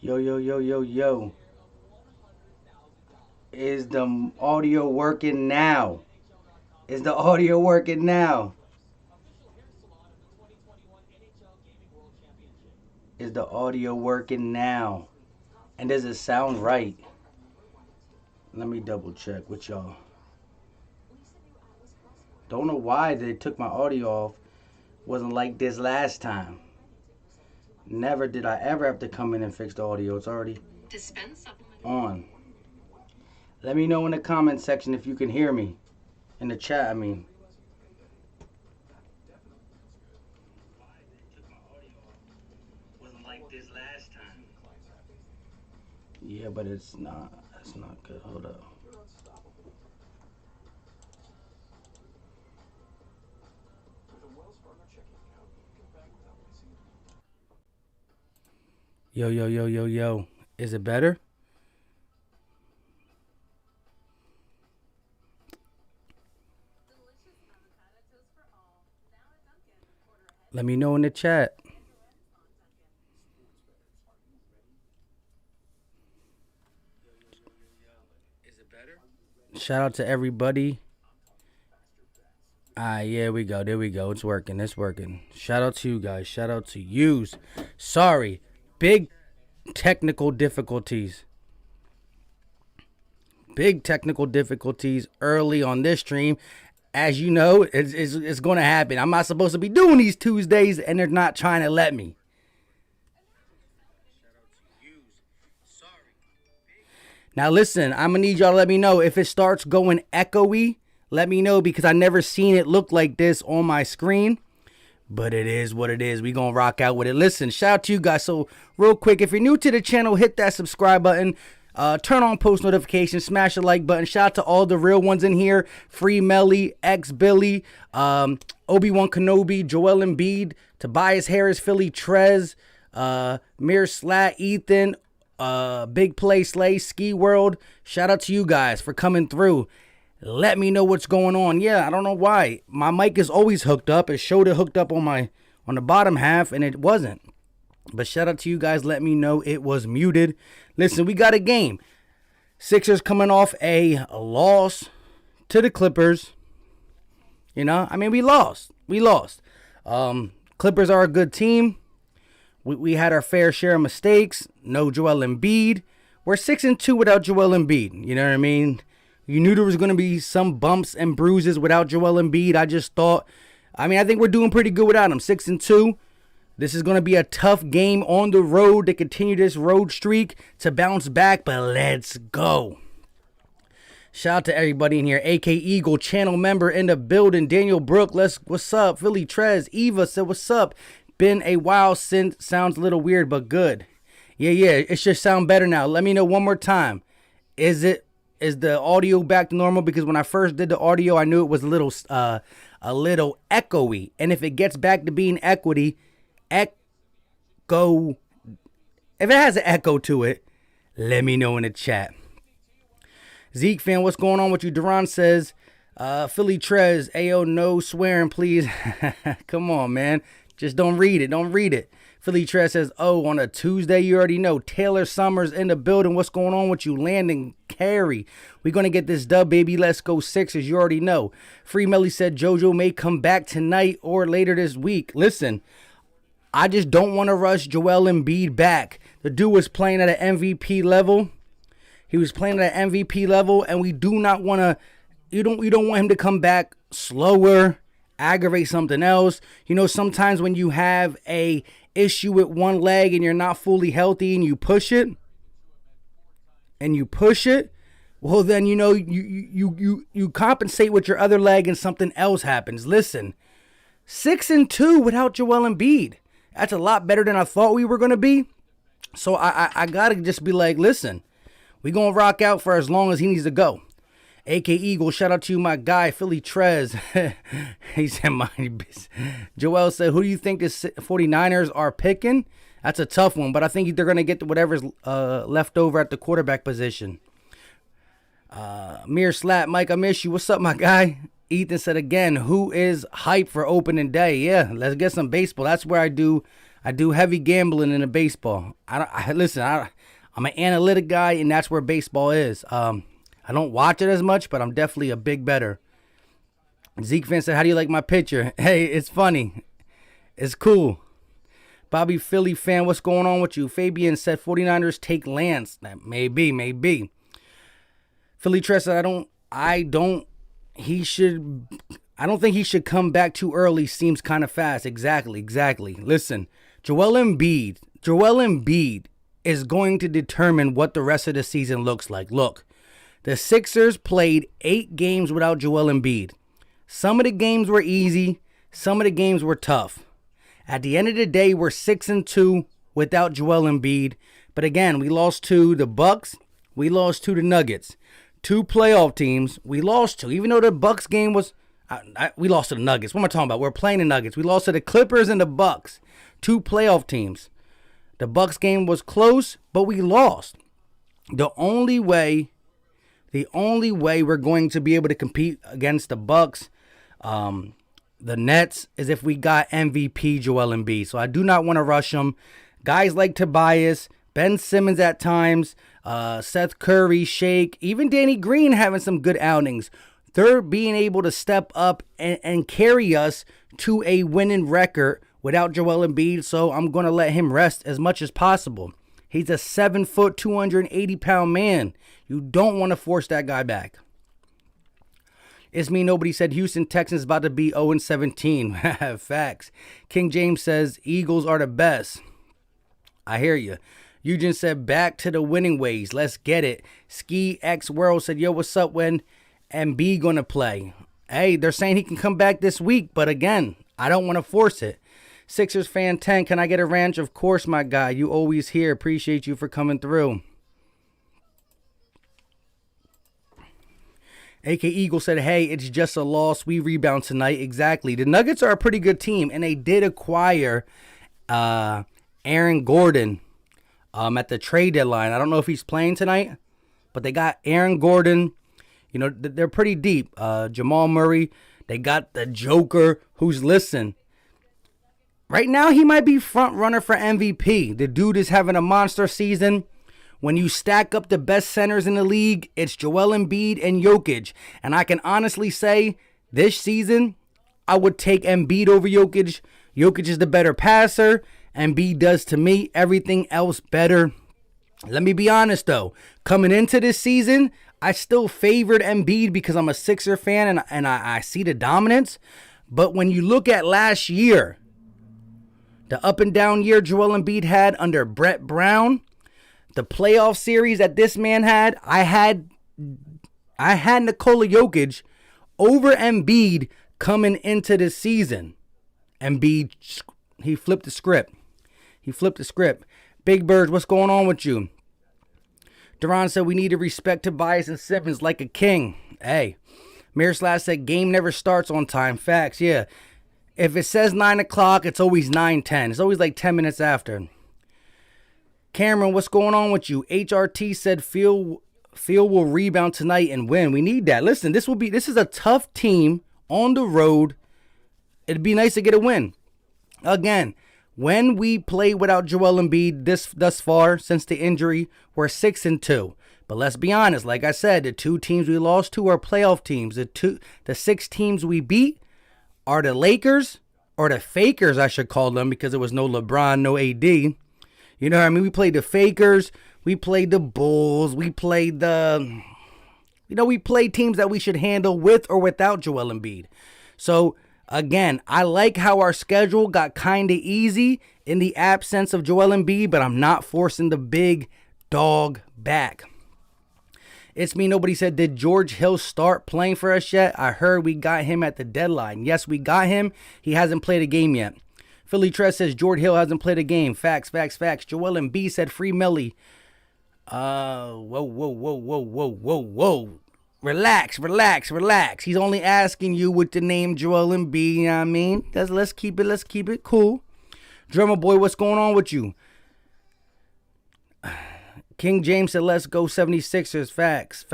Yo, yo, yo, yo, yo. Is the audio working now? Is the audio working now? Is the audio working now? And does it sound right? Let me double check with y'all. Don't know why they took my audio off. Wasn't like this last time. Never did I ever have to come in and fix the audio. It's already on. Let me know in the comment section if you can hear me. In the chat, I mean. Wasn't like this last time. Yeah, but it's not. That's not good. Hold up. Yo, yo, yo, yo, yo. Is it better? Let me know in the chat. Shout out to everybody. Yeah, we go. There we go. It's working. It's working. Shout out to you guys. Shout out to yous. Sorry. Big technical difficulties. Big technical difficulties early on this stream. As you know, it's going to happen. I'm not supposed to be doing these Tuesdays, and they're not trying to let me. Now, listen, I'm going to need y'all to let me know if it starts going echoey. Let me know because I never seen it look like this on my screen. But it is what it is. We going to rock out with it. Listen, shout out to you guys. So, real quick, if you're new to the channel, hit that subscribe button. Turn on post notifications. Smash the like button. Shout out to all the real ones in here. Free Melly, X Billy, Obi-Wan Kenobi, Joel Embiid, Tobias Harris, Philly Trez, Mir Slat, Ethan, Big Play Slay, Ski World. Shout out to you guys for coming through. Let me know what's going on. Yeah, I don't know why. My mic is always hooked up. It showed it hooked up on the bottom half, and it wasn't. But shout out to you guys. Let me know it was muted. Listen, we got a game. Sixers coming off a loss to the Clippers. You know, I mean, we lost. Clippers are a good team. We had our fair share of mistakes. No Joel Embiid. We're 6-2 without Joel Embiid. You know what I mean? You knew there was going to be some bumps and bruises without Joel Embiid. I think we're doing pretty good without him. 6-2. This is going to be a tough game on the road to continue this road streak to bounce back, but let's go. Shout out to everybody in here. AK Eagle, channel member in the building. Daniel Brook, what's up? Philly Trez, Eva said, what's up? Been a while since, sounds a little weird, but good. Yeah, it should sound better now. Let me know one more time. Is the audio back to normal? Because when I first did the audio, I knew it was a little echoey. And if it gets back to being echo, if it has an echo to it, let me know in the chat. Zeke fan, what's going on with you? Duran says, Philly Trez, ayo, no swearing, please. Come on, man. Just don't read it. Philly Trez says, oh, on a Tuesday, you already know. Taylor Summers in the building. What's going on with you? Landon Carey. We're going to get this dub, baby. Let's go Sixers. You already know. Free Melly said JoJo may come back tonight or later this week. Listen, I just don't want to rush Joel Embiid back. The dude was playing at an MVP level. He was playing at an MVP level, and we do not want to, we don't want him to come back slower, aggravate something else. You know, sometimes when you have a issue with one leg and you're not fully healthy and you push it, well then, you know, you compensate with your other leg and something else happens. Listen, 6-2 without Joel Embiid. That's a lot better than I thought we were going to be. So I got to just be like, listen, we going to rock out for as long as he needs to go. AK Eagle, shout out to you, my guy, Philly Trez. He said, Joel said, who do you think the 49ers are picking? That's a tough one, but I think they're going to get whatever's left over at the quarterback position. Mir Slap, Mike, I miss you. What's up, my guy? Ethan said again, who is hype for opening day? Yeah, let's get some baseball. That's where I do heavy gambling in the baseball. I'm an analytic guy, and that's where baseball is. I don't watch it as much, but I'm definitely a big bettor. Zeke Finn said, how do you like my picture? Hey, it's funny. It's cool. Bobby Philly fan, what's going on with you? Fabian said 49ers take Lance. Maybe. Philly Tress said, I don't think he should come back too early. Seems kind of fast. Exactly. Listen, Joel Embiid is going to determine what the rest of the season looks like. Look, the Sixers played 8 games without Joel Embiid. Some of the games were easy. Some of the games were tough. At the end of the day, we're 6-2 without Joel Embiid. But again, we lost to the Bucks. We lost to the Nuggets. 2 playoff teams. We lost to. Even though the Bucks game was... we lost to the Nuggets. What am I talking about? We're playing the Nuggets. We lost to the Clippers and the Bucks. 2 playoff teams. The Bucks game was close, but we lost. The only way we're going to be able to compete against the Bucks... the Nets is if we got MVP Joel Embiid. So I do not want to rush him. Guys like Tobias, Ben Simmons at times, Seth Curry, Shake, even Danny Green having some good outings. They're being able to step up and carry us to a winning record without Joel Embiid. So I'm going to let him rest as much as possible. He's a 7-foot, 280-pound man. You don't want to force that guy back. It's me. Nobody said Houston Texans about to be 0-17. Facts. King James says Eagles are the best. I hear you. Eugene said back to the winning ways. Let's get it. Ski X World said, yo, what's up when Embiid gonna play? Hey, they're saying he can come back this week, but again, I don't want to force it. Sixers fan 10, can I get a ranch? Of course, my guy. You always here. Appreciate you for coming through. AK Eagle said, hey, it's just a loss. We rebound tonight. Exactly. The Nuggets are a pretty good team, and they did acquire Aaron Gordon at the trade deadline. I don't know if he's playing tonight, but they got Aaron Gordon. You know, they're pretty deep. Jamal Murray. They got the Joker, who's, listen, right now he might be front runner for MVP. The dude is having a monster season. When you stack up the best centers in the league, it's Joel Embiid and Jokic. And I can honestly say, this season, I would take Embiid over Jokic. Jokic is the better passer. Embiid does, to me, everything else better. Let me be honest, though. Coming into this season, I still favored Embiid because I'm a Sixer fan and I see the dominance. But when you look at last year, the up and down year Joel Embiid had under Brett Brown, the playoff series that this man had, I had Nikola Jokic over Embiid coming into this season. Embiid, he flipped the script. Big Bird, what's going on with you? Duran said we need to respect Tobias and Simmons like a king. Hey, Miroslav said game never starts on time. Facts, yeah. If it says 9 o'clock, it's always 9:10. It's always like 10 minutes after. Cameron, what's going on with you? HRT said Phil will rebound tonight and win. We need that. Listen, this is a tough team on the road. It'd be nice to get a win. Again, when we play without Joel Embiid thus far since the injury, we're 6-2. But let's be honest, like I said, the 2 teams we lost to are playoff teams. The 6 teams we beat are the Lakers, or the Fakers, I should call them, because there was no LeBron, no AD. You know what I mean? We played the Fakers. We played the Bulls. We played we played teams that we should handle with or without Joel Embiid. So, again, I like how our schedule got kind of easy in the absence of Joel Embiid, but I'm not forcing the big dog back. It's me. Nobody said, did George Hill start playing for us yet? I heard we got him at the deadline. Yes, we got him. He hasn't played a game yet. Philly Tress says George Hill hasn't played a game. Facts. Joel Embiid said free Millie. Whoa. Relax. He's only asking you with the name Joel Embiid, you know what I mean? Let's keep it cool. Drummer Boy, what's going on with you? King James said, let's go 76ers. Facts.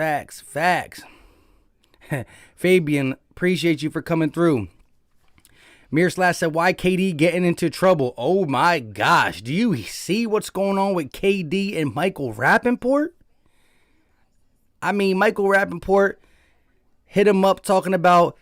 Fabian, appreciate you for coming through. Mir Slash said, why KD getting into trouble? Oh my gosh. Do you see what's going on with KD and Michael Rappaport? I mean, Michael Rappaport hit him up talking about,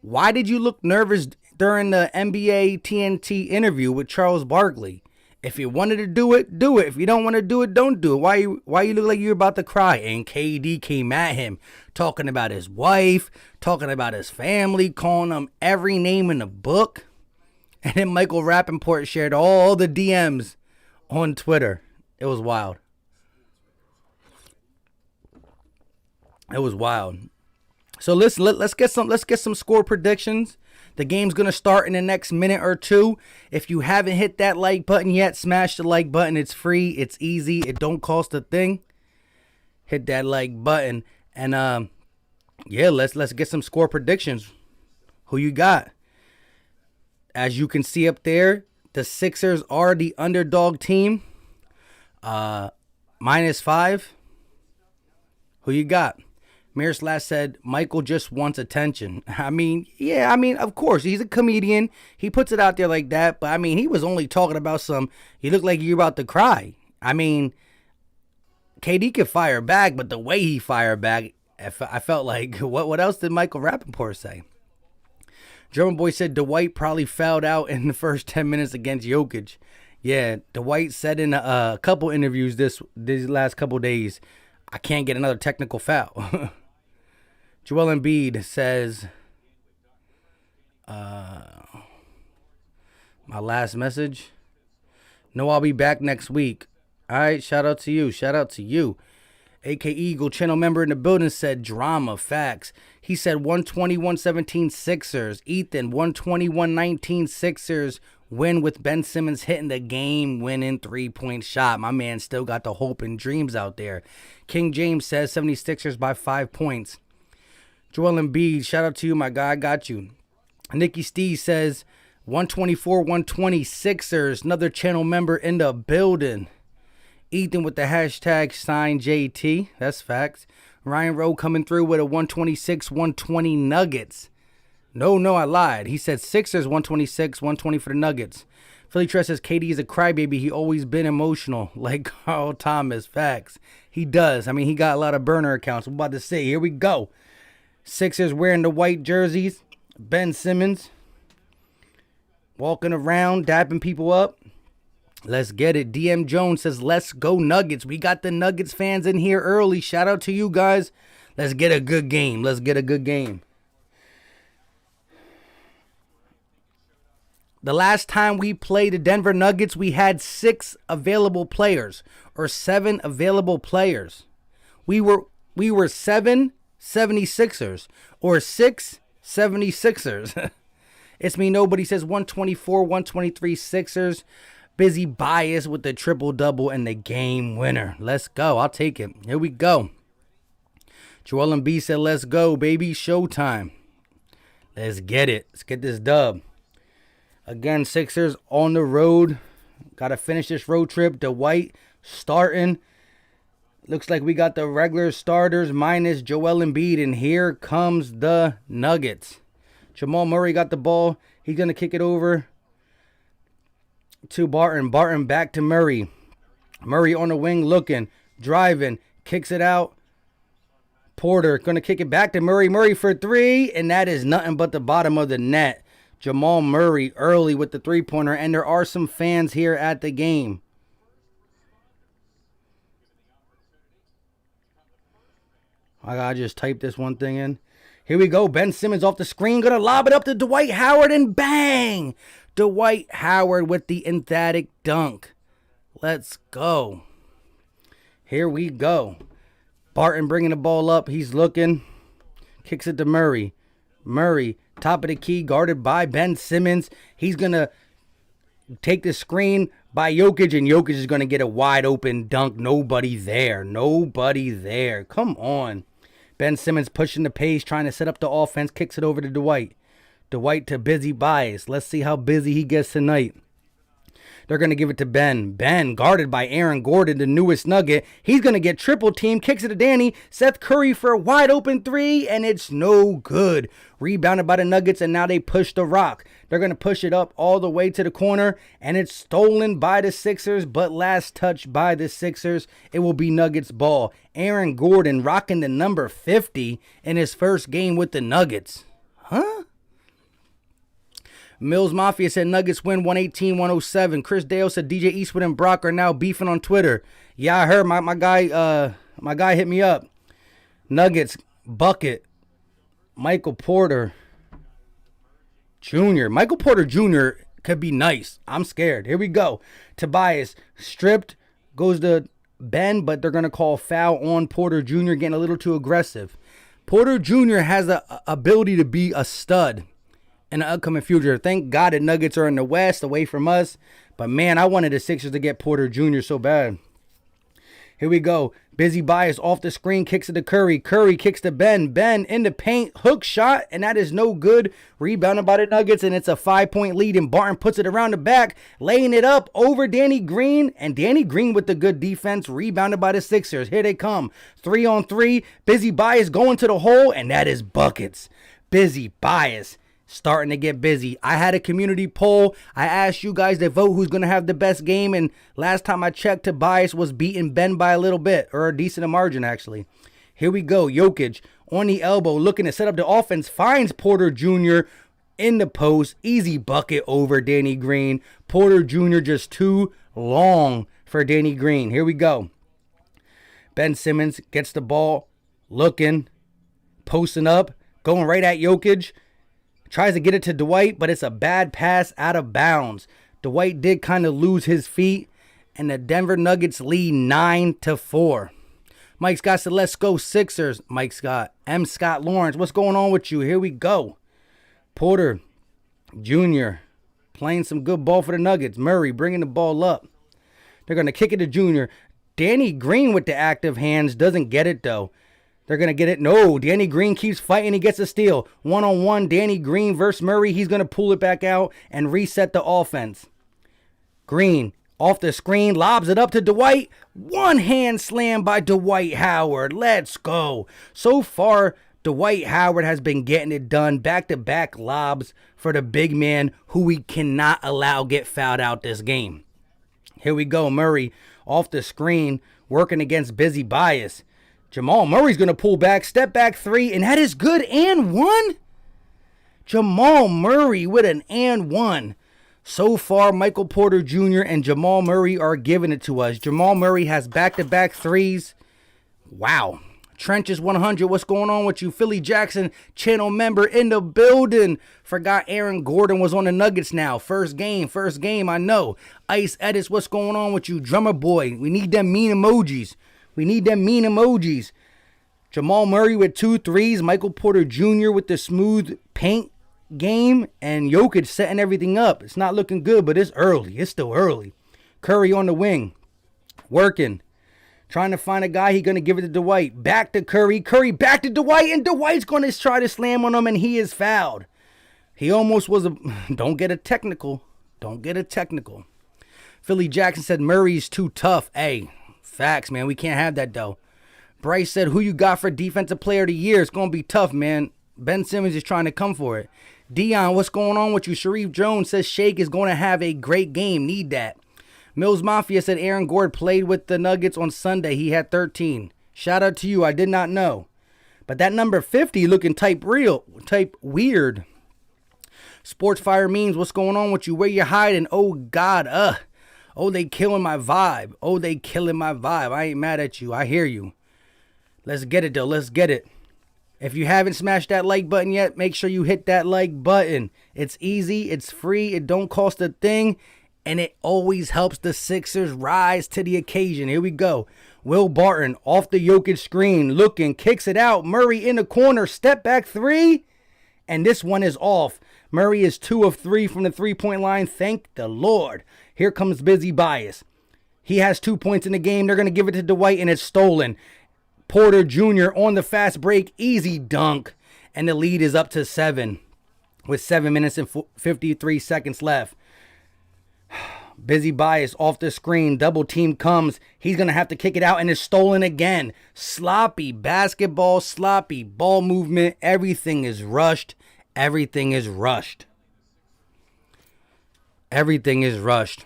why did you look nervous during the NBA TNT interview with Charles Barkley? If you wanted to do it, do it. If you don't want to do it, don't do it. Why you look like you're about to cry? And KD came at him, talking about his wife, talking about his family, calling him every name in the book. And then Michael Rappaport shared all the DMs on Twitter. It was wild. It was wild. So listen, let's get some score predictions. The game's going to start in the next minute or two. If you haven't hit that like button yet, smash the like button. It's free. It's easy. It don't cost a thing. Hit that like button. And yeah, let's get some score predictions. Who you got? As you can see up there, the Sixers are the underdog team. -5. Who you got? Mir Slash said, Michael just wants attention. I mean, yeah, of course, he's a comedian. He puts it out there like that. But, I mean, he was only talking about you look like you're about to cry. I mean, KD could fire back, but the way he fired back, I felt like, what else did Michael Rappaport say? German Boy said Dwight probably fouled out in the first 10 minutes against Jokic. Yeah, Dwight said in a couple interviews these last couple days, I can't get another technical foul. Joel Embiid says, my last message. No, I'll be back next week. All right, shout out to you. Shout out to you. AK Eagle, channel member in the building, said drama, facts. He said 120-117 Sixers. Ethan, 120-119 Sixers. Win with Ben Simmons hitting the game-winning three-point shot. My man still got the hope and dreams out there. King James says 76ers by 5 points. Joel Embiid, shout out to you, my guy. I got you. Nikki Steve says 124-120 Sixers. Another channel member in the building. Ethan with the hashtag sign JT. That's facts. Ryan Rowe coming through with a 126-120 Nuggets. No, I lied. He said Sixers 126-120 for the Nuggets. Philly Tress says KD is a crybaby. He always been emotional, like Carl Thomas. Facts. He does. I mean, he got a lot of burner accounts. I'm about to say, here we go. Sixers wearing the white jerseys. Ben Simmons walking around, dapping people up. Let's get it. DM Jones says, let's go Nuggets. We got the Nuggets fans in here early. Shout out to you guys. Let's get a good game. Let's get a good game. The last time we played the Denver Nuggets, we had 6 available players or 7 available players. We were 7 76ers or 6 76ers. It's me, nobody says 124, 123 Sixers. Busy bias with the triple-double and the game winner. Let's go. I'll take it. Here we go. Joel Embiid said, let's go, baby. Showtime. Let's get it. Let's get this dub. Again, Sixers on the road. Got to finish this road trip. Dwight starting. Looks like we got the regular starters minus Joel Embiid. And here comes the Nuggets. Jamal Murray got the ball. He's going to kick it over to Barton. Barton back to Murray. Murray on the wing looking. Driving. Kicks it out. Porter going to kick it back to Murray. Murray for 3. And that is nothing but the bottom of the net. Jamal Murray early with the three-pointer. And there are some fans here at the game. I gotta just type this one thing in. Here we go. Ben Simmons off the screen. Gonna lob it up to Dwight Howard and bang! Dwight Howard with the emphatic dunk. Let's go. Here we go. Barton bringing the ball up. He's looking. Kicks it to Murray. Murray, top of the key, guarded by Ben Simmons. He's gonna take the screen by Jokic, and Jokic is gonna get a wide open dunk. Nobody there. Nobody there. Come on. Ben Simmons pushing the pace, trying to set up the offense. Kicks it over to Dwight. Dwight to Busy Bias. Let's see how busy he gets tonight. They're going to give it to Ben. Ben, guarded by Aaron Gordon, the newest Nugget. He's going to get triple team, kicks it to Danny. Seth Curry for a wide open three, and it's no good. Rebounded by the Nuggets, and now they push the rock. They're going to push it up all the way to the corner, and it's stolen by the Sixers, but last touch by the Sixers. It will be Nuggets ball. Aaron Gordon rocking the number 50 in his first game with the Nuggets. Huh? Mills Mafia said Nuggets win 118-107. Chris Dale said DJ Eastwood and Brock are now beefing on Twitter. Yeah, I heard my guy hit me up. Nuggets bucket. Michael Porter Jr. Michael Porter Jr. could be nice. I'm scared. Here we go. Tobias stripped, goes to Ben, but they're going to call foul on Porter Jr. getting a little too aggressive. Porter Jr. has the ability to be a stud in the upcoming future. Thank God the Nuggets are in the West, away from us. But, man, I wanted the Sixers to get Porter Jr. so bad. Here we go. Busy Bias off the screen, kicks it to Curry. Curry kicks to Ben. Ben in the paint, hook shot, and that is no good. Rebounded by the Nuggets, and it's a 5-point lead, and Barton puts it around the back, laying it up over Danny Green, and Danny Green with the good defense, rebounded by the Sixers. Here they come. 3-on-3. Busy Bias going to the hole, and that is buckets. Busy Bias starting to get busy. I had a community poll. I asked you guys to vote who's going to have the best game, and last time I checked, Tobias was beating Ben by a little bit, or a decent margin, actually. Here we go. Jokic on the elbow, looking to set up the offense, finds Porter Jr. in the post. Easy bucket over Danny Green. Porter Jr. just too long for Danny Green. Here we go. Ben Simmons gets the ball, looking, posting up, going right at Jokic. Tries to get it to Dwight, but it's a bad pass out of bounds. Dwight did kind of lose his feet, and the Denver Nuggets lead 9-4. Mike Scott said, let's go Sixers. Mike Scott. M. Scott Lawrence, what's going on with you? Here we go. Porter Jr. playing some good ball for the Nuggets. Murray bringing the ball up. They're going to kick it to Jr. Danny Green with the active hands doesn't get it, though. They're going to get it. No, Danny Green keeps fighting. He gets a steal. One-on-one, Danny Green versus Murray. He's going to pull it back out and reset the offense. Green off the screen, lobs it up to Dwight. One hand slam by Dwight Howard. Let's go. So far, Dwight Howard has been getting it done. Back-to-back lobs for the big man who we cannot allow get fouled out this game. Here we go. Murray off the screen, working against Busy Bias. Jamal Murray's going to pull back, step back three, and that is good and one. Jamal Murray with an and one. So far, Michael Porter Jr. and Jamal Murray are giving it to us. Jamal Murray has back-to-back threes. Wow. Trenches 100, what's going on with you? Philly Jackson, channel member in the building. Forgot Aaron Gordon was on the Nuggets now. First game, I know. Ice Edits, what's going on with you? Drummer Boy, we need them mean emojis. Jamal Murray with 2 threes. Michael Porter Jr. with the smooth paint game. And Jokic setting everything up. It's not looking good, but it's early. It's still early. Curry on the wing. Working. Trying to find a guy. He's going to give it to Dwight. Back to Curry. Curry back to Dwight. And Dwight's going to try to slam on him. And he is fouled. He almost was a... Don't get a technical. Philly Jackson said Murray's too tough. Hey. Facts, man. We can't have that, though. Bryce said, who you got for Defensive Player of the Year? It's going to be tough, man. Ben Simmons is trying to come for it. Dion, what's going on with you? Sharif Jones says Shake is going to have a great game. Need that. Mills Mafia said Aaron Gordon played with the Nuggets on Sunday. He had 13. Shout out to you. I did not know. But that number 50 looking type weird. Sportsfire Memes, what's going on with you? Where you hiding? Oh, God, Oh, they killing my vibe. I ain't mad at you. I hear you. Let's get it, though. Let's get it. If you haven't smashed that like button yet, make sure you hit that like button. It's easy. It's free. It don't cost a thing. And it always helps the Sixers rise to the occasion. Here we go. Will Barton off the Jokic screen. Looking. Kicks it out. Murray in the corner. Step back three. And this one is off. Murray is 2 of 3 from the three-point line. Thank the Lord. Here comes Busy Bias. He has 2 points in the game. They're going to give it to Dwight, and it's stolen. Porter Jr. on the fast break. Easy dunk. And the lead is up to 7 with 7 minutes and 53 seconds left. Busy bias off the screen. Double team comes. He's going to have to kick it out, and it's stolen again. Sloppy basketball, sloppy ball movement. Everything is rushed. Everything is rushed. Everything is rushed.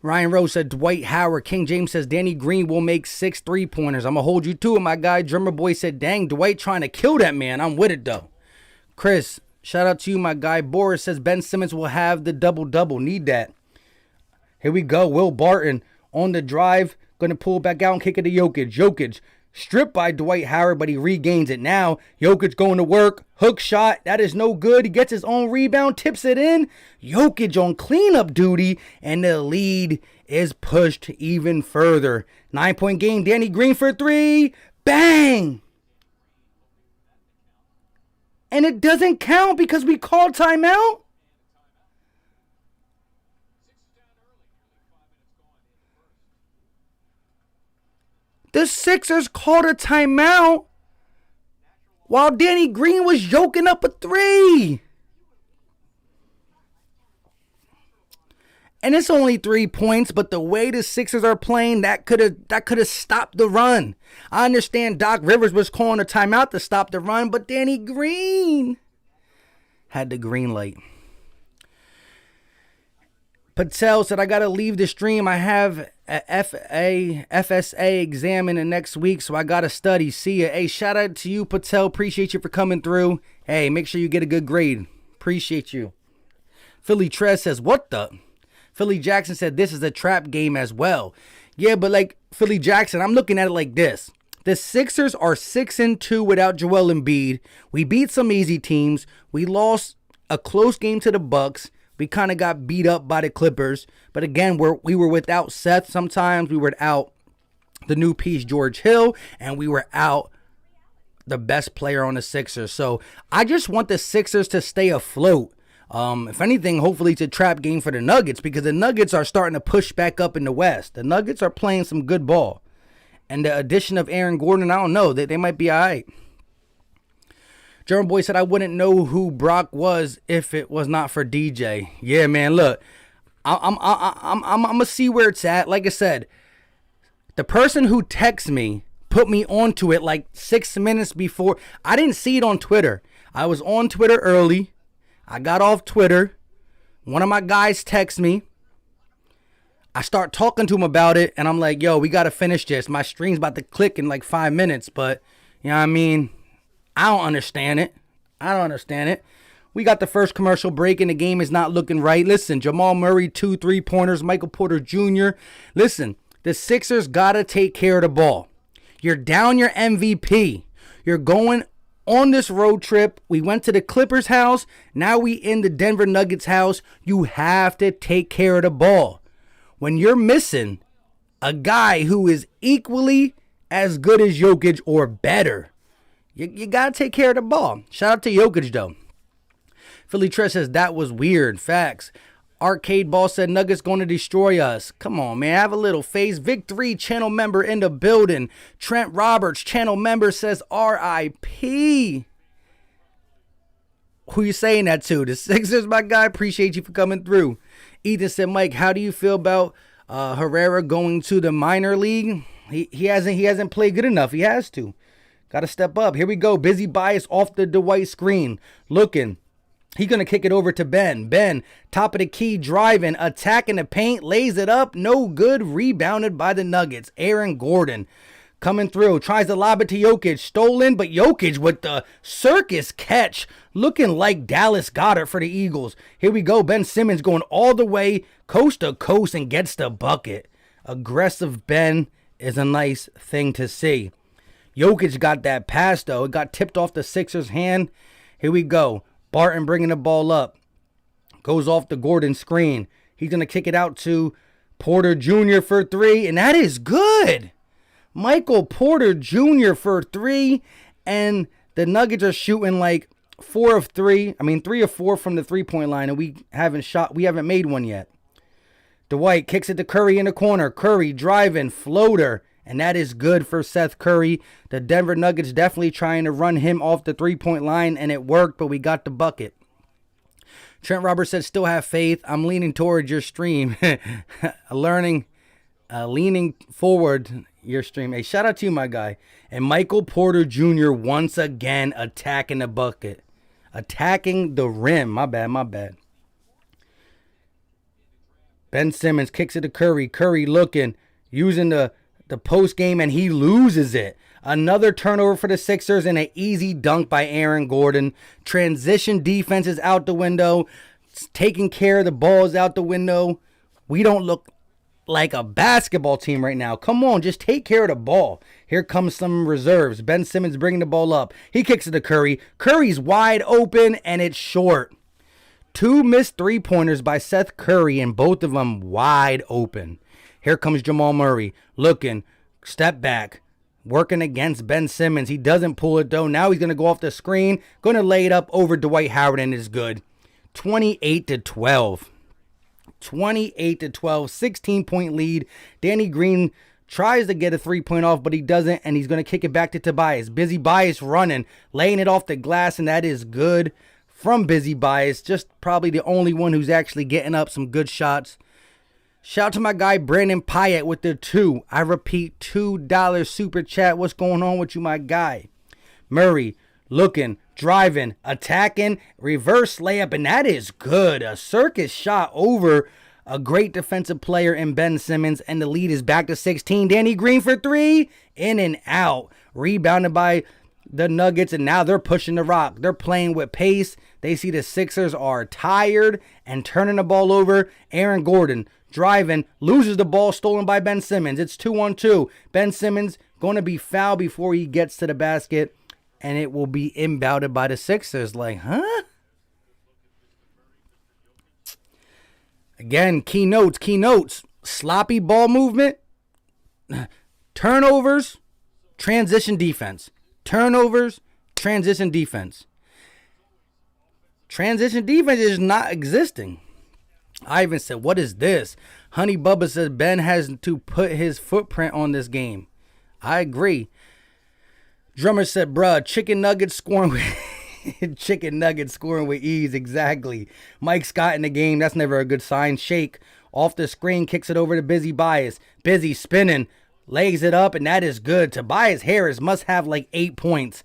Ryan Rose said Dwight Howard. King James says Danny Green will make 6 3-pointers. I'm going to hold you to it, my guy. Drummer Boy said, dang, Dwight trying to kill that man. I'm with it, though. Chris, shout out to you, my guy. Boris says Ben Simmons will have the double-double. Need that. Here we go. Will Barton on the drive. Going to pull back out and kick it to Jokic. Jokic stripped by Dwight Howard, but he regains it now. Jokic going to work. Hook shot. That is no good. He gets his own rebound. Tips it in. Jokic on cleanup duty. And the lead is pushed even further. 9-point game. Danny Green for 3. Bang! And it doesn't count because we called timeout? The Sixers called a timeout while Danny Green was yoking up a 3. And it's only 3 points, but the way the Sixers are playing, that could have stopped the run. I understand Doc Rivers was calling a timeout to stop the run, but Danny Green had the green light. Patel said, I got to leave the stream. I have a FSA exam in the next week, so I got to study. See ya. Hey, shout out to you, Patel. Appreciate you for coming through. Hey, make sure you get a good grade. Appreciate you. Philly Trez says, what the? Philly Jackson said, this is a trap game as well. Yeah, but like Philly Jackson, I'm looking at it like this. The Sixers are 6-2 without Joel Embiid. We beat some easy teams. We lost a close game to the Bucks. We kind of got beat up by the Clippers. But again, we were without Seth sometimes. We were out the new piece, George Hill. And we were out the best player on the Sixers. So I just want the Sixers to stay afloat. If anything, hopefully it's a trap game for the Nuggets. Because the Nuggets are starting to push back up in the West. The Nuggets are playing some good ball. And the addition of Aaron Gordon, I don't know. They might be all right. German Boy said, I wouldn't know who Brock was if it was not for DJ. Yeah, man, look, I'm going to see where it's at. Like I said, the person who texted me put me onto it like 6 minutes before. I didn't see it on Twitter. I was on Twitter early. I got off Twitter. One of my guys texts me. I start talking to him about it, and I'm like, yo, we got to finish this. My stream's about to click in like 5 minutes, but, you know what I mean? I don't understand it. We got the first commercial break and the game is not looking right. Listen, Jamal Murray, 2 3-pointers. Michael Porter Jr. Listen, the Sixers got to take care of the ball. You're down your MVP. You're going on this road trip. We went to the Clippers house. Now we in the Denver Nuggets house. You have to take care of the ball. When you're missing a guy who is equally as good as Jokic or better, you got to take care of the ball. Shout out to Jokic, though. Philly Tress says, that was weird. Facts. Arcade Ball said, Nuggets going to destroy us. Come on, man. Have a little face. Vic3, channel member in the building. Trent Roberts, channel member, says R.I.P. Who you saying that to? The Sixers, my guy. Appreciate you for coming through. Ethan said, Mike, how do you feel about Herrera going to the minor league? He hasn't played good enough. He has to. Got to step up. Here we go. Busy bias off the Dwight screen. Looking. He's going to kick it over to Ben. Ben, top of the key, driving, attacking the paint, lays it up. No good. Rebounded by the Nuggets. Aaron Gordon coming through. Tries to lob it to Jokic. Stolen, but Jokic with the circus catch. Looking like Dallas Goedert for the Eagles. Here we go. Ben Simmons going all the way coast to coast and gets the bucket. Aggressive Ben is a nice thing to see. Jokic got that pass, though. It got tipped off the Sixers' hand. Here we go. Barton bringing the ball up. Goes off the Gordon screen. He's going to kick it out to Porter Jr. for 3. And that is good. Michael Porter Jr. for 3. And the Nuggets are shooting like 4 of 3. I mean, 3 of 4 from the 3-point line. And we haven't made one yet. Dwight kicks it to Curry in the corner. Curry driving, floater. And that is good for Seth Curry. The Denver Nuggets definitely trying to run him off the 3-point line, and it worked, but we got the bucket. Trent Roberts said, still have faith. I'm leaning towards your stream. Leaning forward your stream. Hey, shout out to you, my guy. And Michael Porter Jr. once again attacking the bucket. Attacking the rim. My bad. Ben Simmons kicks it to Curry. Curry looking, using the post game, and he loses it. Another turnover for the Sixers and an easy dunk by Aaron Gordon. Transition defense is out the window. Taking care of the ball is out the window. We don't look like a basketball team right now. Come on, just take care of the ball. Here comes some reserves. Ben Simmons bringing the ball up. He kicks it to Curry. Curry's wide open, and it's short. 2 missed three-pointers by Seth Curry, and both of them wide open. Here comes Jamal Murray. Looking. Step back. Working against Ben Simmons. He doesn't pull it, though. Now he's going to go off the screen. Going to lay it up over Dwight Howard, and it's good. 28-12. 28-12. 16-point lead. Danny Green tries to get a three-point off, but he doesn't, and he's going to kick it back to Tobias. Busy Bias running, laying it off the glass, and that is good from Busy Bias. Just probably the only one who's actually getting up some good shots. Shout out to my guy Brandon Pyatt with the 2. I repeat, $2 super chat. What's going on with you, my guy? Murray looking, driving, attacking, reverse layup, and that is good. A circus shot over a great defensive player in Ben Simmons, and the lead is back to 16. Danny Green for 3, in and out. Rebounded by the Nuggets, and now they're pushing the rock. They're playing with pace. They see the Sixers are tired and turning the ball over. Aaron Gordon driving, loses the ball, stolen by Ben Simmons. It's 2-on-2. Ben Simmons going to be fouled before he gets to the basket, and it will be inbounded by the Sixers. Like, huh? Again, key notes. Sloppy ball movement, turnovers, transition defense. Turnovers, transition defense. Transition defense is not existing. I even said, what is this? Honey Bubba says Ben has to put his footprint on this game. I agree. Drummer said, bruh, chicken nuggets scoring with ease. Exactly. Mike Scott in the game. That's never a good sign. Shake off the screen, kicks it over to Busy Bias. Busy spinning, lays it up, and that is good. Tobias Harris must have like 8 points.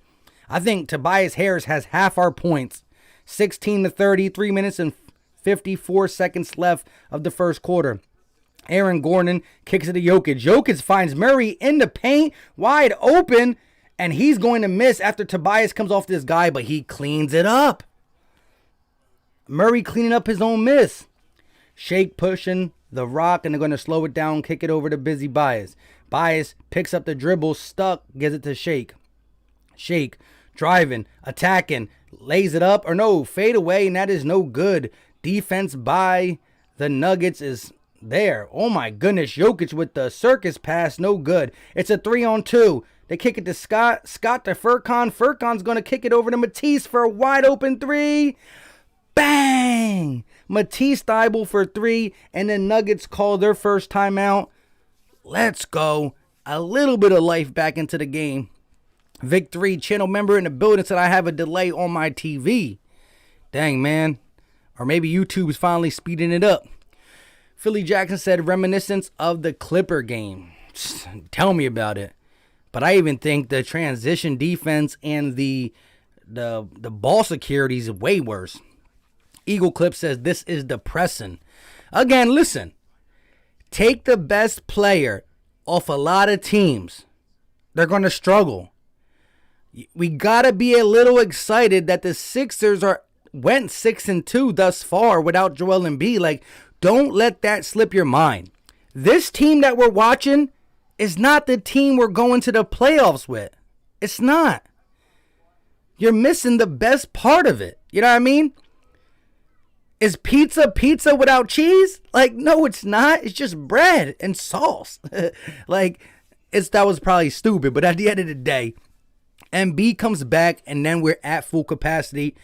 I think Tobias Harris has half our points. 16-30, 3 minutes and 54 seconds left of the first quarter. Aaron Gordon kicks it to Jokic. Jokic finds Murray in the paint, wide open, and he's going to miss after Tobias comes off this guy, but he cleans it up. Murray cleaning up his own miss. Shake pushing the rock, and they're going to slow it down, kick it over to Busy Bias. Bias picks up the dribble, stuck, gives it to Shake. Shake driving, attacking, lays it up, or no, fade away, and that is no good. Defense by the Nuggets is there. Oh my goodness, Jokic with the circus pass, no good. It's a 3-on-2. They kick it to Scott. Scott to Furkan. Furkan's going to kick it over to Matisse for a wide open 3. Bang! Matisse Thybulle for 3, and the Nuggets call their first timeout. Let's go. A little bit of life back into the game. Vic3 channel member in the building said I have a delay on my TV. Dang, man. Or maybe YouTube's finally speeding it up. Philly Jackson said reminiscence of the Clipper game. Tell me about it. But I even think the transition defense and the ball security is way worse. Eagle Clip says this is depressing. Again, listen. Take the best player off a lot of teams. They're going to struggle. We got to be a little excited that the Sixers went 6-2 thus far without Joel Embiid. Like, don't let that slip your mind. This team that we're watching is not the team we're going to the playoffs with. It's not. You're missing the best part of it. You know what I mean? Is pizza without cheese? Like, no, it's not. It's just bread and sauce. Like, that was probably stupid, but at the end of the day, Embiid comes back, and then we're at full capacity.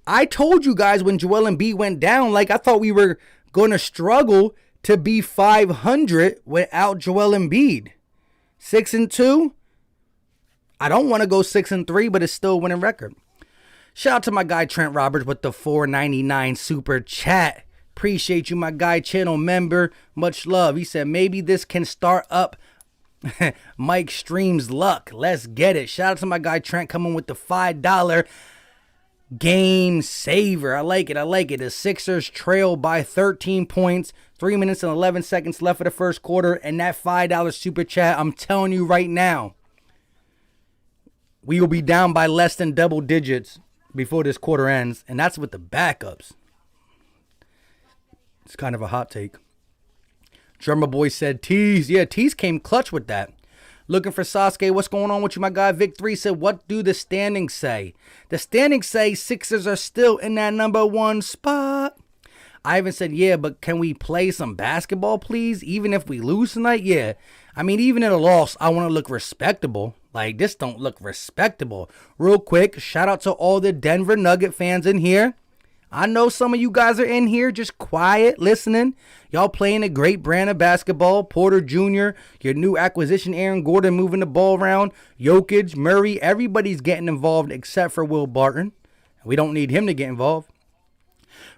I told you guys when Joel Embiid went down, like, I thought we were going to struggle to be 500 without Joel Embiid. 6-2. I don't want to go 6-3, but it's still a winning record. Shout out to my guy Trent Roberts with the $4.99 super chat. Appreciate you, my guy, channel member. Much love. He said maybe this can start up Mike Stream's luck. Let's get it. Shout out to my guy Trent coming with the $5 game saver. I like it. I like it. The Sixers trail by 13 points. 3 minutes and 11 seconds left of the first quarter. And that $5 super chat, I'm telling you right now, we will be down by less than double digits before this quarter ends. And that's with the backups. It's kind of a hot take. Drummer Boy said, Tease. Yeah, Tease came clutch with that. Looking for Sasuke. What's going on with you, my guy? Vic 3 said, what do the standings say? The standings say Sixers are still in that number 1 spot. Ivan said, yeah, but can we play some basketball, please? Even if we lose tonight? Yeah. I mean, even in a loss, I want to look respectable. Like, this don't look respectable. Real quick, shout out to all the Denver Nugget fans in here. I know some of you guys are in here just quiet, listening. Y'all playing a great brand of basketball. Porter Jr., your new acquisition, Aaron Gordon, moving the ball around. Jokic, Murray, everybody's getting involved except for Will Barton. We don't need him to get involved.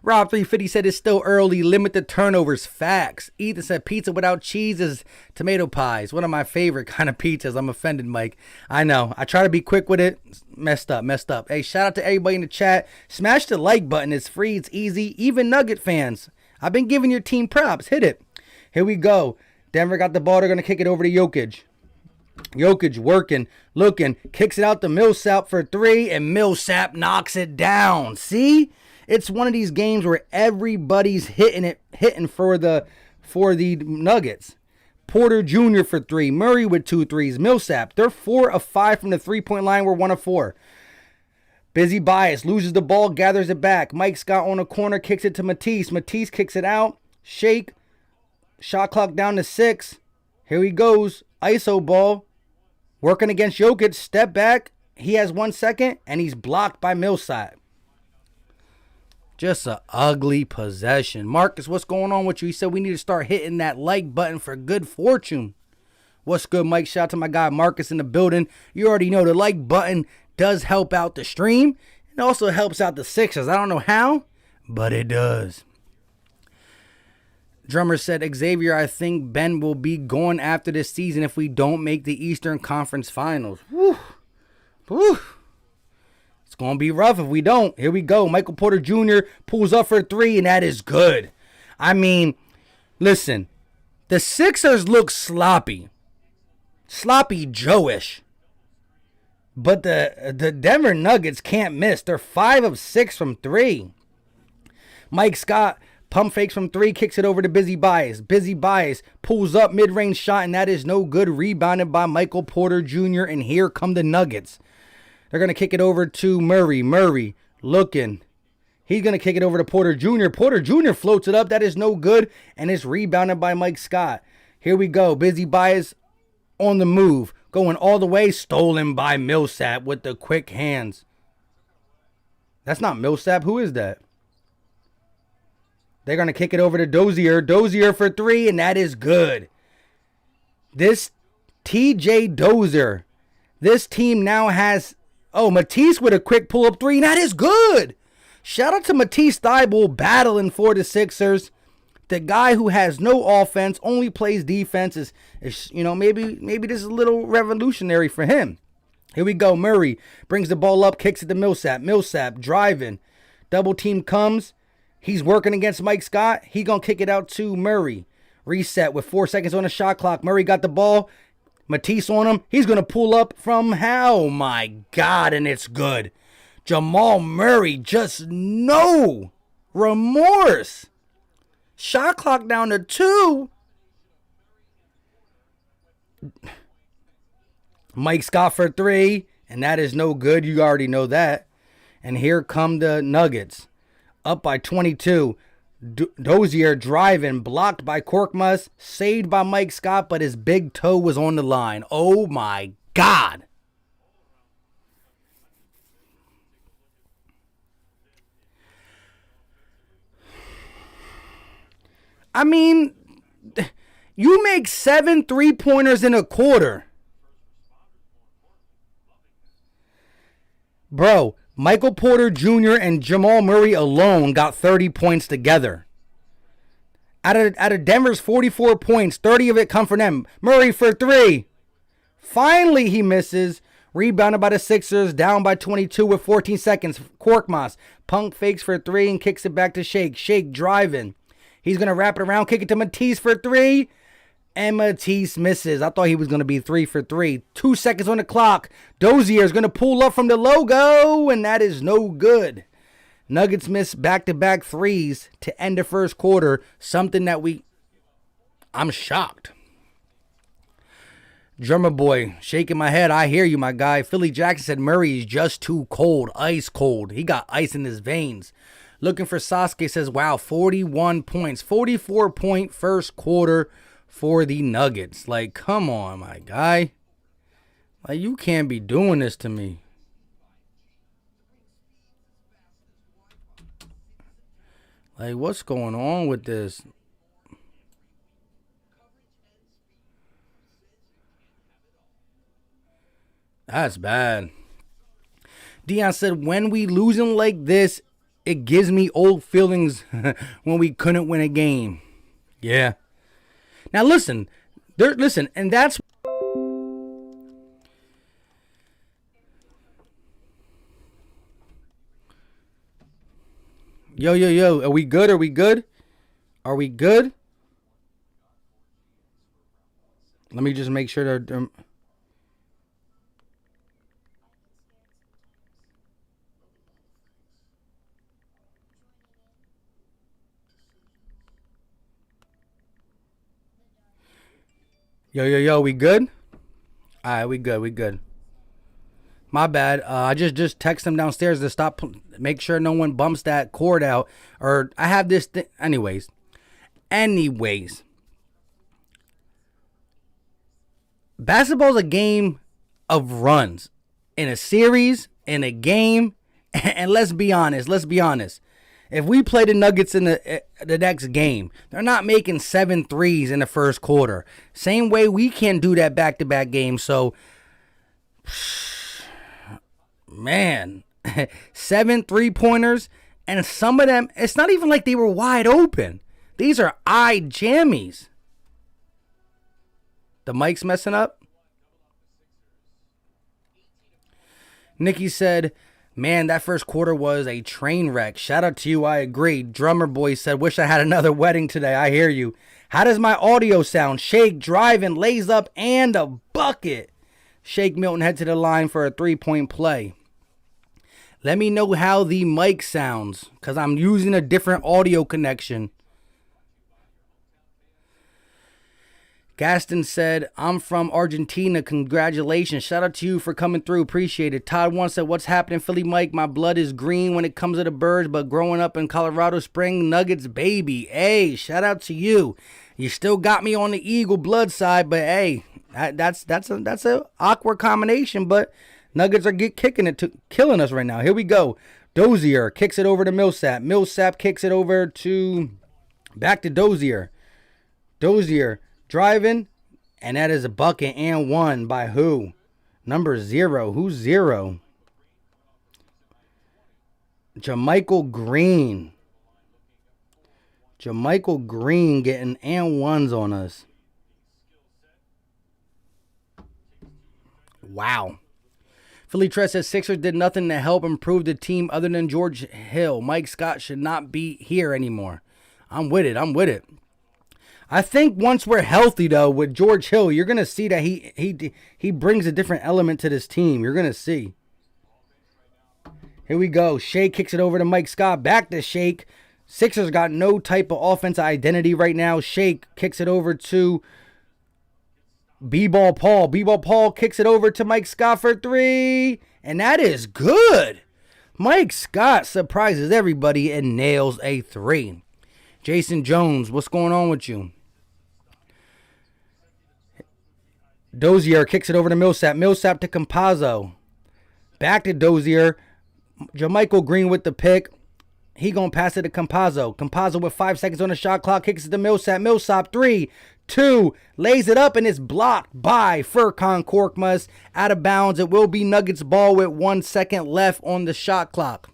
Rob 350 said it's still early. Limit the turnovers. Facts. Ethan said pizza without cheese is tomato pies. One of my favorite kind of pizzas. I'm offended, Mike. I know. I try to be quick with it. Messed up. Hey, shout out to everybody in the chat. Smash the like button. It's free. It's easy. Even Nugget fans. I've been giving your team props. Hit it. Here we go. Denver got the ball. They're going to kick it over to Jokic. Jokic working, looking, kicks it out to Millsap for 3, and Millsap knocks it down. See? It's one of these games where everybody's hitting for the Nuggets. Porter Jr. for 3. Murray with 2 threes. Millsap, they're 4 of 5 from the 3-point line. We're 1 of 4. Busy Bias loses the ball, gathers it back. Mike Scott on the corner, kicks it to Matisse. Matisse kicks it out. Shake. Shot clock down to 6. Here he goes. ISO ball. Working against Jokic. Step back. He has 1 second, and he's blocked by Millsap. Just an ugly possession. Marcus, what's going on with you? He said we need to start hitting that like button for good fortune. What's good, Mike? Shout out to my guy Marcus in the building. You already know the like button does help out the stream. It also helps out the Sixers. I don't know how, but it does. Drummer said, Xavier, I think Ben will be gone after this season if we don't make the Eastern Conference Finals. Woo. Woo. It's going to be rough if we don't. Here we go. Michael Porter Jr. pulls up for 3, and that is good. I mean, listen, the Sixers look sloppy. Sloppy Joe-ish. But the Denver Nuggets can't miss. They're 5 of 6 from 3. Mike Scott pump fakes from 3, kicks it over to Busy Bias. Busy Bias pulls up mid-range shot, and that is no good. Rebounded by Michael Porter Jr., and here come the Nuggets. They're going to kick it over to Murray. Murray looking. He's going to kick it over to Porter Jr. Porter Jr. floats it up. That is no good. And it's rebounded by Mike Scott. Here we go. Busy Bias on the move. Going all the way. Stolen by Millsap with the quick hands. That's not Millsap. Who is that? They're going to kick it over to Dozier. Dozier for 3. And that is good. This TJ Dozier. This team now has... Oh, Matisse with a quick pull-up 3. That is good. Shout out to Matisse Thybulle battling for the Sixers. The guy who has no offense, only plays defense. Is you know, maybe this is a little revolutionary for him. Here we go. Murray brings the ball up, kicks it to Millsap. Millsap driving. Double team comes. He's working against Mike Scott. He going to kick it out to Murray. Reset with 4 seconds on the shot clock. Murray got the ball. Matisse on him. He's going to pull up from how? My God, and it's good. Jamal Murray, just no remorse. Shot clock down to 2. Mike Scott for 3, and that is no good. You already know that. And here come the Nuggets. Up by 22. Dozier driving, blocked by Korkmaz, saved by Mike Scott, but his big toe was on the line. Oh my God. I mean, you make 7 3-pointers in a quarter. Bro, Michael Porter Jr. and Jamal Murray alone got 30 points together. Out of Denver's 44 points, 30 of it come from them. Murray for 3. Finally, he misses. Rebounded by the Sixers, down by 22 with 14 seconds. Korkmaz, punk fakes for 3 and kicks it back to Shake. Shake driving. He's going to wrap it around, kick it to Matisse for 3. And Matisse misses. I thought he was going to be 3 for 3. 2 seconds on the clock. Dozier is going to pull up from the logo, and that is no good. Nuggets miss back-to-back threes to end the first quarter. Something that I'm shocked. Drummer boy, shaking my head. I hear you, my guy. Philly Jackson said Murray is just too cold. Ice cold. He got ice in his veins. Looking for Sasuke says, wow, 41 points. 44-point first quarter for the Nuggets. Like, come on, my guy. Like, you can't be doing this to me. Like, what's going on with this? That's bad. Dion said, when we losing like this, it gives me old feelings when we couldn't win a game. Yeah. Now listen, and that's Yo. Are we good? Are we good? Are we good? Let me just make sure that Yo, we good? All right, we good. My bad. I just text them downstairs to stop, make sure no one bumps that cord out. Or I have this thing. Anyways. Basketball's a game of runs. In a series, in a game. And let's be honest. If we play the Nuggets in the next game, they're not making 7 threes in the first quarter. Same way we can't do that back-to-back game. So, man, 7 3-pointers, and some of them, it's not even like they were wide open. These are eye jammies. The mic's messing up. Nikki said, man, that first quarter was a train wreck. Shout out to you. I agree. Drummer boy said, wish I had another wedding today. I hear you. How does my audio sound? Shake, driving, lays up, and a bucket. Shake Milton head to the line for a 3-point play. Let me know how the mic sounds, because I'm using a different audio connection. Gaston said, I'm from Argentina. Congratulations. Shout out to you for coming through. Appreciate it. Todd once said, what's happening, Philly Mike? My blood is green when it comes to the Birds, but growing up in Colorado Spring, Nuggets, baby. Hey, shout out to you. You still got me on the Eagle blood side, but hey, that's a awkward combination, but Nuggets are killing us right now. Here we go. Dozier kicks it over to Millsap. Millsap kicks it over back to Dozier. Dozier driving, and that is a bucket and one by who? Number 0. Who's 0? Jermichael Green. Jermichael Green getting and ones on us. Wow. Philly Tress says Sixers did nothing to help improve the team other than George Hill. Mike Scott should not be here anymore. I'm with it. I think once we're healthy, though, with George Hill, you're going to see that he brings a different element to this team. You're going to see. Here we go. Shea kicks it over to Mike Scott. Back to Shake. Sixers got no type of offensive identity right now. Shake kicks it over to B-Ball Paul. B-Ball Paul kicks it over to Mike Scott for 3. And that is good. Mike Scott surprises everybody and nails a 3. Jason Jones, what's going on with you? Dozier kicks it over to Millsap. Millsap to Campazzo. Back to Dozier. Jermichael Green with the pick. He gonna pass it to Campazzo. Campazzo with 5 seconds on the shot clock. Kicks it to Millsap. Millsap 3. 2, lays it up, and it's blocked by Furkan Korkmaz. Out of bounds. It will be Nuggets ball with 1 second left on the shot clock.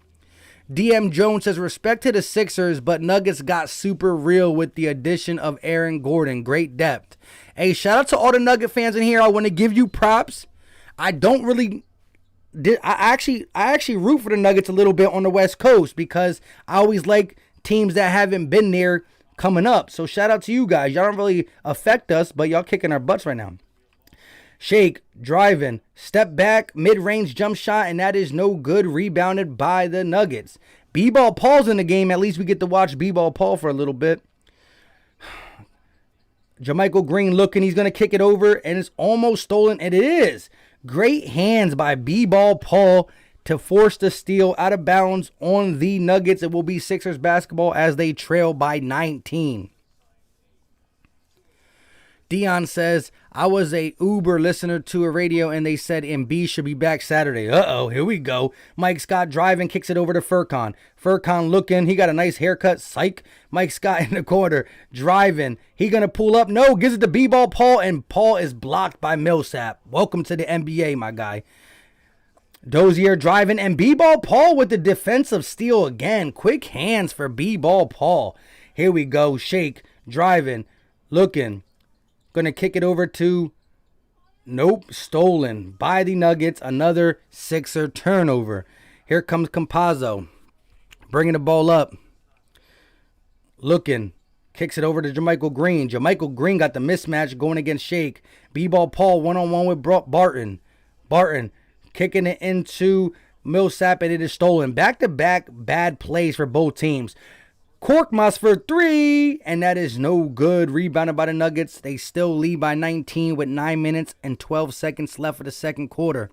DM Jones says, respect to the Sixers, but Nuggets got super real with the addition of Aaron Gordon. Great depth. Hey, shout out to all the Nugget fans in here. I want to give you props. I don't really... I actually root for the Nuggets a little bit on the West Coast because I always like teams that haven't been there coming up. So shout out to you guys. Y'all don't really affect us, but y'all kicking our butts right now. Shake, driving, step back, mid-range jump shot, and that is no good. Rebounded by the Nuggets. B-Ball Paul's in the game. At least we get to watch B-Ball Paul for a little bit. JaMychal Green looking. He's going to kick it over, and it's almost stolen, and it is. Great hands by B-Ball Paul to force the steal out of bounds on the Nuggets. It will be Sixers basketball as they trail by 19. Dion says, I was a Uber listener to a radio and they said Embiid should be back Saturday. Uh-oh, here we go. Mike Scott driving, kicks it over to Furkan. Furkan looking, he got a nice haircut, psych. Mike Scott in the corner, driving. He gonna pull up, no, gives it to B-Ball Paul, and Paul is blocked by Millsap. Welcome to the NBA, my guy. Dozier driving, and B-Ball Paul with the defensive steal again. Quick hands for B-Ball Paul. Here we go, Shake, driving, looking. Going to kick it over to, nope, stolen by the Nuggets. Another Sixer turnover. Here comes Campazzo, bringing the ball up. Looking, kicks it over to JaMychal Green. JaMychal Green got the mismatch going against Shake. B-Ball Paul one-on-one with Barton. Barton kicking it into Millsap, and it is stolen. Back-to-back bad plays for both teams. Korkmaz for 3, and that is no good. Rebounded by the Nuggets. They still lead by 19 with 9 minutes and 12 seconds left for the second quarter.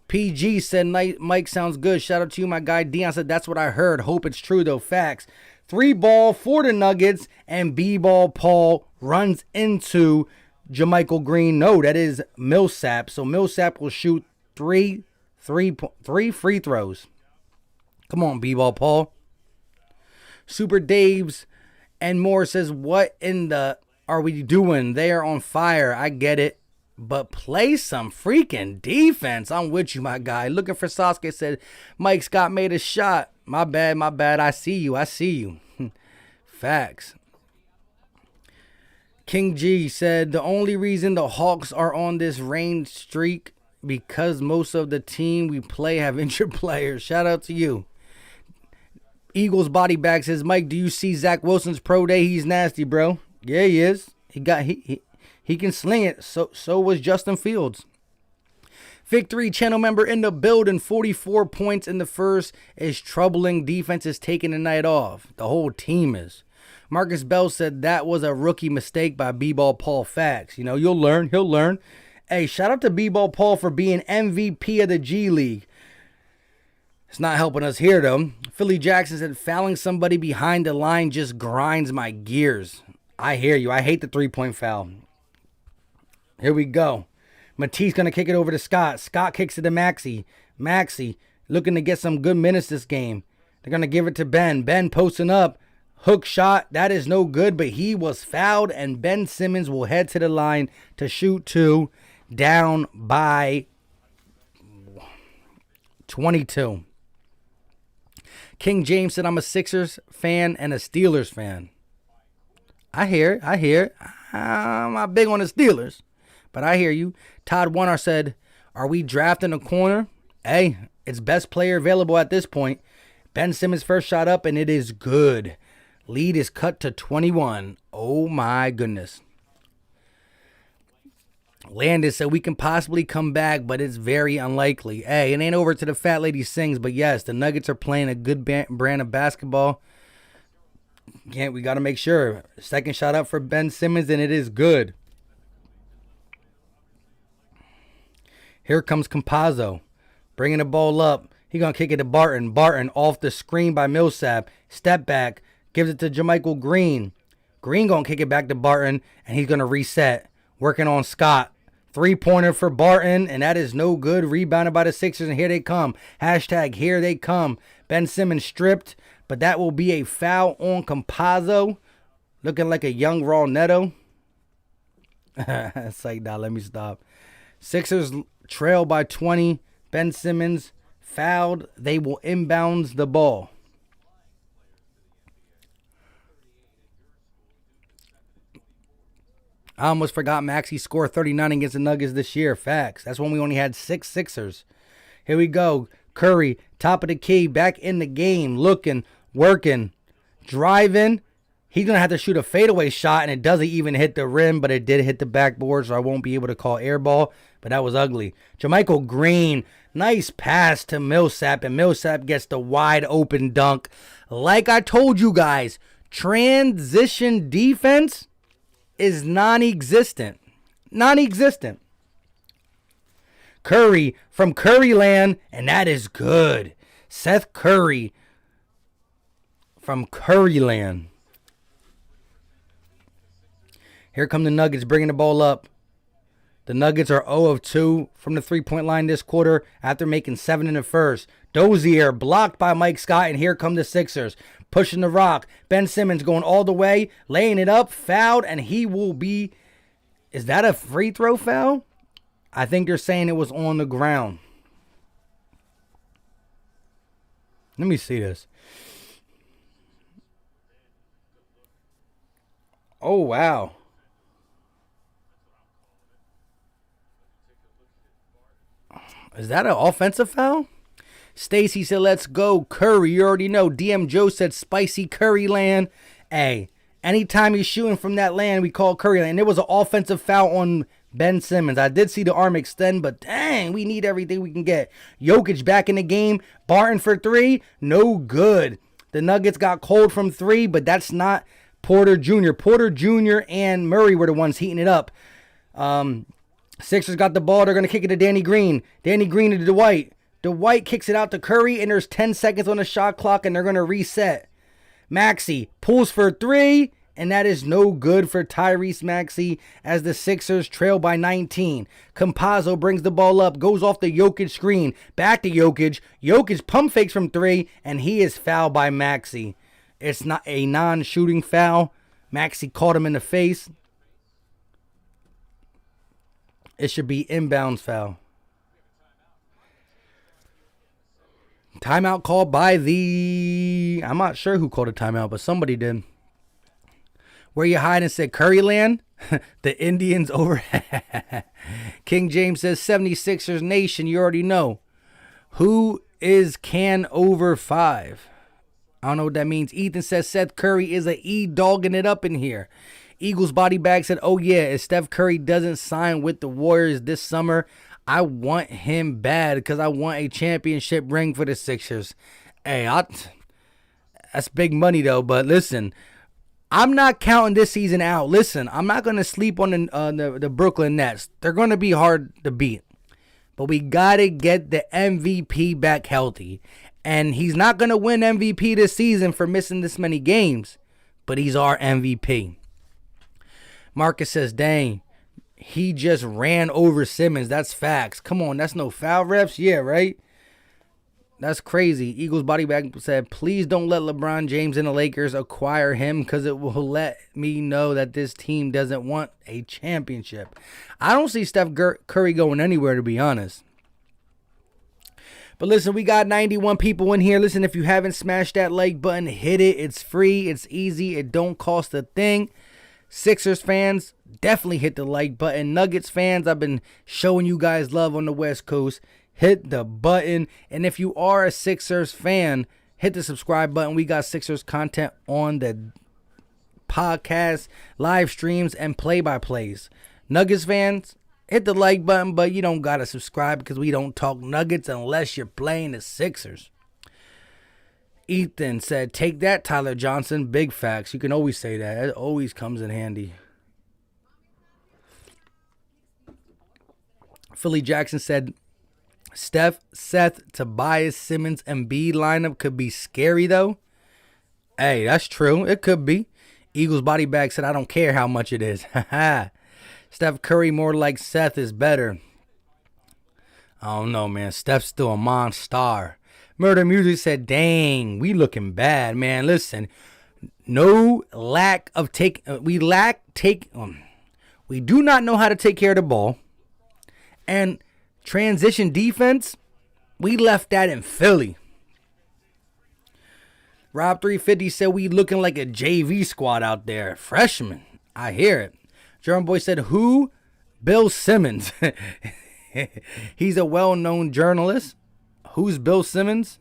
PG said, Mike sounds good. Shout out to you, my guy. Dion said, that's what I heard. Hope it's true, though. Facts. 3 ball for the Nuggets, and B-Ball Paul runs into JaMychal Green. No, that is Millsap. So Millsap will shoot three free throws. Come on, B-Ball Paul. Super Daves and more says, what in the are we doing? They are on fire. I get it. But play some freaking defense. I'm with you, my guy. Looking for Sasuke said, Mike Scott made a shot. My bad. I see you. Facts. King G said, the only reason the Hawks are on this rain streak because most of the team we play have injured players. Shout out to you. Eagles body bag says, Mike, do you see Zach Wilson's pro day? He's nasty, bro. Yeah, he is. He can sling it. So was Justin Fields. Vic3 channel member in the building. 44 points in the first is troubling. Defense is taking the night off. The whole team is. Marcus Bell said that was a rookie mistake by B-Ball Paul. Facts. You know, you'll learn. He'll learn. Hey, shout out to B-Ball Paul for being MVP of the G League. It's not helping us here, though. Philly Jackson said, fouling somebody behind the line just grinds my gears. I hear you. I hate the three-point foul. Here we go. Matisse going to kick it over to Scott. Scott kicks it to Maxey. Maxey looking to get some good minutes this game. They're going to give it to Ben. Ben posting up. Hook shot. That is no good, but he was fouled, and Ben Simmons will head to the line to shoot 2, down by 22. King James said, I'm a Sixers fan and a Steelers fan. I hear it. I'm not big on the Steelers, but I hear you. Todd Warner said, are we drafting a corner? Hey, it's best player available at this point. Ben Simmons first shot up, and it is good. Lead is cut to 21. Oh, my goodness. Landis said we can possibly come back, but it's very unlikely. Hey, it ain't over to the fat lady sings, but yes, the Nuggets are playing a good brand of basketball. We got to make sure. Second shot up for Ben Simmons, and it is good. Here comes Campazzo, bringing the ball up. He going to kick it to Barton. Barton off the screen by Millsap. Step back, gives it to JaMychal Green. Green going to kick it back to Barton, and he's going to reset. Working on Scott. 3-pointer for Barton, and that is no good. Rebounded by the Sixers, and here they come. Hashtag here they come. Ben Simmons stripped, but that will be a foul on Campazzo. Looking like a young Raw Neto. It's like, nah, let me stop. Sixers trail by 20. Ben Simmons fouled. They will inbounds the ball. I almost forgot Maxey scored 39 against the Nuggets this year. Facts. That's when we only had 6 Sixers. Here we go. Curry, top of the key, back in the game, looking, working, driving. He's going to have to shoot a fadeaway shot, and it doesn't even hit the rim, but it did hit the backboard, so I won't be able to call air ball, but that was ugly. JaMychal Green, nice pass to Millsap, and Millsap gets the wide open dunk. Like I told you guys, transition defense is non-existent. Non-existent. Curry from Curryland, and that is good. Seth Curry from Curryland. Here come the Nuggets bringing the ball up. The Nuggets are 0 of 2 from the three-point line this quarter after making 7 in the first. Dozier blocked by Mike Scott, and here come the Sixers. Pushing the rock. Ben Simmons going all the way, laying it up, fouled, and he will be... Is that a free throw foul? I think they're saying it was on the ground. Let me see this. Oh, wow. Is that an offensive foul? Stacy said, let's go, Curry. You already know. DM Joe said, spicy Curry land. Hey, anytime he's shooting from that land, we call Curry land. And there was an offensive foul on Ben Simmons. I did see the arm extend, but dang, we need everything we can get. Jokic back in the game. Barton for 3. No good. The Nuggets got cold from 3, but that's not Porter Jr. Porter Jr. and Murray were the ones heating it up. Sixers got the ball. They're going to kick it to Danny Green. Danny Green to Dwight. Dwight kicks it out to Curry, and there's 10 seconds on the shot clock, and they're going to reset. Maxey pulls for 3, and that is no good for Tyrese Maxey as the Sixers trail by 19. Campazzo brings the ball up, goes off the Jokic screen. Back to Jokic. Jokic pump fakes from 3, and he is fouled by Maxey. It's not a non-shooting foul. Maxey caught him in the face. It should be inbounds foul. Timeout called by the... I'm not sure who called a timeout, but somebody did. Where you hiding said Curryland? The Indians over. King James says 76ers Nation. You already know. Who is can over 5? I don't know what that means. Ethan says Seth Curry is a E-dogging it up in here. Eagles body bag said, oh yeah, if Steph Curry doesn't sign with the Warriors this summer, I want him bad because I want a championship ring for the Sixers. Hey, that's big money though, but listen, I'm not counting this season out. Listen, I'm not going to sleep on the Brooklyn Nets. They're going to be hard to beat. But we got to get the MVP back healthy. And he's not going to win MVP this season for missing this many games, but he's our MVP. Marcus says, dang, he just ran over Simmons. That's facts. Come on, that's no foul refs? Yeah, right? That's crazy. Eagles body bag said, please don't let LeBron James and the Lakers acquire him because it will let me know that this team doesn't want a championship. I don't see Steph Curry going anywhere, to be honest. But listen, we got 91 people in here. Listen, if you haven't smashed that like button, hit it. It's free. It's easy. It don't cost a thing. Sixers fans, definitely hit the like button. Nuggets fans, I've been showing you guys love on the West Coast. Hit the button. And if you are a Sixers fan, hit the subscribe button. We got Sixers content on the podcast, live streams, and play-by-plays. Nuggets fans, hit the like button, but you don't got to subscribe because we don't talk Nuggets unless you're playing the Sixers. Ethan said, take that, Tyler Johnson. Big facts. You can always say that. It always comes in handy. Philly Jackson said, Steph, Seth, Tobias, Simmons, and Embiid lineup could be scary, though. Hey, that's true. It could be. Eagles body bag said, I don't care how much it is. Steph Curry more like Seth is better. I don't know, man. Steph's still a monster. Murder Music said, dang, we looking bad, man. Listen, no lack of take. We We do not know how to take care of the ball. And transition defense, we left that in Philly. Rob 350 said we looking like a JV squad out there. Freshman. I hear it. German Boy said, who? Bill Simmons. He's a well-known journalist. Who's Bill Simmons?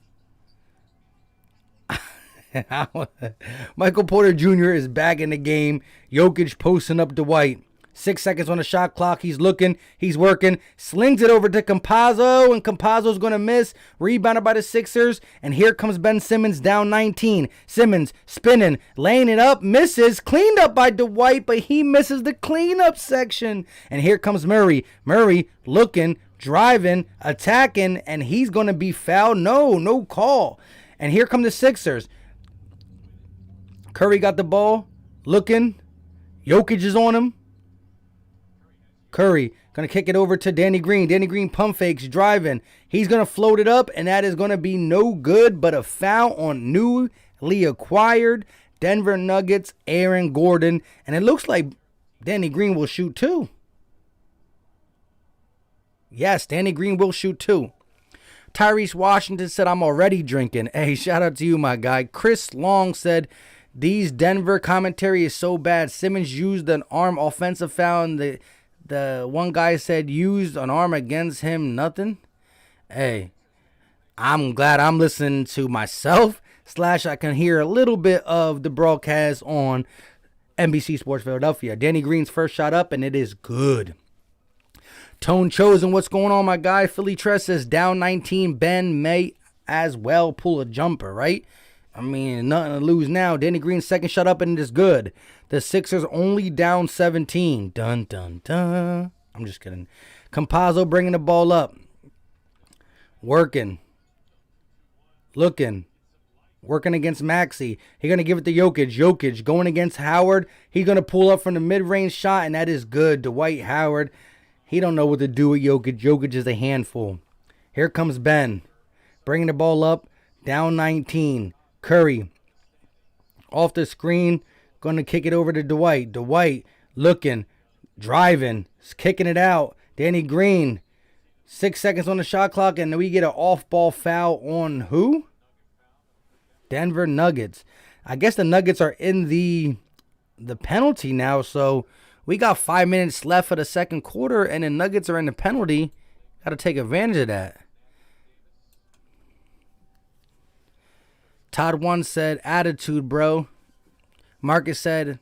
Michael Porter Jr. is back in the game. Jokic posting up Dwight. 6 seconds on the shot clock. He's looking. He's working. Slings it over to Campazzo, and Campazzo's going to miss. Rebounded by the Sixers. And here comes Ben Simmons down 19. Simmons spinning, laying it up. Misses. Cleaned up by Dwight, but he misses the cleanup section. And here comes Murray. Murray looking, driving, attacking, and he's going to be fouled. No call. And here come the Sixers. Curry got the ball. Looking. Jokic is on him. Curry going to kick it over to Danny Green. Danny Green pump fakes, driving. He's going to float it up, and that is going to be no good, but a foul on newly acquired Denver Nuggets, Aaron Gordon. And it looks like Danny Green will shoot too. Yes, Danny Green will shoot too. Tyrese Washington said, I'm already drinking. Hey, shout out to you, my guy. Chris Long said, these Denver commentary is so bad. Simmons used an arm offensive foul, and the one guy said used an arm against him, nothing. Hey, I'm glad I'm listening to myself. / I can hear a little bit of the broadcast on NBC Sports Philadelphia. Danny Green's first shot up, and it is good. Tone Chosen, what's going on, my guy? Philly Tress says down 19. Ben may as well pull a jumper, right? I mean, nothing to lose now. Danny Green's second shot up, and it is good. The Sixers only down 17. Dun, dun, dun. I'm just kidding. Campazzo bringing the ball up. Working. Looking. Working against Maxey. He's going to give it to Jokic. Jokic going against Howard. He's going to pull up from the mid-range shot, and that is good. Dwight Howard. He don't know what to do with Jokic. Jokic is a handful. Here comes Ben. Bringing the ball up. Down 19. Curry. Off the screen. Going to kick it over to Dwight. Dwight looking. Driving. Kicking it out. Danny Green. 6 seconds on the shot clock. And we get an off-ball foul on who? Denver Nuggets. I guess the Nuggets are in the penalty now. So we got 5 minutes left for the second quarter. And the Nuggets are in the penalty. Got to take advantage of that. Todd 1 said, attitude, bro. Marcus said,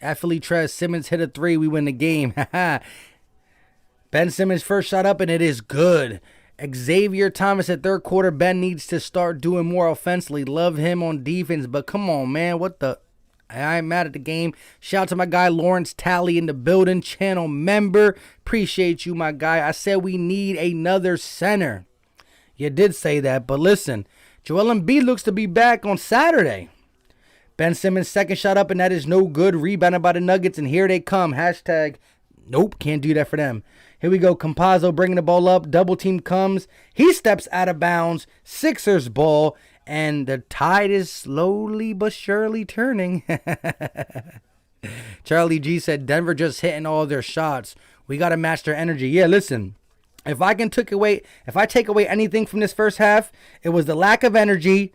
at Philly Trez, Simmons hit a 3. We win the game. Ben Simmons first shot up, and it is good. Xavier Thomas at third quarter. Ben needs to start doing more offensively. Love him on defense, but come on, man. What the? I ain't mad at the game. Shout out to my guy Lawrence Talley in the building. Channel member. Appreciate you, my guy. I said we need another center. You did say that, but listen. Joel Embiid looks to be back on Saturday. Ben Simmons' second shot up, and that is no good. Rebounded by the Nuggets, and here they come. Hashtag, nope, can't do that for them. Here we go. Campazzo bringing the ball up. Double team comes. He steps out of bounds. Sixers ball, and the tide is slowly but surely turning. Charlie G said, Denver just hitting all their shots. We got to match their energy. Yeah, listen. If I take away anything from this first half, it was the lack of energy.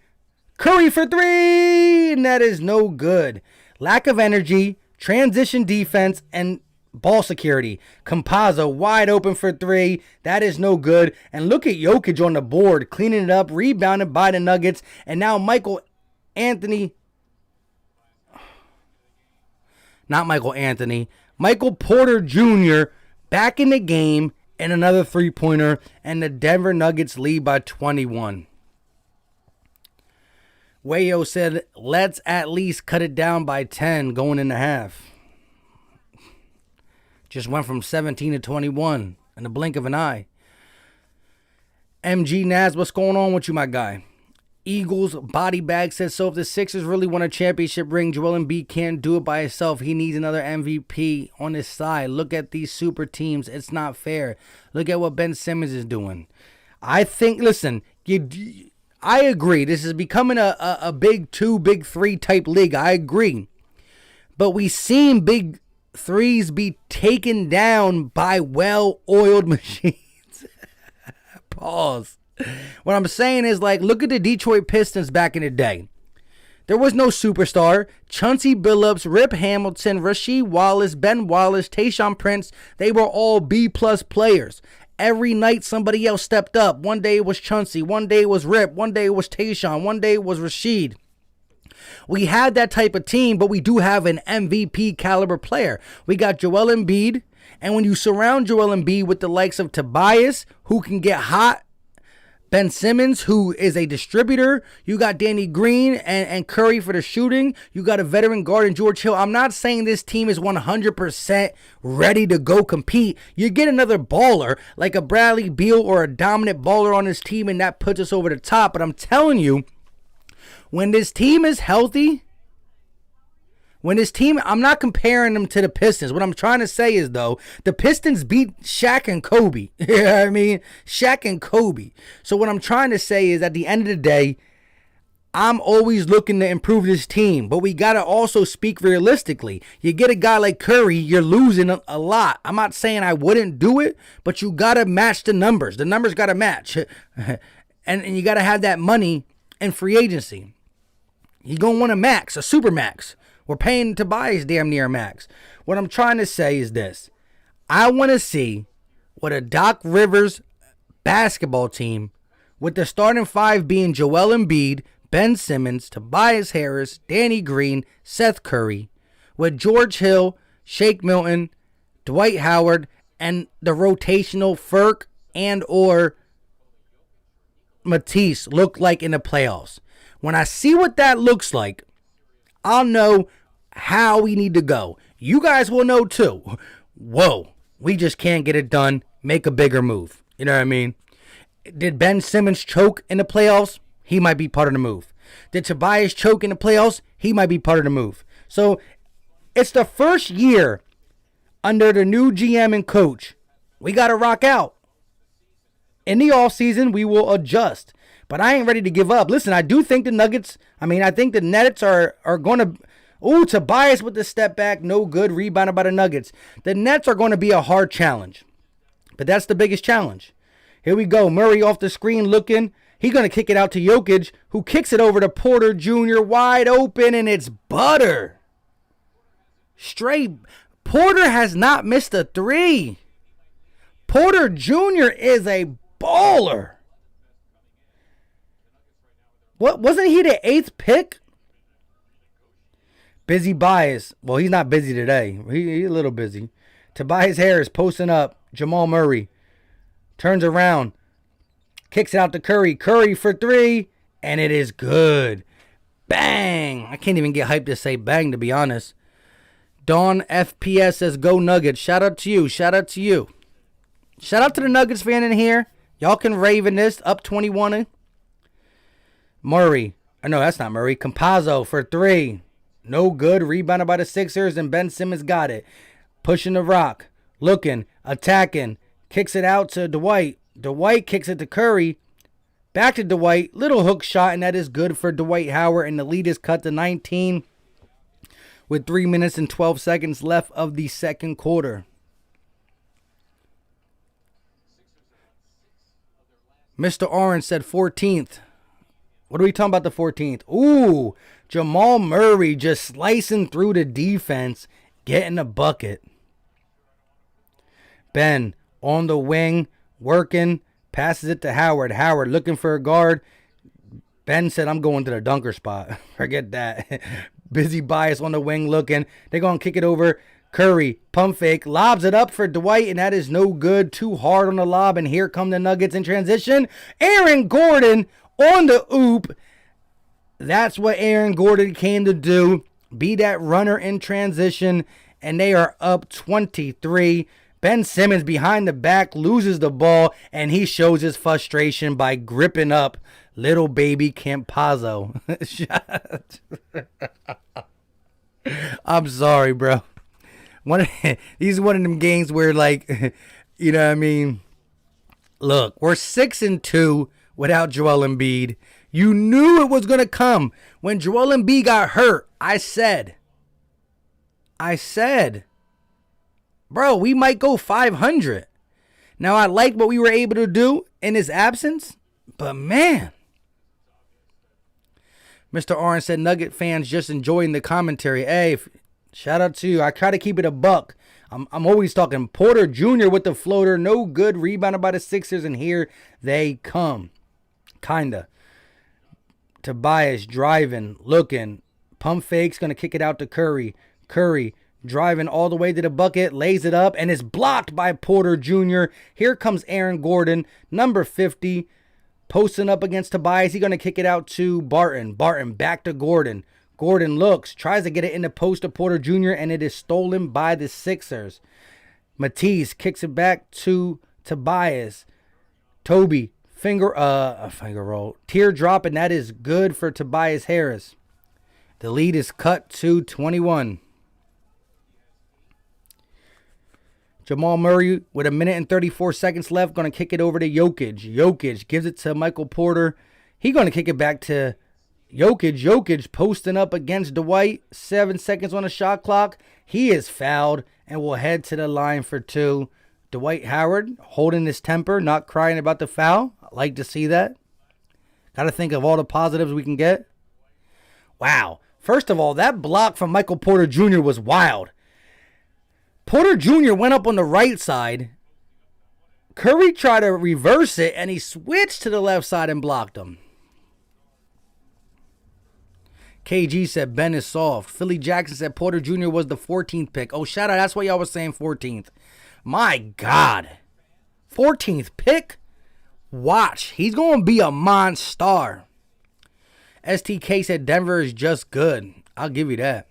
Curry for 3, and that is no good. Lack of energy, transition defense, and ball security. Campazzo wide open for 3. That is no good. And look at Jokic on the board, cleaning it up, rebounded by the Nuggets. And now Michael Porter Jr. back in the game. And another three-pointer, and the Denver Nuggets lead by 21. Wayo said, let's at least cut it down by 10 going in the half. Just went from 17 to 21 in the blink of an eye. MG Naz, what's going on with you, my guy? Eagles body bag says, so if the Sixers really want a championship ring, Joel Embiid can't do it by himself. He needs another MVP on his side. Look at these super teams. It's not fair. Look at what Ben Simmons is doing. I think, listen, I agree. This is becoming a big 2, big 3 type league. I agree. But we seen big threes be taken down by well-oiled machines. Pause. What I'm saying is, like, look at the Detroit Pistons back in the day. There was no superstar. Chauncey Billups, Rip Hamilton, Rasheed Wallace, Ben Wallace, Tayshaun Prince, they were all B-plus players. Every night somebody else stepped up. One day it was Chauncey, one day it was Rip, one day it was Tayshaun, one day it was Rasheed. We had that type of team, but we do have an MVP caliber player. We got Joel Embiid, and when you surround Joel Embiid with the likes of Tobias, who can get hot, Ben Simmons, who is a distributor. You got Danny Green and Curry for the shooting. You got a veteran guard in George Hill. I'm not saying this team is 100% ready to go compete. You get another baller like a Bradley Beal or a dominant baller on this team, and that puts us over the top. But I'm telling you, when this team is healthy, I'm not comparing them to the Pistons. What I'm trying to say is, though, the Pistons beat Shaq and Kobe. You know what I mean? Shaq and Kobe. So what I'm trying to say is, at the end of the day, I'm always looking to improve this team. But we got to also speak realistically. You get a guy like Curry, you're losing a lot. I'm not saying I wouldn't do it, but you got to match the numbers. The numbers got to match. and you got to have that money in free agency. You're going to want a max, a super max. We're paying Tobias damn near max. What I'm trying to say is this. I want to see what a Doc Rivers basketball team, with the starting five being Joel Embiid, Ben Simmons, Tobias Harris, Danny Green, Seth Curry, with George Hill, Shake Milton, Dwight Howard, and the rotational Ferk and or Matisse look like in the playoffs. When I see what that looks like, I'll know how we need to go. You guys will know too. Whoa, we just can't get it done. Make a bigger move. You know what I mean? Did Ben Simmons choke in the playoffs? He might be part of the move. Did Tobias choke in the playoffs? He might be part of the move. So it's the first year under the new GM and coach. We got to rock out. In the offseason, we will adjust. But I ain't ready to give up. Listen, I do think the Nuggets, I think the Nets are going to... Ooh, Tobias with the step back. No good. Rebounded by the Nuggets. The Nets are going to be a hard challenge. But that's the biggest challenge. Here we go. Murray off the screen looking. He's going to kick it out to Jokic, who kicks it over to Porter Jr. wide open, and it's butter. Straight. Porter has not missed a three. Porter Jr. is a baller. What, wasn't he the 8th pick? Busy Bias. Well, he's not busy today. He's a little busy. Tobias Harris posting up. Jamal Murray turns around. Kicks it out to Curry. Curry for three. And it is good. Bang. I can't even get hyped to say bang, to be honest. Dawn FPS says, go Nuggets. Shout out to you. Shout out to you. Shout out to the Nuggets fan in here. Y'all can rave in this. Up 21. Murray. No, that's not Murray. Campazzo for three. No good. Rebounded by the Sixers, and Ben Simmons got it. Pushing the rock. Looking. Attacking. Kicks it out to Dwight. Dwight kicks it to Curry. Back to Dwight. Little hook shot, and that is good for Dwight Howard. And the lead is cut to 19 with 3 minutes and 12 seconds left of the second quarter. Mr. Orange said 14th. What are we talking about the 14th? Ooh, Jamal Murray just slicing through the defense, getting a bucket. Ben on the wing, working, passes it to Howard. Howard looking for a guard. Ben said, I'm going to the dunker spot. Forget that. Busy Bias on the wing looking. They're going to kick it over. Curry, pump fake, lobs it up for Dwight, and that is no good. Too hard on the lob, and here come the Nuggets in transition. Aaron Gordon on the oop. That's what Aaron Gordon came to do. Be that runner in transition, and they are up 23. Ben Simmons behind the back loses the ball, and he shows his frustration by gripping up little baby Campazzo. I'm sorry, bro. These are one of them games where, like, you know what I mean? Look, we're 6-2 without Joel Embiid. You knew it was going to come. When Joel Embiid got hurt, I said, Bro, we might go 500. Now, I like what we were able to do in his absence, but man. Mr. Orange said, Nugget fans just enjoying the commentary. Hey, shout out to you. I try to keep it a buck. I'm always talking. Porter Jr. with the floater. No good. Rebounded by the Sixers, and here they come. Kinda. Tobias driving, looking. Pump fakes, going to kick it out to Curry. Curry driving all the way to the bucket, lays it up, and is blocked by Porter Jr. Here comes Aaron Gordon, number 50, posting up against Tobias. He's going to kick it out to Barton. Barton back to Gordon. Gordon looks, tries to get it in the post to Porter Jr., and it is stolen by the Sixers. Matisse kicks it back to Tobias. Toby, finger roll. Teardrop, and that is good for Tobias Harris. The lead is cut to 21. Jamal Murray with 1:34 left, going to kick it over to Jokic. Jokic gives it to Michael Porter. He's going to kick it back to Jokic. Jokic posting up against Dwight. 7 seconds on the shot clock. He is fouled and will head to the line for two. Dwight Howard holding his temper, not crying about the foul. I like to see that. Got to think of all the positives we can get. Wow. First of all, that block from Michael Porter Jr. was wild. Porter Jr. went up on the right side. Curry tried to reverse it, and he switched to the left side and blocked him. KG said Ben is soft. Philly Jackson said Porter Jr. was the 14th pick. Oh, shout out. That's why y'all was saying 14th. My God. 14th pick? Watch. He's going to be a monster. STK said Denver is just good. I'll give you that.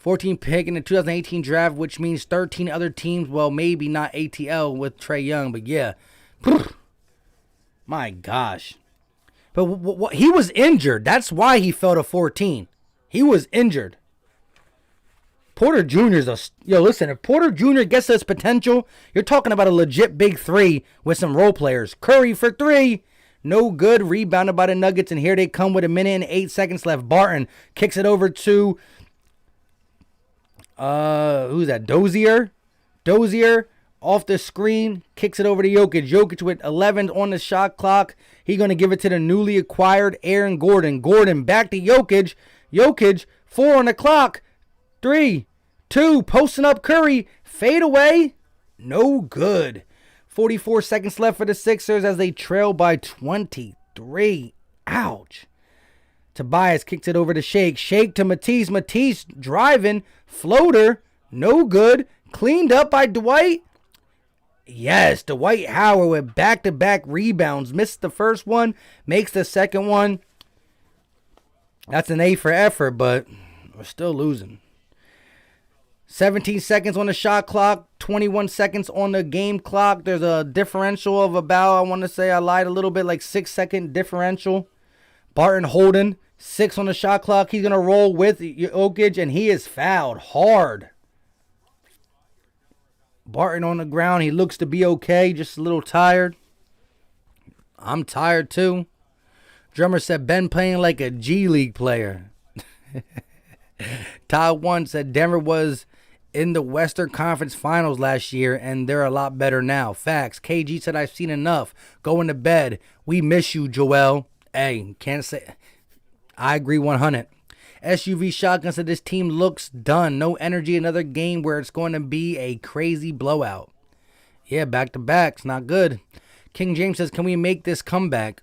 14th pick in the 2018 draft, which means 13 other teams. Well, maybe not ATL with Trae Young, but yeah. My gosh. But he was injured. That's why he fell to 14. He was injured. Porter Jr. Listen, if Porter Jr. gets this potential, you're talking about a legit big three with some role players. Curry for three. No good. Rebounded by the Nuggets, and here they come with 1:08 left. Barton kicks it over to who's that? Dozier. Dozier off the screen, kicks it over to Jokic. Jokic with 11 on the shot clock. He's going to give it to the newly acquired Aaron Gordon. Gordon back to Jokic. Jokic, 4 on the clock. 3, 2, posting up Curry. Fade away. No good. 44 seconds left for the Sixers as they trail by 23. Ouch. Tobias kicks it over to Shake. Shake to Matisse. Matisse driving. Floater. No good. Cleaned up by Dwight. Yes, Dwight Howard with back-to-back rebounds. Missed the first one. Makes the second one. That's an A for effort, but we're still losing. 17 seconds on the shot clock. 21 seconds on the game clock. There's a differential of about, I want to say I lied a little bit, like 6-second differential. Barton holding. 6 on the shot clock. He's going to roll with Jokic, and he is fouled hard. Barton on the ground. He looks to be okay. Just a little tired. I'm tired too. Drummer said Ben playing like a G League player. Todd 1 said Denver was in the Western Conference Finals last year, and they're a lot better now. Facts. KG said I've seen enough. Going to bed. We miss you, Joel. Hey, can't say. I agree 100. SUV Shotgun said this team looks done. No energy. Another game where it's going to be a crazy blowout. Yeah, back to back. It's not good. King James says, can we make this comeback?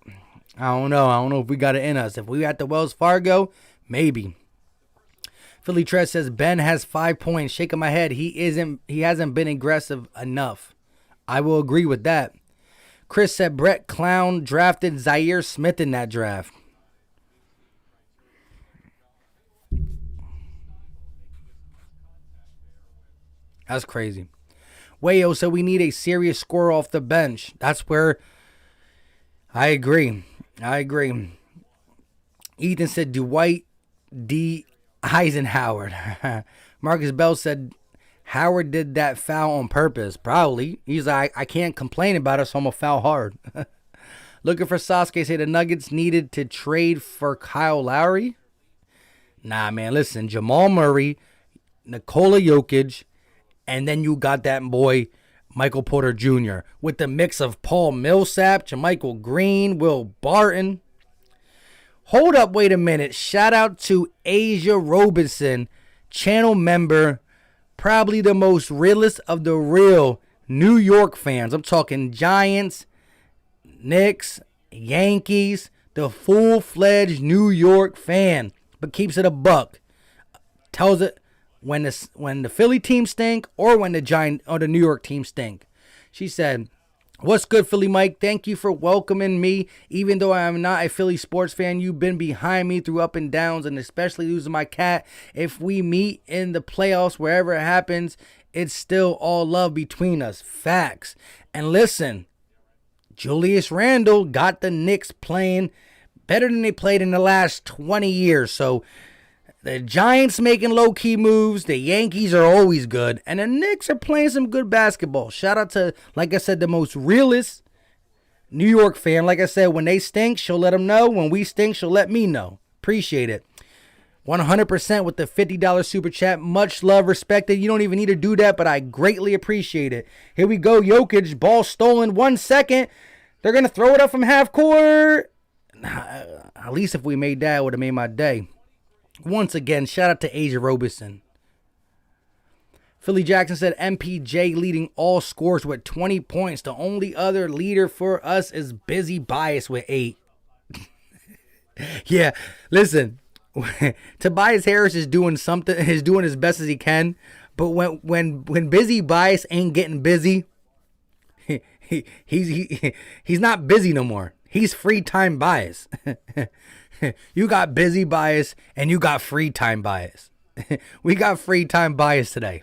I don't know. I don't know if we got it in us. If we at the Wells Fargo, maybe. Philly Trez says Ben has 5 points. Shaking my head. He hasn't been aggressive enough. I will agree with that. Chris said Brett Clown drafted Zaire Smith in that draft. That's crazy. Wayo said we need a serious scorer off the bench. That's where I agree. Ethan said Dwight D. Eisenhower. Marcus Bell said Howard did that foul on purpose. Probably. He's like, I can't complain about it, so I'm going to foul hard. Looking for Sasuke. Say the Nuggets needed to trade for Kyle Lowry. Nah, man. Listen, Jamal Murray, Nikola Jokic, And then you got that boy, Michael Porter Jr., with the mix of Paul Millsap, JaMychal Green, Will Barton. Hold up, wait a minute. Shout out to Asia Robinson, channel member, probably the most realest of the real New York fans. I'm talking Giants, Knicks, Yankees, the full-fledged New York fan, but keeps it a buck. Tells it when the Philly team stink or when the Giant or the New York team stink. She said, "What's good, Philly Mike? Thank you for welcoming me. Even though I am not a Philly sports fan, you've been behind me through up and downs, and especially losing my cat. If we meet in the playoffs, wherever it happens, it's still all love between us." Facts. And listen, Julius Randle got the Knicks playing better than they played in the last 20 years. So the Giants making low-key moves. The Yankees are always good. And the Knicks are playing some good basketball. Shout out to, like I said, the most realest New York fan. Like I said, when they stink, she'll let them know. When we stink, she'll let me know. Appreciate it. 100% with the $50 super chat. Much love, respected. You don't even need to do that, but I greatly appreciate it. Here we go. Jokic, ball stolen. 1 second. They're going to throw it up from half court. At least if we made that, it would have made my day. Once again, shout out to Asia Robinson. Philly Jackson said MPJ leading all scores with 20 points. The only other leader for us is Busy Bias with 8. Yeah, listen. Tobias Harris is doing something, is doing as best as he can, but when Busy Bias ain't getting busy, he's not busy no more. He's free time bias. You got Busy Bias and you got free time bias. We got free time bias today.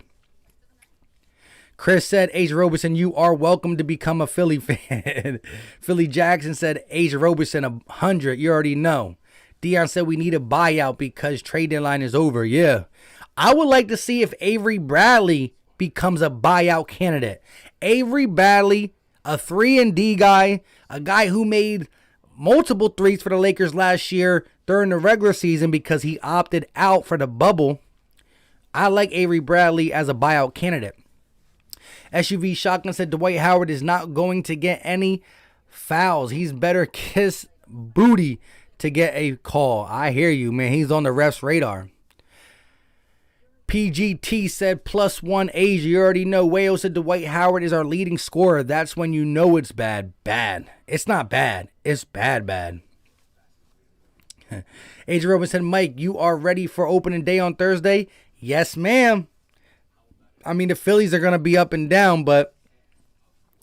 Chris said, Asia Roberson, you are welcome to become a Philly fan. Philly Jackson said, Asia Roberson, 100. You already know. Dion said we need a buyout because trade deadline is over. Yeah. I would like to see if Avery Bradley becomes a buyout candidate. Avery Bradley, a 3-and-D guy, a guy who made multiple threes for the Lakers last year during the regular season because he opted out for the bubble. I like Avery Bradley as a buyout candidate. SUV Shotgun said Dwight Howard is not going to get any fouls. He's better kiss booty to get a call. I hear you, man. He's on the ref's radar. PGT said +1 Asia. You already know. Wayo said Dwight Howard is our leading scorer. That's when you know it's bad. Bad. It's not bad. It's bad. Asia Robin said, Mike, you are ready for opening day on Thursday? Yes, ma'am. I mean, the Phillies are going to be up and down, but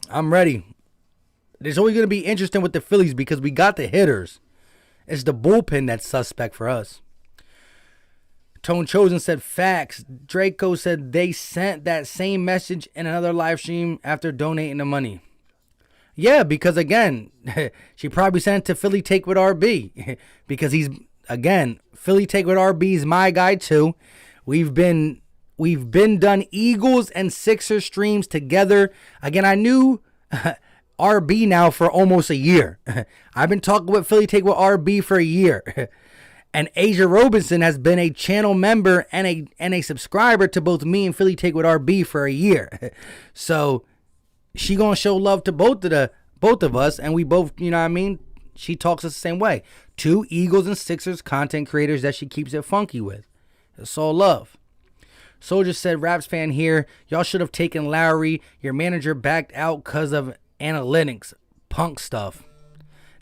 I'm ready. It's only going to be interesting with the Phillies because we got the hitters. It's the bullpen that's suspect for us. Tone Chosen said facts. Draco said they sent that same message in another live stream after donating the money. Yeah, because again, she probably sent it to Philly Take with RB. Because he's, again, Philly Take with RB is my guy too. We've been done Eagles and Sixers streams together. Again, I knew RB now for almost a year. I've been talking with Philly Take with RB for a year. And Asia Robinson has been a channel member and a subscriber to both me and Philly Take with RB for a year. So she gonna show love to both of us, and we both, you know what I mean? She talks us the same way. 2 Eagles and Sixers content creators that she keeps it funky with. It's all love. Soldier said, Raps fan here. Y'all should have taken Lowry. Your manager backed out because of analytics. Punk stuff.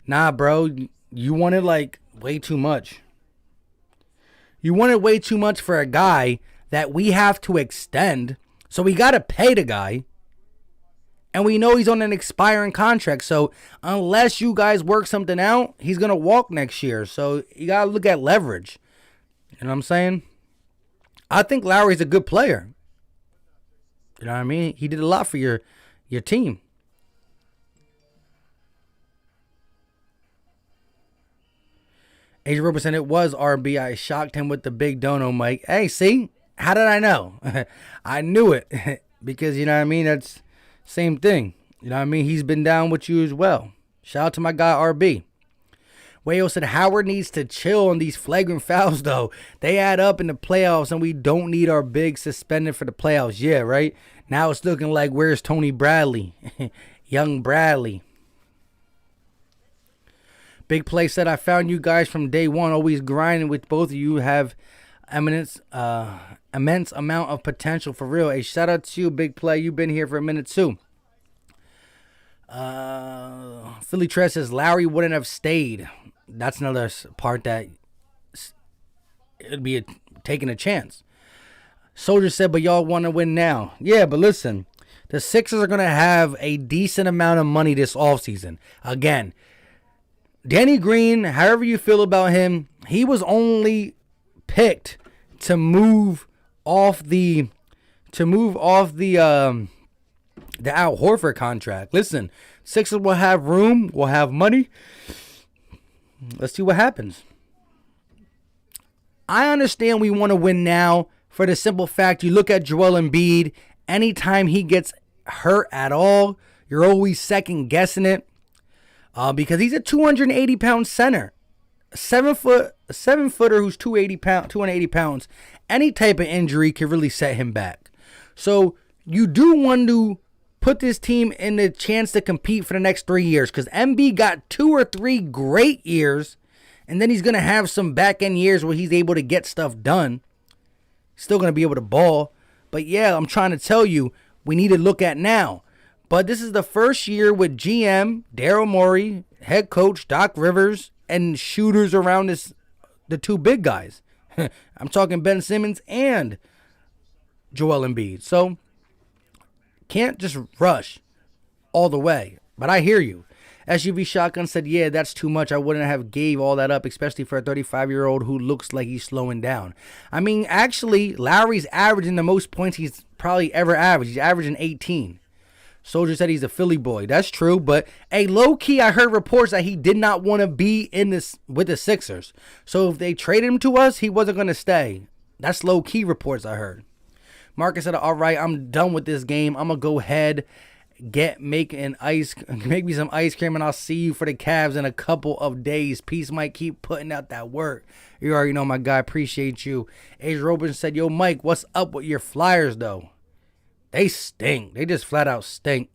Nah, bro. You wanted like way too much. You wanted way too much for a guy that we have to extend. So we got to pay the guy. And we know he's on an expiring contract. So unless you guys work something out, he's going to walk next year. So you got to look at leverage. You know what I'm saying? I think Lowry's a good player. You know what I mean? He did a lot for your team. Asia Roberson, it was RB. I shocked him with the big dono, Mike. Hey, see? How did I know? I knew it. Because, you know what I mean? That's same thing. You know what I mean? He's been down with you as well. Shout out to my guy, RB. Wayo said Howard needs to chill on these flagrant fouls, though. They add up in the playoffs, and we don't need our big suspended for the playoffs. Yeah, right? Now it's looking like, where's Tony Bradley? Young Bradley. Big Play said, I found you guys from day one, always grinding with both of you. Have immense amount of potential for real. A shout out to you, Big Play. You've been here for a minute too. Philly Tress says Lowry wouldn't have stayed. That's another part that it'd be taking a chance. Soldier said, but y'all want to win now. Yeah, but listen, the Sixers are going to have a decent amount of money this offseason. Again, Danny Green, however you feel about him, he was only picked to move off the Al Horford contract. Listen, Sixers will have room, will have money. Let's see what happens. I understand we want to win now for the simple fact you look at Joel Embiid, anytime he gets hurt at all, you're always second guessing it. Because he's a 280-pound center. A seven footer who's 280 pounds. Any type of injury could really set him back. So you do want to put this team in the chance to compete for the next 3 years. Because MB got 2 or 3 great years. And then he's going to have some back-end years where he's able to get stuff done. Still going to be able to ball. But yeah, I'm trying to tell you, we need to look at now. But this is the first year with GM, Daryl Morey, head coach, Doc Rivers, and shooters around the 2 big guys. I'm talking Ben Simmons and Joel Embiid. So, can't just rush all the way. But I hear you. SUV Shotgun said, yeah, that's too much. I wouldn't have gave all that up, especially for a 35-year-old who looks like he's slowing down. I mean, actually, Lowry's averaging the most points he's probably ever averaged. He's averaging 18. Soldier said he's a Philly boy. That's true, but low-key, I heard reports that he did not want to be in this with the Sixers. So if they traded him to us, he wasn't going to stay. That's low-key reports I heard. Marcus said, all right, I'm done with this game. I'm going to go ahead, make me some ice cream, and I'll see you for the Cavs in a couple of days. Peace, Mike. Keep putting out that work. You already know, my guy. Appreciate you. Age Robin said, yo, Mike, what's up with your Flyers, though? They stink. They just flat out stink.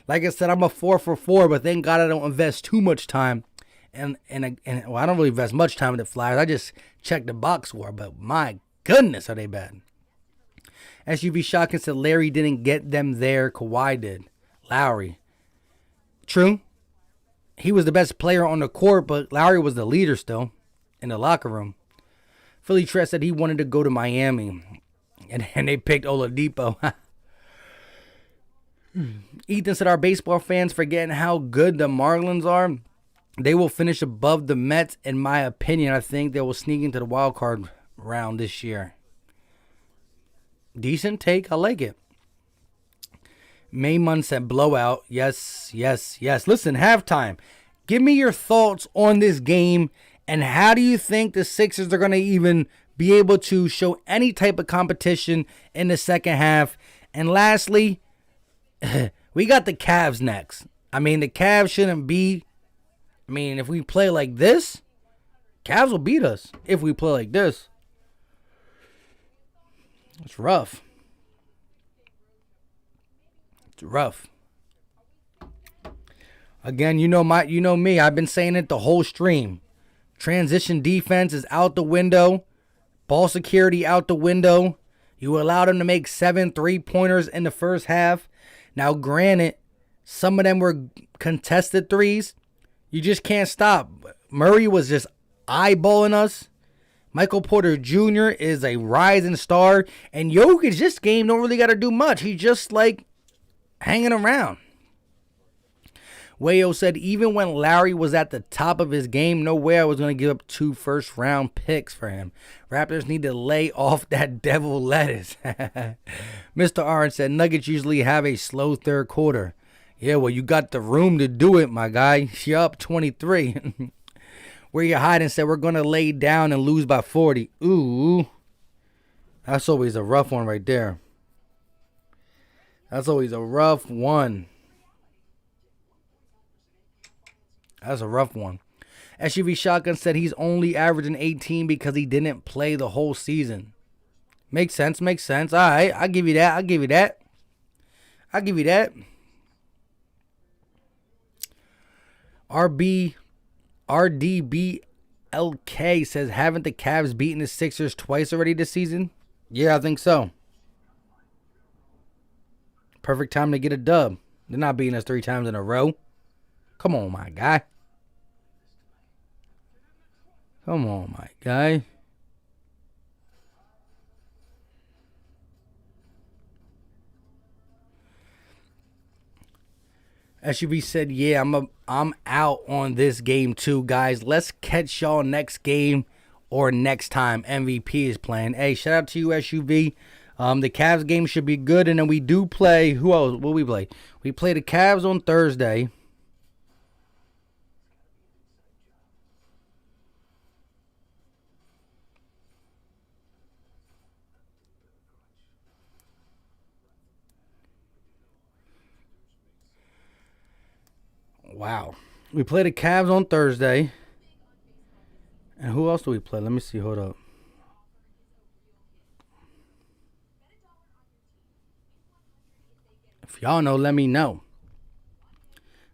Like I said, I'm a 4 for 4, but thank God I don't invest too much time. And well, I don't really invest much time with the Flyers. I just check the box score, but my goodness, are they bad. SUV Shotgun said Larry didn't get them there. Kawhi did. Lowry. True. He was the best player on the court, but Lowry was the leader still in the locker room. Philly Tress said he wanted to go to Miami. And they picked Oladipo. Ethan said, our baseball fans forgetting how good the Marlins are. They will finish above the Mets, in my opinion. I think they will sneak into the wild card round this year. Decent take. I like it. Maymun said, blowout. Yes. Listen, halftime. Give me your thoughts on this game, and how do you think the Sixers are going to even be able to show any type of competition in the second half? And lastly, we got the Cavs next. I mean, the Cavs shouldn't be. I mean, if we play like this, Cavs will beat us. If we play like this, it's rough. It's rough. Again, you know me. I've been saying it the whole stream. Transition defense is out the window. Ball security out the window. You allowed them to make 7 3-pointers in the first half. Now, granted, some of them were contested threes. You just can't stop. Murray was just eyeballing us. Michael Porter Jr. is a rising star. And Jokic, this game, don't really got to do much. He's just like hanging around. Wayo said, even when Lowry was at the top of his game, no way I was going to give up 2 first-round picks for him. Raptors need to lay off that devil lettuce. Mr. Orange said, Nuggets usually have a slow third quarter. Yeah, well, you got the room to do it, my guy. You're up 23. Where you hiding said, we're going to lay down and lose by 40. Ooh. That's always a rough one right there. That's always a rough one. That's a rough one. SUV Shotgun said he's only averaging 18 because he didn't play the whole season. Makes sense, makes sense. All right, I'll give you that. I'll give you that. I'll give you that. RDBLK says, haven't the Cavs beaten the Sixers twice already this season? Yeah, I think so. Perfect time to get a dub. They're not beating us 3 times in a row. Come on, my guy. Come on, my guy. SUV said, yeah, I'm out on this game too, guys. Let's catch y'all next game or next time MVP is playing. Hey, shout out to you, SUV. The Cavs game should be good, and then we do play. Who else will we play? We play the Cavs on Thursday. Wow. We play the Cavs on Thursday. And who else do we play? Let me see. Hold up. If y'all know, let me know.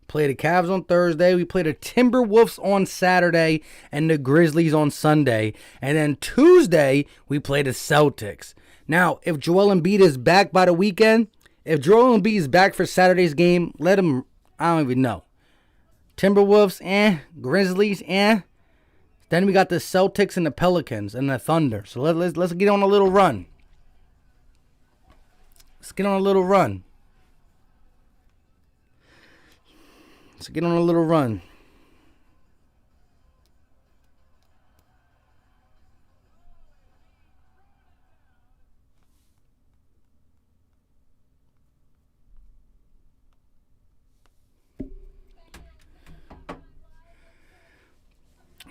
Play the Cavs on Thursday. We play the Timberwolves on Saturday and the Grizzlies on Sunday. And then Tuesday, we play the Celtics. Now, if Joel Embiid is back by the weekend, if Joel Embiid is back for Saturday's game, let him, I don't even know. Timberwolves, Grizzlies, Then we got the Celtics and the Pelicans and the Thunder. So let's get on a little run. Let's get on a little run. Let's get on a little run.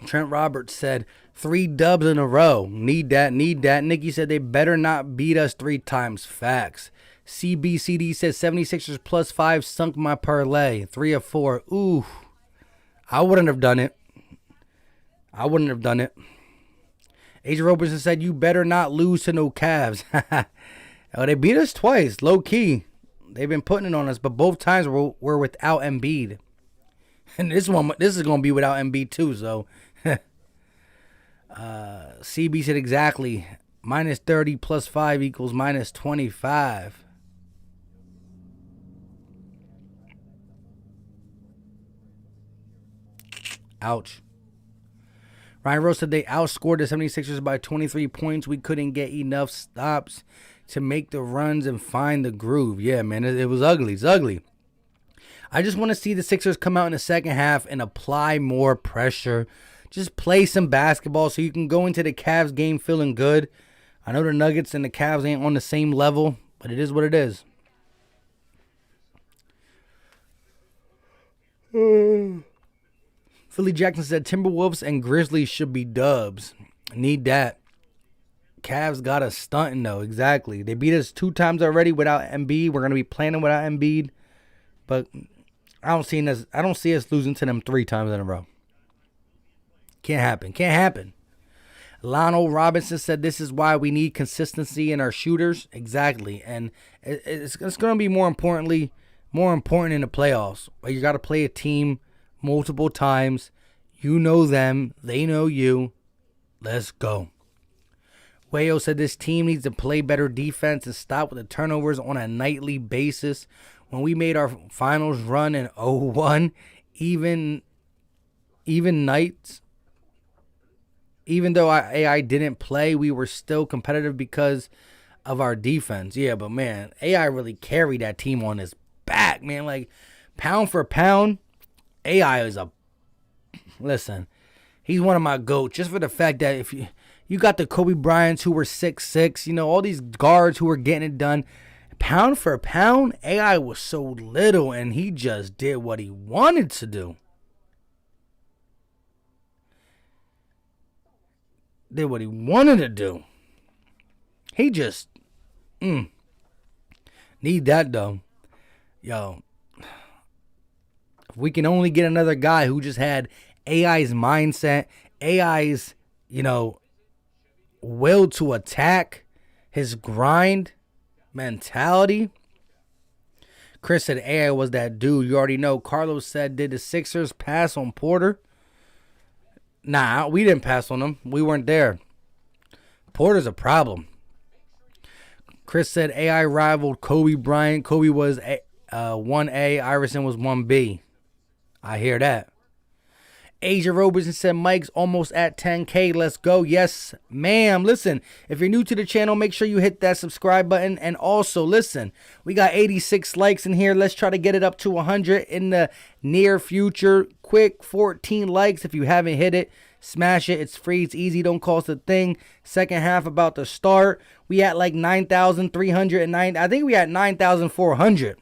Trent Roberts said, 3 dubs in a row. Need that. Nikki said they better not beat us 3 times. Facts. CBCD says 76ers plus 5 sunk my parlay. 3 of 4. Ooh. I wouldn't have done it. Adrian Robertson said, you better not lose to no Cavs. Oh, they beat us twice. Low key. They've been putting it on us, but both times we're without Embiid. And this is going to be without Embiid too, so. CB said exactly. Minus 30 plus 5 equals minus 25. Ouch. Ryan Rose said they outscored the 76ers by 23 points. We couldn't get enough stops to make the runs and find the groove. Yeah, man, it was ugly. It's ugly. I just want to see the Sixers come out in the second half and apply more pressure. Just play some basketball so you can go into the Cavs game feeling good. I know the Nuggets and the Cavs ain't on the same level, but it is what it is. Philly Jackson said Timberwolves and Grizzlies should be dubs. Need that. Cavs got us stunting though. Exactly. They beat us 2 times already without Embiid. We're gonna be playing without Embiid, but I don't see us losing to them 3 times in a row. Can't happen. Lionel Robinson said this is why we need consistency in our shooters. Exactly. And it's going to be more important in the playoffs. You got to play a team multiple times. You know them. They know you. Let's go. Wayo said this team needs to play better defense and stop with the turnovers on a nightly basis. When we made our finals run in 0-1, even nights, even though AI didn't play, we were still competitive because of our defense. Yeah, but man, AI really carried that team on his back, man. Like, pound for pound, AI is listen, he's one of my GOATs just for the fact that if you got the Kobe Bryants who were 6'6", all these guards who were getting it done. Pound for pound, AI was so little and he just did what he wanted to do. Did what he wanted to do. He just need that though. Yo, if we can only get another guy who just had AI's mindset, AI's, will to attack, his grind mentality. Chris said AI was that dude. You already know. Carlos said, did the Sixers pass on Porter? Nah, we didn't pass on him. We weren't there. Porter's a problem. Chris said AI rivaled Kobe Bryant. Kobe was 1A. Iverson was 1B. I hear that. Asia Robertson said Mike's almost at 10K. Let's go. Yes, ma'am. Listen, if you're new to the channel, make sure you hit that subscribe button. And also, listen, we got 86 likes in here. Let's try to get it up to 100 in the near future. Quick 14 likes. If you haven't hit it, smash it. It's free. It's easy. Don't cost a thing. Second half about to start. We at like 9,309. I think we at 9,400.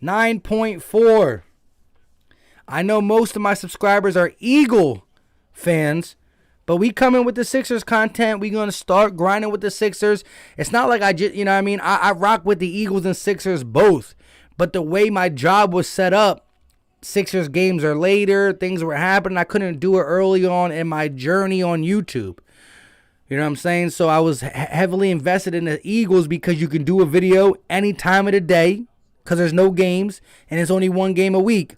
9.4. I know most of my subscribers are Eagle fans, but we coming with the Sixers content. We going to start grinding with the Sixers. It's not like I just, you know what I mean? I rock with the Eagles and Sixers both, but the way my job was set up, Sixers games are later, things were happening. I couldn't do it early on in my journey on YouTube. You know what I'm saying? So I was heavily invested in the Eagles because you can do a video any time of the day because there's no games and it's only one game a week.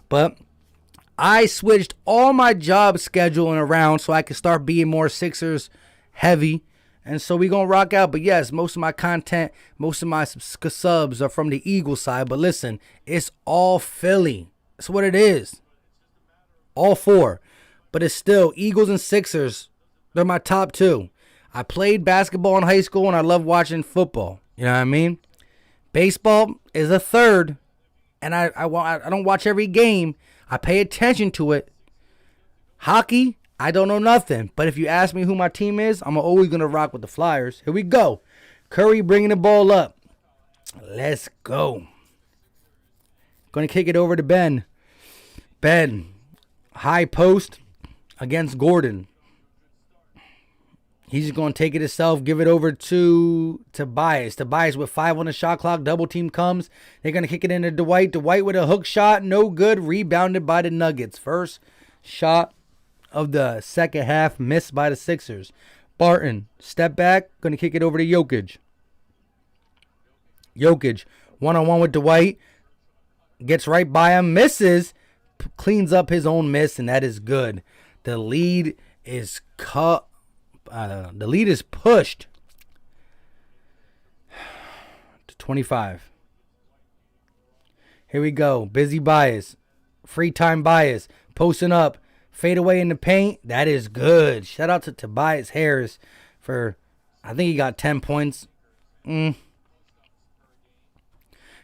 But I switched all my job scheduling around so I could start being more Sixers heavy. And so we going to rock out. But yes, most of my content, most of my subs are from the Eagle side. But listen, it's all Philly. That's what it is. All four. But it's still Eagles and Sixers. They're my top two. I played basketball in high school and I love watching football. You know what I mean? Baseball is a third. And I don't watch every game. I pay attention to it. Hockey, I don't know nothing. But if you ask me who my team is, I'm always going to rock with the Flyers. Here we go. Curry bringing the ball up. Let's go. Going to kick it over to Ben. Ben, high post against Gordon. He's just going to take it himself, give it over to Tobias. Tobias with 5 on the shot clock. Double team comes. They're going to kick it into Dwight. Dwight with a hook shot. No good. Rebounded by the Nuggets. First shot of the second half missed by the Sixers. Barton, step back. Going to kick it over to Jokic. Jokic, one-on-one with Dwight. Gets right by him. Misses. Cleans up his own miss, and that is good. The lead is cut. The lead is pushed to 25. Here we go. Busy bias. Free time bias. Posting up. Fade away in the paint. That is good. Shout out to Tobias Harris for, I think he got 10 points.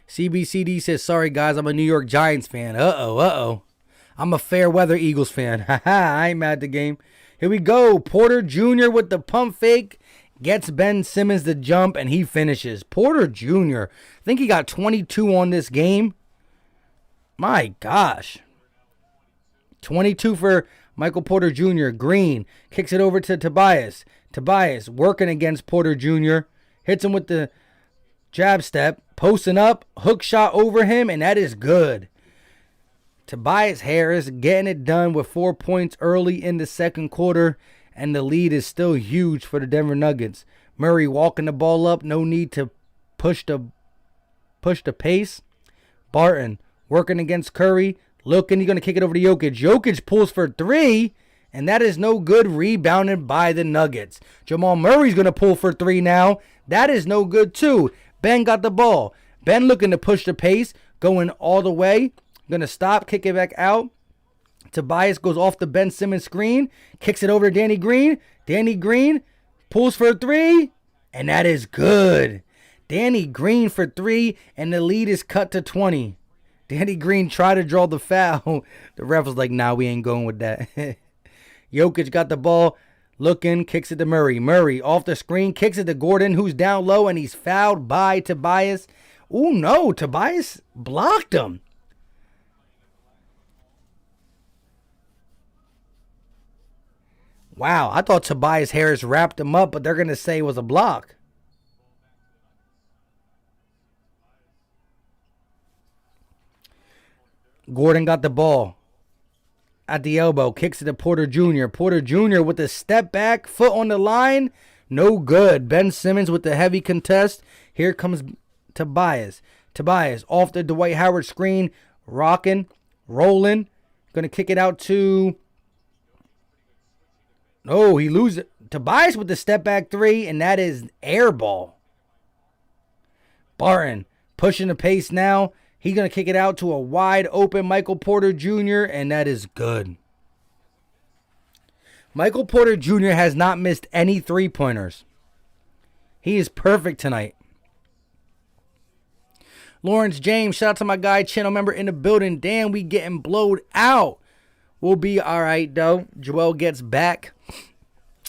CBCD says, sorry guys, I'm a New York Giants fan. Uh-oh. I'm a fair weather Eagles fan. Haha, I ain't mad at the game. Here we go. Porter Jr. with the pump fake. Gets Ben Simmons the jump, and he finishes. Porter Jr. I think he got 22 on this game. My gosh. 22 for Michael Porter Jr. Green kicks it over to Tobias. Tobias working against Porter Jr. Hits him with the jab step. Posting up. Hook shot over him, and that is good. Tobias Harris getting it done with 4 points early in the second quarter, and the lead is still huge for the Denver Nuggets. Murray walking the ball up, no need to push the pace. Barton working against Curry, looking, he's going to kick it over to Jokic. Jokic pulls for 3, and that is no good, rebounded by the Nuggets. Jamal Murray's going to pull for 3 now. That is no good too. Ben got the ball. Ben looking to push the pace, going all the way. Going to stop, kick it back out. Tobias goes off the Ben Simmons screen. Kicks it over to Danny Green. Danny Green pulls for 3. And that is good. Danny Green for 3. And the lead is cut to 20. Danny Green tried to draw the foul. The ref was like, nah, we ain't going with that. Jokic got the ball. Looking, kicks it to Murray. Murray off the screen. Kicks it to Gordon, who's down low. And he's fouled by Tobias. Oh, no. Tobias blocked him. Wow, I thought Tobias Harris wrapped him up, but they're going to say it was a block. Gordon got the ball. at the elbow. Kicks it to Porter Jr. Porter Jr. with the step back. Foot on the line. No good. Ben Simmons with the heavy contest. Here comes Tobias. Tobias off the Dwight Howard screen. Rocking. Rolling. Going to kick it out to... Oh, he loses it. Tobias with the step back three, and that is air ball. Barton pushing the pace now. He's going to kick it out to a wide open Michael Porter Jr., and that is good. Michael Porter Jr. has not missed any three-pointers. He is perfect tonight. Lawrence James, shout out to my guy, channel member in the building. Damn, we getting blowed out. We'll be all right, though. Joel gets back.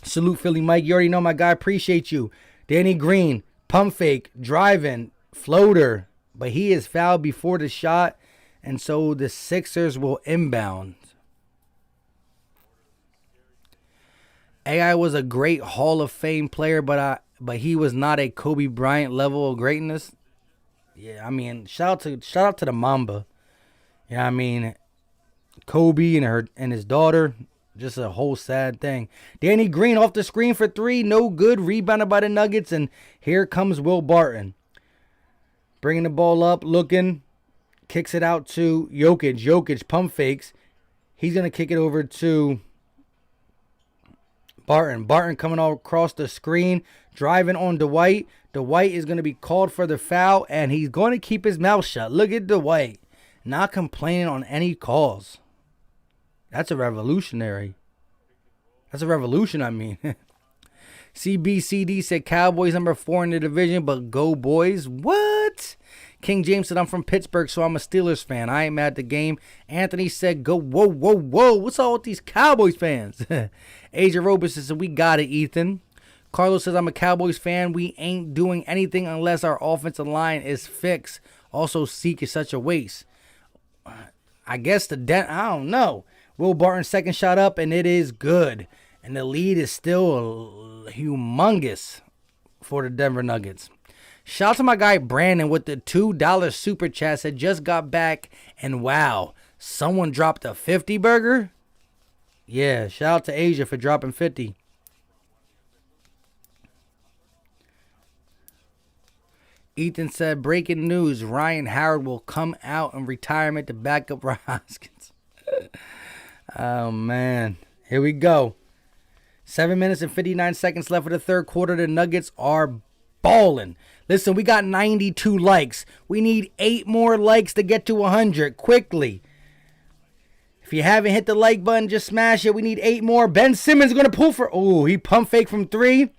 Salute, Philly Mike. You already know my guy. Appreciate you. Danny Green, pump fake, driving, floater. But he is fouled before the shot, and so the Sixers will inbound. AI was a great Hall of Fame player, but he was not a Kobe Bryant level of greatness. Yeah, I mean, shout out to the Mamba. Yeah, I mean, Kobe and his daughter, just a whole sad thing. Danny Green off the screen for three, no good. Rebounded by the Nuggets, and here comes Will Barton. Bringing the ball up, looking, kicks it out to Jokic. Jokic pump fakes. He's going to kick it over to Barton. Barton coming all across the screen, driving on Dwight. Dwight is going to be called for the foul, and he's going to keep his mouth shut. Look at Dwight, not complaining on any calls. That's a revolutionary. That's a revolution, I mean. CBCD said Cowboys number 4 in the division, but go boys. What? King James said I'm from Pittsburgh, so I'm a Steelers fan. I ain't mad at the game. Anthony said go, whoa, whoa, whoa. What's all with these Cowboys fans? Asia Robinson said we got it, Ethan. Carlos says I'm a Cowboys fan. We ain't doing anything unless our offensive line is fixed. Also, Zeke is such a waste. I guess I don't know. Will Barton second shot up, and it is good. And the lead is still humongous for the Denver Nuggets. Shout out to my guy Brandon with the $2 super chat. Said just got back, and wow, someone dropped a 50 burger? Yeah, shout out to Asia for dropping 50. Ethan said, breaking news, Ryan Howard will come out in retirement to back up Hoskins. Oh, man. Here we go. 7 minutes and 59 seconds left of the third quarter. The Nuggets are balling. Listen, we got 92 likes. We need 8 more likes to get to 100 quickly. If you haven't hit the like button, just smash it. We need 8 more. Ben Simmons is going to pull for... Oh, he pump fake from 3.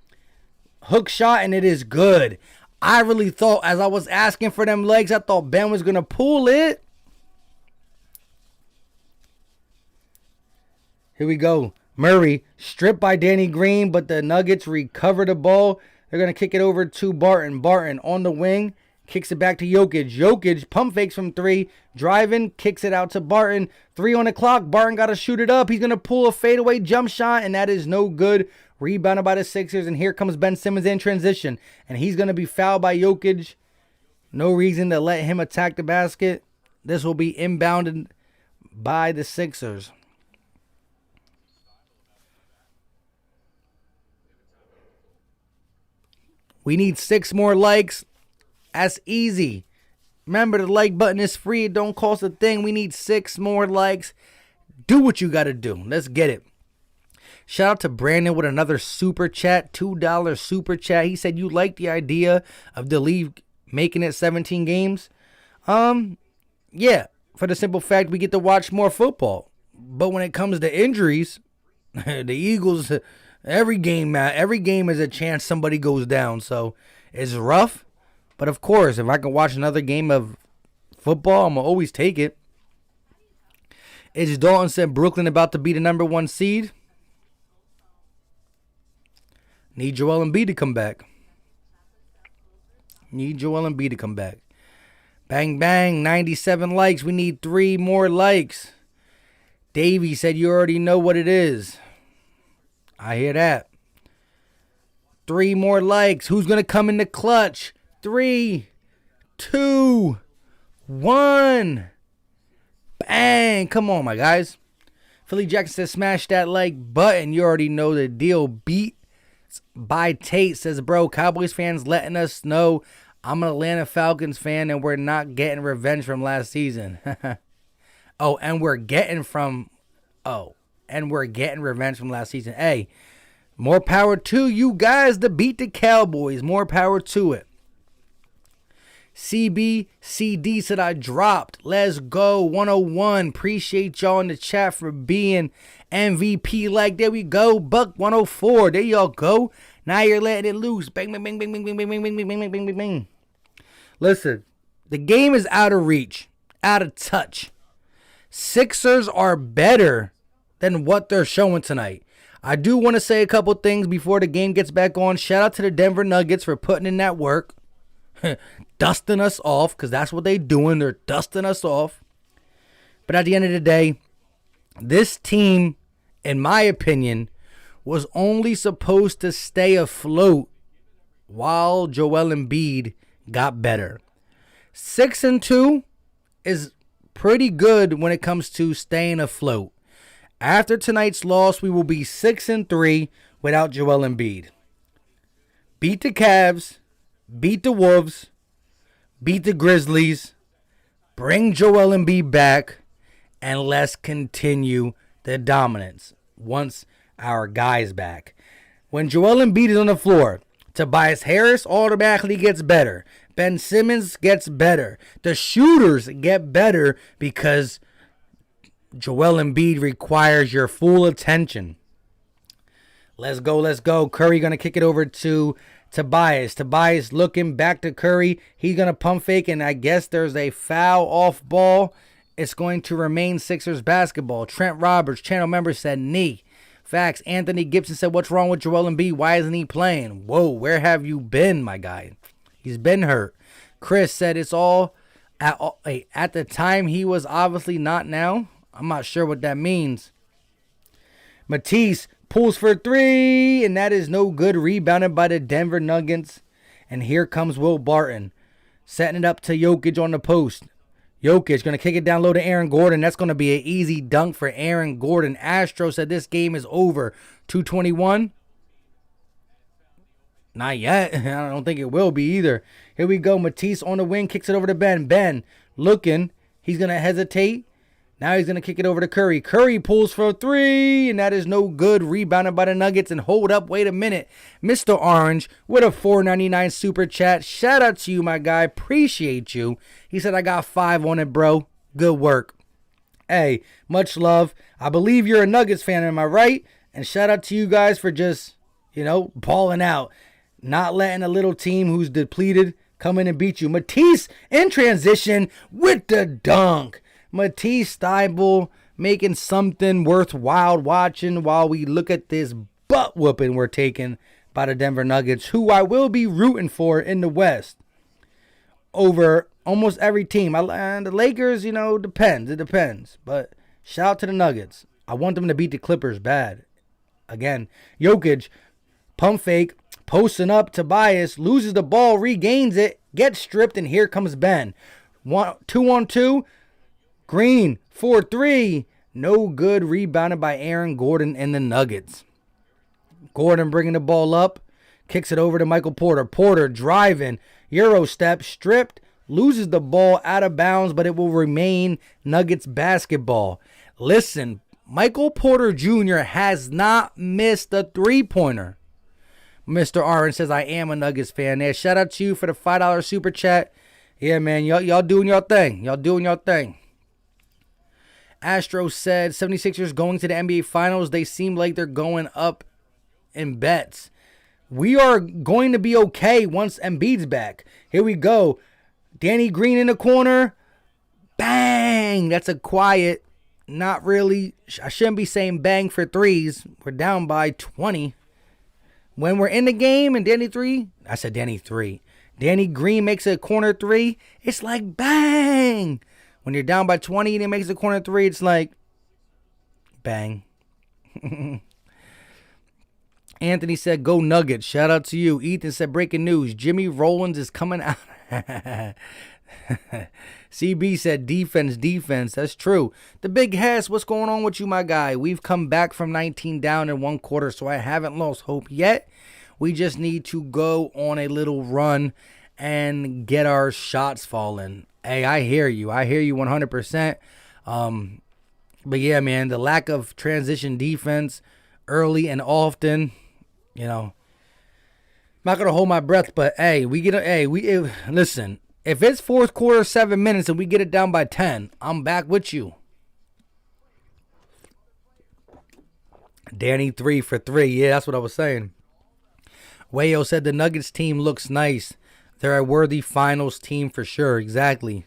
Hook shot, and it is good. I really thought, as I was asking for them legs, I thought Ben was going to pull it. Here we go. Murray, stripped by Danny Green, but the Nuggets recover the ball. They're going to kick it over to Barton. Barton on the wing, kicks it back to Jokic. Jokic pump fakes from 3, driving, kicks it out to Barton. 3 on the clock. Barton got to shoot it up. He's going to pull a fadeaway jump shot, and that is no good. Rebounded by the Sixers, and here comes Ben Simmons in transition. And he's going to be fouled by Jokic. No reason to let him attack the basket. This will be inbounded by the Sixers. We need 6 more likes. That's easy. Remember, the like button is free. It don't cost a thing. We need 6 more likes. Do what you got to do. Let's get it. Shout out to Brandon with another super chat. $2 super chat. He said, you like the idea of the league making it 17 games? Yeah. For the simple fact we get to watch more football. But when it comes to injuries, the Eagles... Every game is a chance somebody goes down, so it's rough. But of course, if I can watch another game of football, I'm going to always take it. It's Dalton said Brooklyn about to be the number 1 seed. Need Joel Embiid to come back. Bang, bang, 97 likes. We need 3 more likes. Davey said you already know what it is. I hear that. 3 more likes. Who's going to come in the clutch? 3, 2, 1. Bang. Come on, my guys. Philly Jackson says, smash that like button. You already know the deal. Beat by Tate says, bro, Cowboys fans letting us know I'm an Atlanta Falcons fan and we're not getting revenge from last season. And we're getting revenge from last season. Hey, more power to you guys to beat the Cowboys. More power to it. CBCD said I dropped. Let's go. 101. Appreciate y'all in the chat for being MVP. Like, there we go. Buck 104. There y'all go. Now you're letting it loose. Bang, bang, bang, bang, bang, bang, bang, bang, bang, bang, bang, bang, bang, bang. Listen, the game is out of reach, out of touch. Sixers are better than what they're showing tonight. I do want to say a couple things before the game gets back on. Shout out to the Denver Nuggets for putting in that work. Dusting us off, because that's what they're doing. They're dusting us off. But at the end of the day, this team, in my opinion, was only supposed to stay afloat while Joel Embiid got better. 6-2 is pretty good when it comes to staying afloat. After tonight's loss, we will be 6-3 without Joel Embiid. Beat the Cavs, beat the Wolves, beat the Grizzlies, bring Joel Embiid back, and let's continue the dominance once our guy's back. When Joel Embiid is on the floor, Tobias Harris automatically gets better. Ben Simmons gets better. The shooters get better because Joel Embiid requires your full attention. Let's go, let's go. Curry going to kick it over to Tobias. Tobias looking back to Curry. He's going to pump fake, and I guess there's a foul off ball. It's going to remain Sixers basketball. Trent Roberts, channel member, said knee. Facts. Anthony Gibson said, what's wrong with Joel Embiid? Why isn't he playing? Whoa, where have you been, my guy? He's been hurt. Chris said it's all at the time he was obviously not now. I'm not sure what that means. Matisse pulls for three, and that is no good. Rebounded by the Denver Nuggets. And here comes Will Barton, setting it up to Jokic on the post. Jokic going to kick it down low to Aaron Gordon. That's going to be an easy dunk for Aaron Gordon. Astro said this game is over. 221. Not yet. I don't think it will be either. Here we go. Matisse on the wing. Kicks it over to Ben. Ben looking. He's going to hesitate. Now he's going to kick it over to Curry. Curry pulls for three, and that is no good. Rebounded by the Nuggets. And hold up, wait a minute. Mr. Orange with a $4.99 super chat. Shout out to you, my guy. Appreciate you. He said, I got 5 on it, bro. Good work. Hey, much love. I believe you're a Nuggets fan, am I right? And shout out to you guys for just, balling out. Not letting a little team who's depleted come in and beat you. Matisse in transition with the dunk. Matisse Thybulle making something worthwhile watching while we look at this butt whooping we're taking by the Denver Nuggets, who I will be rooting for in the West over almost every team. And the Lakers, depends. It depends. But shout out to the Nuggets. I want them to beat the Clippers bad. Again, Jokic, pump fake, posting up. Tobias loses the ball, regains it, gets stripped, and here comes Ben. 2-on-2. Green, 4-3. No good. Rebounded by Aaron Gordon and the Nuggets. Gordon bringing the ball up. Kicks it over to Michael Porter. Porter driving. Euro step. Stripped. Loses the ball out of bounds, but it will remain Nuggets basketball. Listen, Michael Porter Jr. has not missed a three-pointer. Mr. Orange says, I am a Nuggets fan there. Shout out to you for the $5 super chat. Yeah, man, y'all doing your thing. Y'all doing your thing. Astro said 76ers going to the NBA Finals. They seem like they're going up in bets. We are going to be okay once Embiid's back. Here we go. Danny Green in the corner. Bang! That's a quiet. Not really. I shouldn't be saying bang for threes. We're down by 20. When we're in the game and Danny Green makes a corner three, it's like bang. When you're down by 20 and he makes a corner three, it's like bang. Anthony said, go Nuggets. Shout out to you. Ethan said, breaking news. Jimmy Rollins is coming out. CB said defense, defense. That's true. The Big Hess, what's going on with you, my guy? We've come back from 19 down in one quarter, so I haven't lost hope yet. We just need to go on a little run and get our shots falling. Hey, I hear you. I hear you 100%. But yeah, man, the lack of transition defense early and often, you know, I'm not gonna hold my breath, but hey, listen. If it's fourth quarter, 7 minutes, and we get it down by 10, I'm back with you. Danny 3 for 3. Yeah, that's what I was saying. Wayo said the Nuggets team looks nice. They're a worthy finals team for sure. Exactly.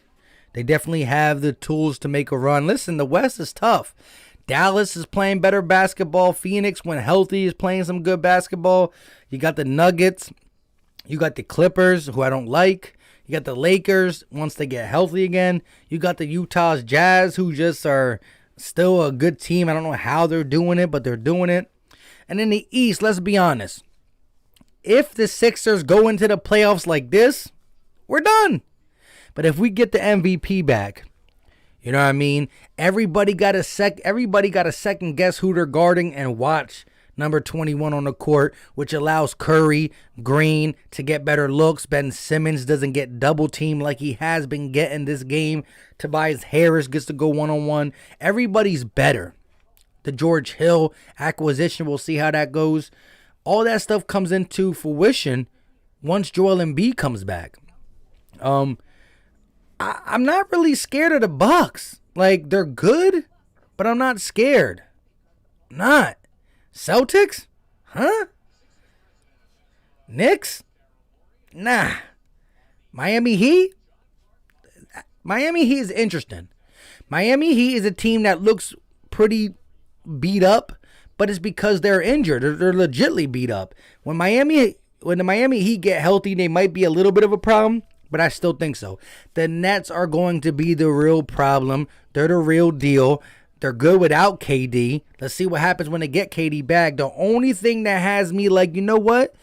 They definitely have the tools to make a run. Listen, the West is tough. Dallas is playing better basketball. Phoenix, when healthy, is playing some good basketball. You got the Nuggets. You got the Clippers, who I don't like. You got the Lakers, once they get healthy again. You got the Utah's Jazz, who just are still a good team. I don't know how they're doing it, but they're doing it. And in the East, let's be honest. If the Sixers go into the playoffs like this, we're done. But if we get the MVP back, you know what I mean? Everybody got a second guess who they're guarding and watch number 21 on the court, which allows Curry, Green to get better looks. Ben Simmons doesn't get double teamed like he has been getting this game. Tobias Harris gets to go one-on-one. Everybody's better. The George Hill acquisition, we'll see how that goes. All that stuff comes into fruition once Joel Embiid comes back. I'm not really scared of the Bucks. Like, they're good, but I'm not scared. Not. Celtics? Huh? Knicks? Nah. Miami Heat? Miami Heat is interesting. Miami Heat is a team that looks pretty beat up, but it's because they're injured. They're legitly beat up. When the Miami Heat get healthy, they might be a little bit of a problem, but I still think so. The Nets are going to be the real problem. They're the real deal. They're good without KD. Let's see what happens when they get KD back. The only thing that has me like, you know what?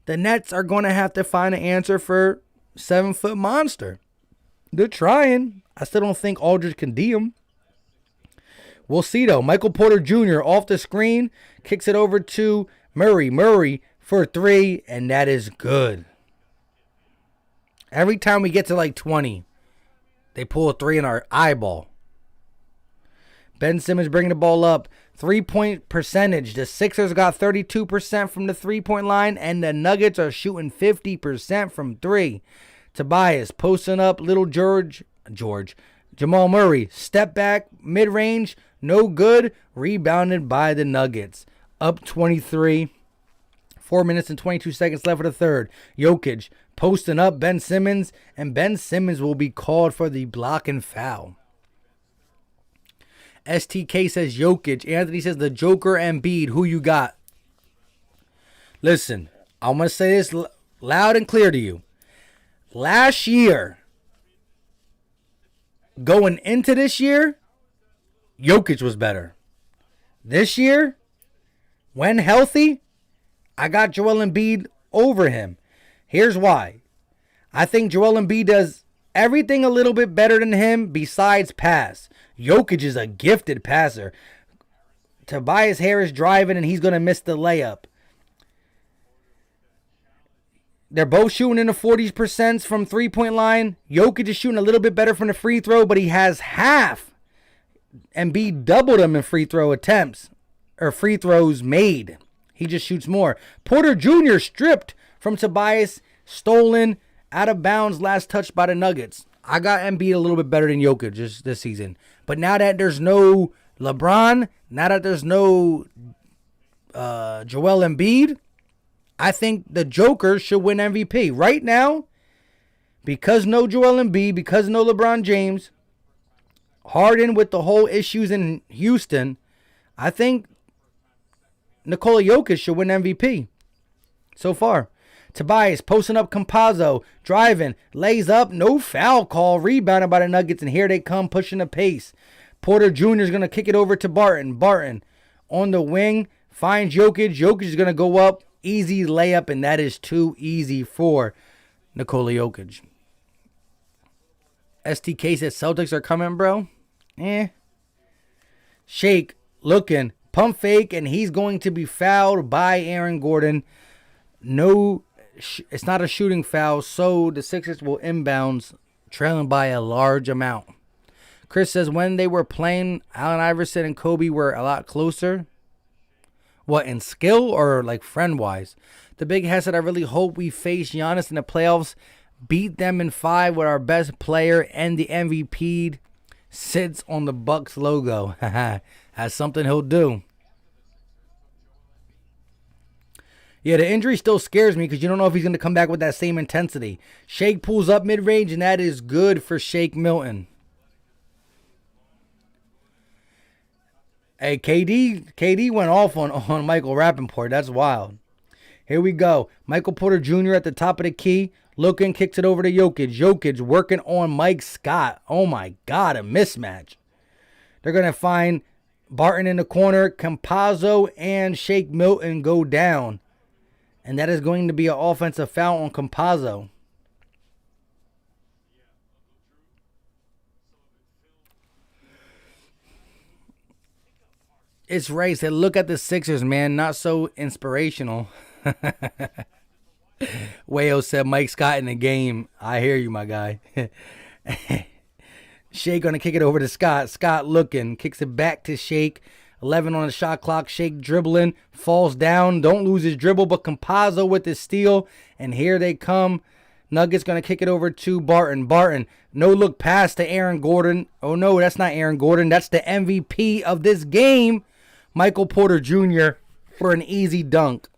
The Nets are going to have to find an answer for 7-foot monster. They're trying. I still don't think Aldridge can D him. We'll see, though. Michael Porter Jr. off the screen. Kicks it over to Murray. Murray for 3, and that is good. Every time we get to like 20, they pull a 3 in our eyeball. Ben Simmons bringing the ball up. 3-point percentage. The Sixers got 32% from the 3-point line, and the Nuggets are shooting 50% from 3. Tobias posting up little George. Jamal Murray. Step back, mid-range. No good. Rebounded by the Nuggets. Up 23. 4 minutes and 22 seconds left for the third. Jokic posting up Ben Simmons, and Ben Simmons will be called for the block and foul. STK says Jokic. Anthony says the Joker Embiid. Who you got? Listen, I'm going to say this loud and clear to you. Last year, going into this year, Jokic was better. This year, when healthy, I got Joel Embiid over him. Here's why. I think Joel Embiid does everything a little bit better than him besides pass. Jokic is a gifted passer. Tobias Harris driving, and he's going to miss the layup. They're both shooting in the 40% from 3-point line. Jokic is shooting a little bit better from the free throw, but he has half. Embiid doubled him in free throw attempts, or free throws made. He just shoots more. Porter Jr. stripped from Tobias, stolen, out of bounds, last touch by the Nuggets. I got Embiid a little bit better than Jokic this season. But now that there's no LeBron, now that there's no Joel Embiid, I think the Joker should win MVP. Right now, because no Joel Embiid, because no LeBron James, Harden with the whole issues in Houston, I think Nikola Jokic should win MVP so far. Tobias posting up Campazzo, driving, lays up, no foul call, rebounded by the Nuggets, and here they come pushing the pace. Porter Jr. is going to kick it over to Barton. Barton on the wing, finds Jokic. Jokic is going to go up, easy layup, and that is too easy for Nikola Jokic. STK said Celtics are coming, bro. Shake looking. Pump fake, and he's going to be fouled by Aaron Gordon. No, it's not a shooting foul, so the Sixers will inbounds, trailing by a large amount. Chris says when they were playing, Allen Iverson and Kobe were a lot closer. What, in skill or like friend-wise? The big head said, I really hope we face Giannis in the playoffs, beat them in 5 with our best player, and the MVP sits on the Bucks logo. That's something he'll do. Yeah, the injury still scares me because you don't know if he's going to come back with that same intensity. Shake pulls up mid-range, and that is good for Shake Milton. Hey, KD went off on Michael Rappaport. That's wild. Here we go. Michael Porter Jr. at the top of the key. Looking, kicks it over to Jokic. Jokic working on Mike Scott. Oh, my God, a mismatch. They're going to find Barton in the corner. Campazzo and Shake Milton go down. And that is going to be an offensive foul on Campazzo. It's Ray said, look at the Sixers, man. Not so inspirational. Wayo said, Mike Scott in the game. I hear you, my guy. Shake going to kick it over to Scott. Scott looking. Kicks it back to Shake. 11 on the shot clock. Shake dribbling. Falls down. Don't lose his dribble, but Campazzo with the steal. And here they come. Nuggets going to kick it over to Barton. Barton, no look pass to Aaron Gordon. Oh, no, that's not Aaron Gordon. That's the MVP of this game, Michael Porter Jr., for an easy dunk.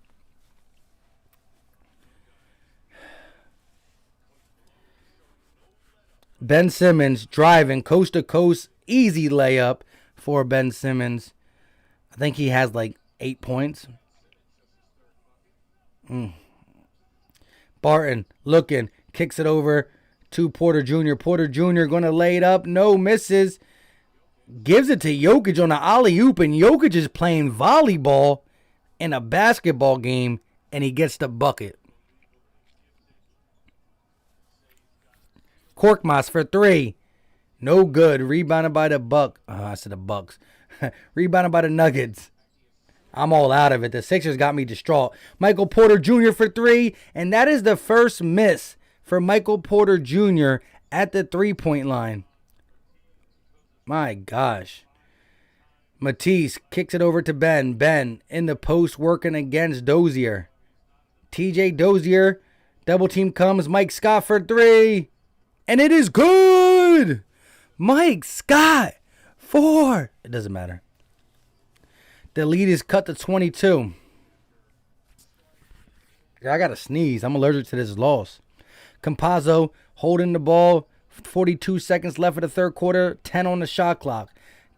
Ben Simmons driving coast to coast. Easy layup for Ben Simmons. I think he has like 8 points. Barton looking. Kicks it over to Porter Jr. Porter Jr. going to lay it up. No, misses. Gives it to Jokic on the alley-oop. And Jokic is playing volleyball in a basketball game. And he gets the bucket. Korkmaz for 3. No good. Rebounded by the Bucks. Rebounded by the Nuggets. I'm all out of it. The Sixers got me distraught. Michael Porter Jr. for 3. And that is the first miss for Michael Porter Jr. at the 3-point line. My gosh. Matisse kicks it over to Ben. Ben in the post working against Dozier. TJ Dozier. Double team comes. Mike Scott for 3. And it is good. Mike Scott. 4. It doesn't matter. The lead is cut to 22. I got to sneeze. I'm allergic to this loss. Campazzo holding the ball. 42 seconds left of the third quarter. 10 on the shot clock.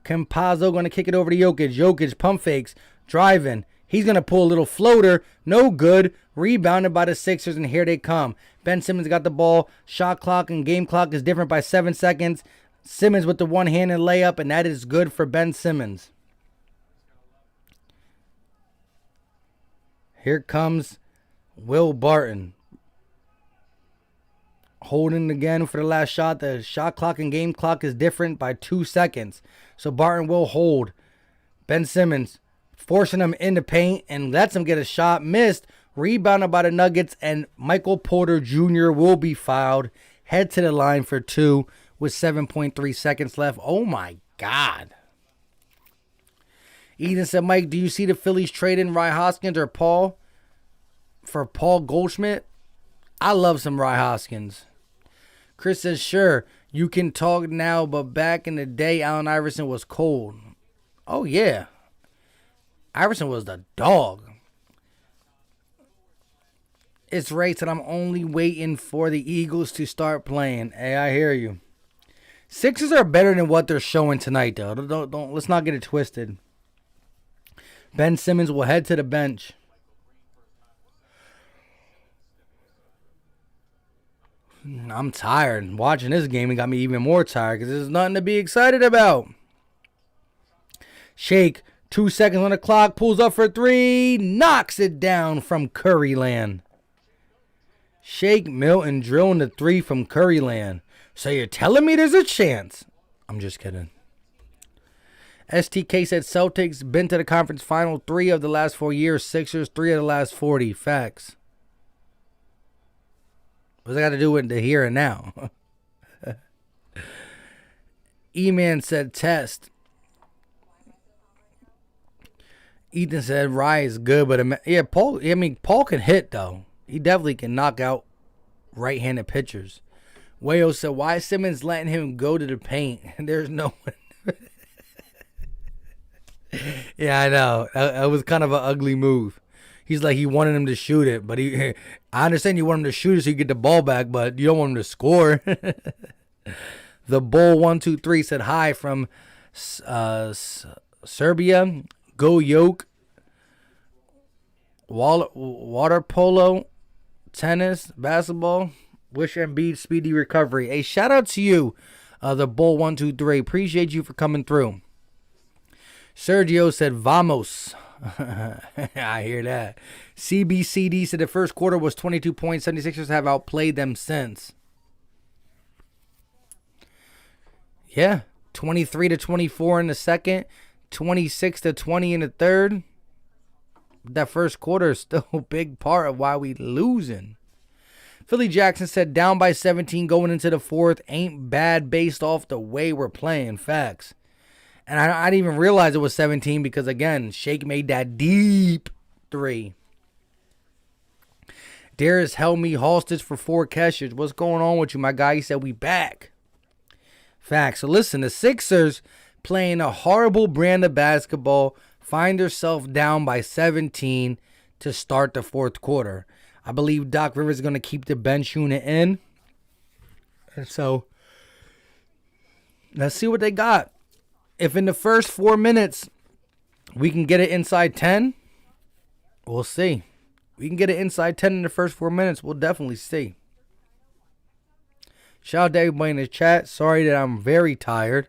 Campazzo going to kick it over to Jokic. Jokic pump fakes. Driving. He's going to pull a little floater. No good. Rebounded by the Sixers, and here they come. Ben Simmons got the ball. Shot clock and game clock is different by 7 seconds. Simmons with the one-handed layup, and that is good for Ben Simmons. Here comes Will Barton. Holding again for the last shot. The shot clock and game clock is different by 2 seconds. So Barton will hold. Ben Simmons forcing him in the paint and lets him get a shot. Missed. Rebounded by the Nuggets, and Michael Porter Jr. will be fouled. Head to the line for 2 with 7.3 seconds left. Oh, my God. Eden said, Mike, do you see the Phillies trading Rye Hoskins or Paul for Paul Goldschmidt? I love some Rye Hoskins. Chris says, sure, you can talk now, but back in the day, Allen Iverson was cold. Oh, yeah. Iverson was the dog. It's Ray said, I'm only waiting for the Eagles to start playing. Hey, I hear you. Sixers are better than what they're showing tonight, though. Don't let's not get it twisted. Ben Simmons will head to the bench. I'm tired. Watching this game, it got me even more tired because there's nothing to be excited about. Shake, 2 seconds on the clock, pulls up for 3, knocks it down from Curryland. Shake Milton drilling the 3 from Curryland. So you're telling me there's a chance? I'm just kidding. STK said Celtics been to the conference final 3 of the last 4 years. Sixers 3 of the last 40. Facts. What's that got to do with the here and now? E-Man said test. Ethan said Rye is good, but yeah, Paul. I mean, Paul can hit though. He definitely can knock out right-handed pitchers. Wayo said, why is Simmons letting him go to the paint? There's no one. Yeah, I know. That was kind of an ugly move. He's like, he wanted him to shoot it, but I understand you want him to shoot it so you get the ball back, but you don't want him to score. The Bull 123 said hi from Serbia. Go Yoke. Water polo, tennis, basketball. Wish Embiid speedy recovery. A shout out to you, the Bull 123. Appreciate you for coming through. Sergio said vamos. I hear that. CBCD said the first quarter was 22 points. 76ers have outplayed them since. Yeah, 23-24 in the second, 26-20 in the third. That first quarter is still a big part of why we losing. Philly Jackson said down by 17 going into the fourth ain't bad based off the way we're playing. Facts. And I didn't even realize it was 17 because, again, Shake made that deep 3. Darius held me hostage for 4 catches. What's going on with you, my guy? He said we back. Facts. So, listen, the Sixers playing a horrible brand of basketball find themselves down by 17 to start the fourth quarter. I believe Doc Rivers is going to keep the bench unit in. And so, let's see what they got. If in the first 4 minutes we can get it inside 10, we'll see. We can get it inside 10 in the first 4 minutes, we'll definitely see. Shout out to everybody in the chat. Sorry that I'm very tired.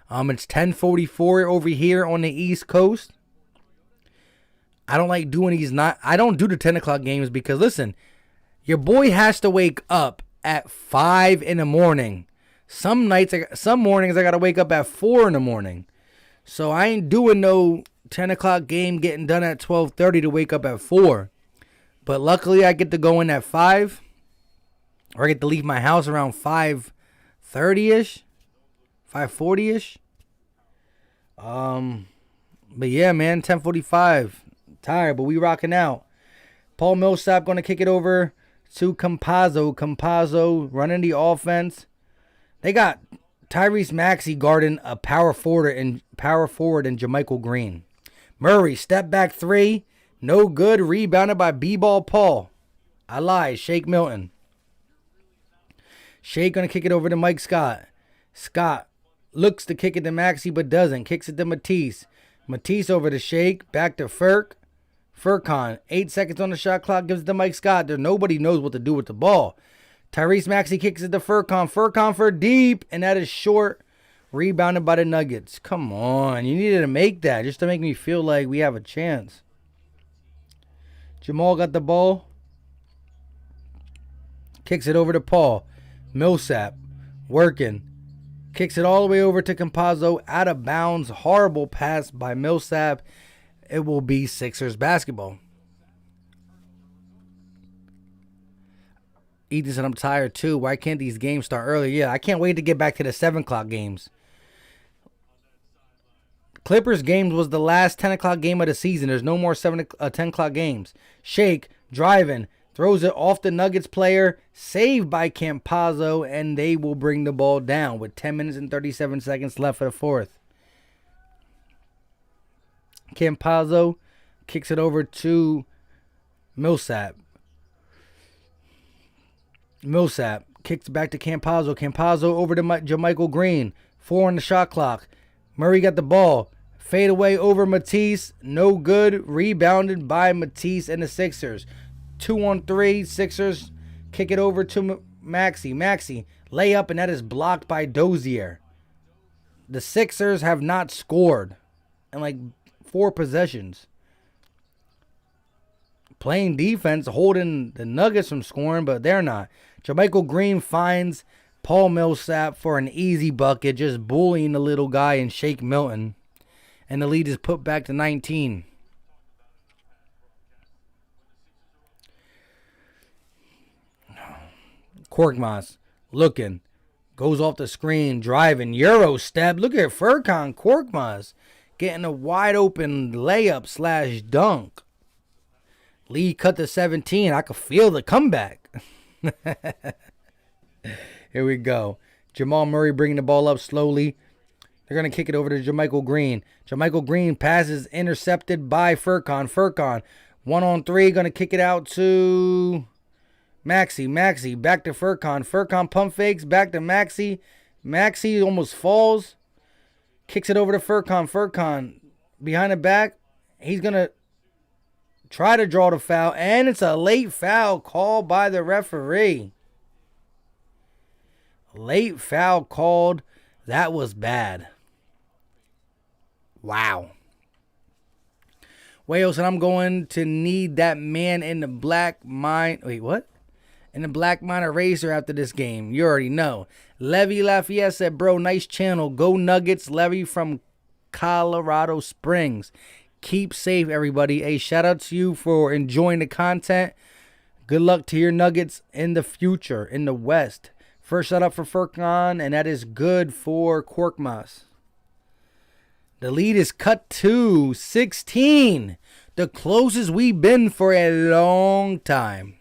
It's 10:44 over here on the East Coast. I don't like doing these. I don't do the 10 o'clock games because, listen, your boy has to wake up at 5 in the morning. Some mornings I got to wake up at 4 in the morning. So I ain't doing no 10 o'clock game getting done at 12:30 to wake up at 4. But luckily I get to go in at 5. Or I get to leave my house around 5:30-ish. 5:40-ish. But yeah, man, 10:45. Tired, but we rocking out. Paul Millsap going to kick it over to Campazzo. Campazzo running the offense. They got Tyrese Maxey guarding a power forward and JaMychal Green. Murray, step back 3. No good. Rebounded by B-Ball Paul. I lied. Shake Milton. Shake going to kick it over to Mike Scott. Scott looks to kick it to Maxey but doesn't. Kicks it to Matisse. Matisse over to Shake. Back to Furkan. 8 seconds on the shot clock. Gives it to Mike Scott. There nobody knows what to do with the ball. Tyrese Maxey kicks it to Furkan. Furkan for deep. And that is short. Rebounded by the Nuggets. Come on. You needed to make that just to make me feel like we have a chance. Jamal got the ball. Kicks it over to Paul. Millsap. Working. Kicks it all the way over to Campazzo. Out of bounds. Horrible pass by Millsap. It will be Sixers basketball. Ethan said, I'm tired too. Why can't these games start early? Yeah, I can't wait to get back to the 7 o'clock games. Clippers games was the last 10 o'clock game of the season. There's no more 10 o'clock games. Shake, driving, throws it off the Nuggets player. Saved by Campazzo, and they will bring the ball down with 10 minutes and 37 seconds left for the fourth. Campazzo kicks it over to Millsap. Millsap kicks back to Campazzo. Campazzo over to JaMychal Green. 4 on the shot clock. Murray got the ball. Fade away over Matisse. No good. Rebounded by Matisse and the Sixers. 2 on 3. Sixers kick it over to Maxey. Maxey layup, and that is blocked by Dozier. The Sixers have not scored in like 4 possessions. Playing defense, holding the Nuggets from scoring, but they're not. JaMychal Green finds Paul Millsap for an easy bucket, just bullying the little guy and Shake Milton. And the lead is put back to 19. Korkmaz looking. Goes off the screen, driving. Euro step. Look at Furkan Korkmaz getting a wide open layup / dunk. Lead cut to 17. I could feel the comeback. Here we go. Jamal Murray bringing the ball up slowly. They're going to kick it over to JaMychal Green. JaMychal Green passes intercepted by Furkan. Furkan, 1-on-3, going to kick it out to Maxey. Maxey, back to Furkan. Furkan pump fakes, back to Maxey. Maxey almost falls. Kicks it over to Furkan. Furkan, behind the back. He's going to try to draw the foul, and it's a late foul called by the referee. Late foul called. That was bad. Wow. Wales, and I'm going to need that man in the black mine. Wait, what? In the black mine eraser after this game. You already know. Levy Lafayette said, bro, nice channel. Go Nuggets. Levy from Colorado Springs. Keep safe, everybody. A shout out to you for enjoying the content. Good luck to your Nuggets in the future, in the West. First shot up for Furkan, and that is good for Korkmaz. The lead is cut to 16. The closest we've been for a long time.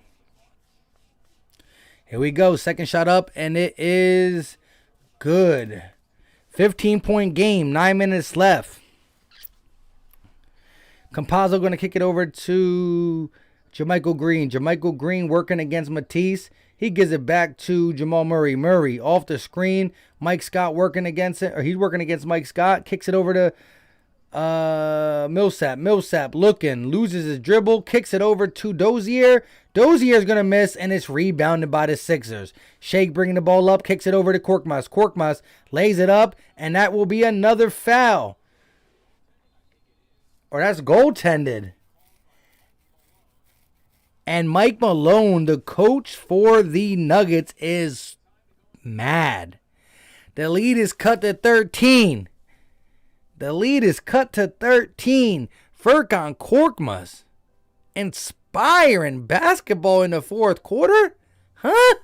Here we go. Second shot up, and it is good. 15-point game. 9 minutes left. Campazzo going to kick it over to JaMychal Green. JaMychal Green working against Matisse. He gives it back to Jamal Murray. Murray off the screen. Mike Scott working against it. Or he's working against Mike Scott. Kicks it over to Millsap. Millsap looking. Loses his dribble. Kicks it over to Dozier. Dozier's going to miss. And it's rebounded by the Sixers. Shake bringing the ball up. Kicks it over to Korkmaz. Korkmaz lays it up. And that will be another foul. Or that's goaltended. And Mike Malone, the coach for the Nuggets, is mad. The lead is cut to 13. The lead is cut to 13. Furkan Korkmaz inspiring basketball in the fourth quarter? Huh?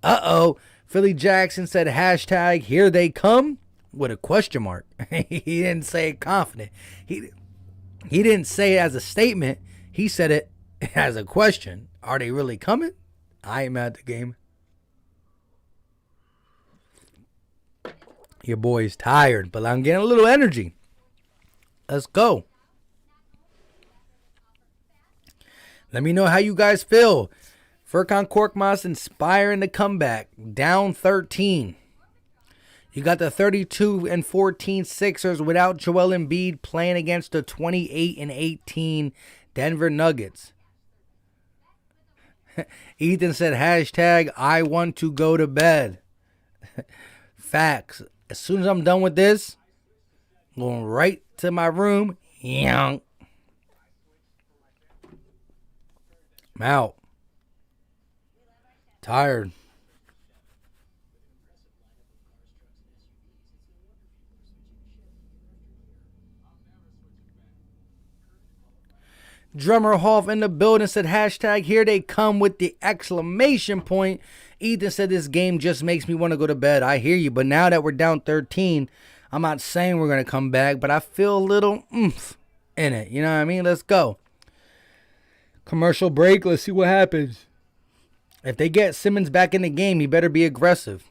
Uh-oh. Philly Jackson said hashtag here they come with a question mark. He didn't say it confident. He didn't say it as a statement. He said it as a question. Are they really coming? I am at the game. Your boy's tired, but I'm getting a little energy. Let's go. Let me know how you guys feel. Furkan Korkmaz inspiring the comeback. Down 13. You got the 32-14 Sixers without Joel Embiid playing against the 28-18 Denver Nuggets. Ethan said hashtag I want to go to bed. Facts. As soon as I'm done with this, I'm going right to my room. I'm out. Tired. Drummer Hoff in the building said hashtag here they come with the exclamation point. Ethan said this game just makes me want to go to bed. I hear you, but now that we're down 13, I'm not saying we're going to come back, but I feel a little oomph in it. You know what I mean? Let's go. Commercial break. Let's see what happens. If they get Simmons back in the game, he better be aggressive.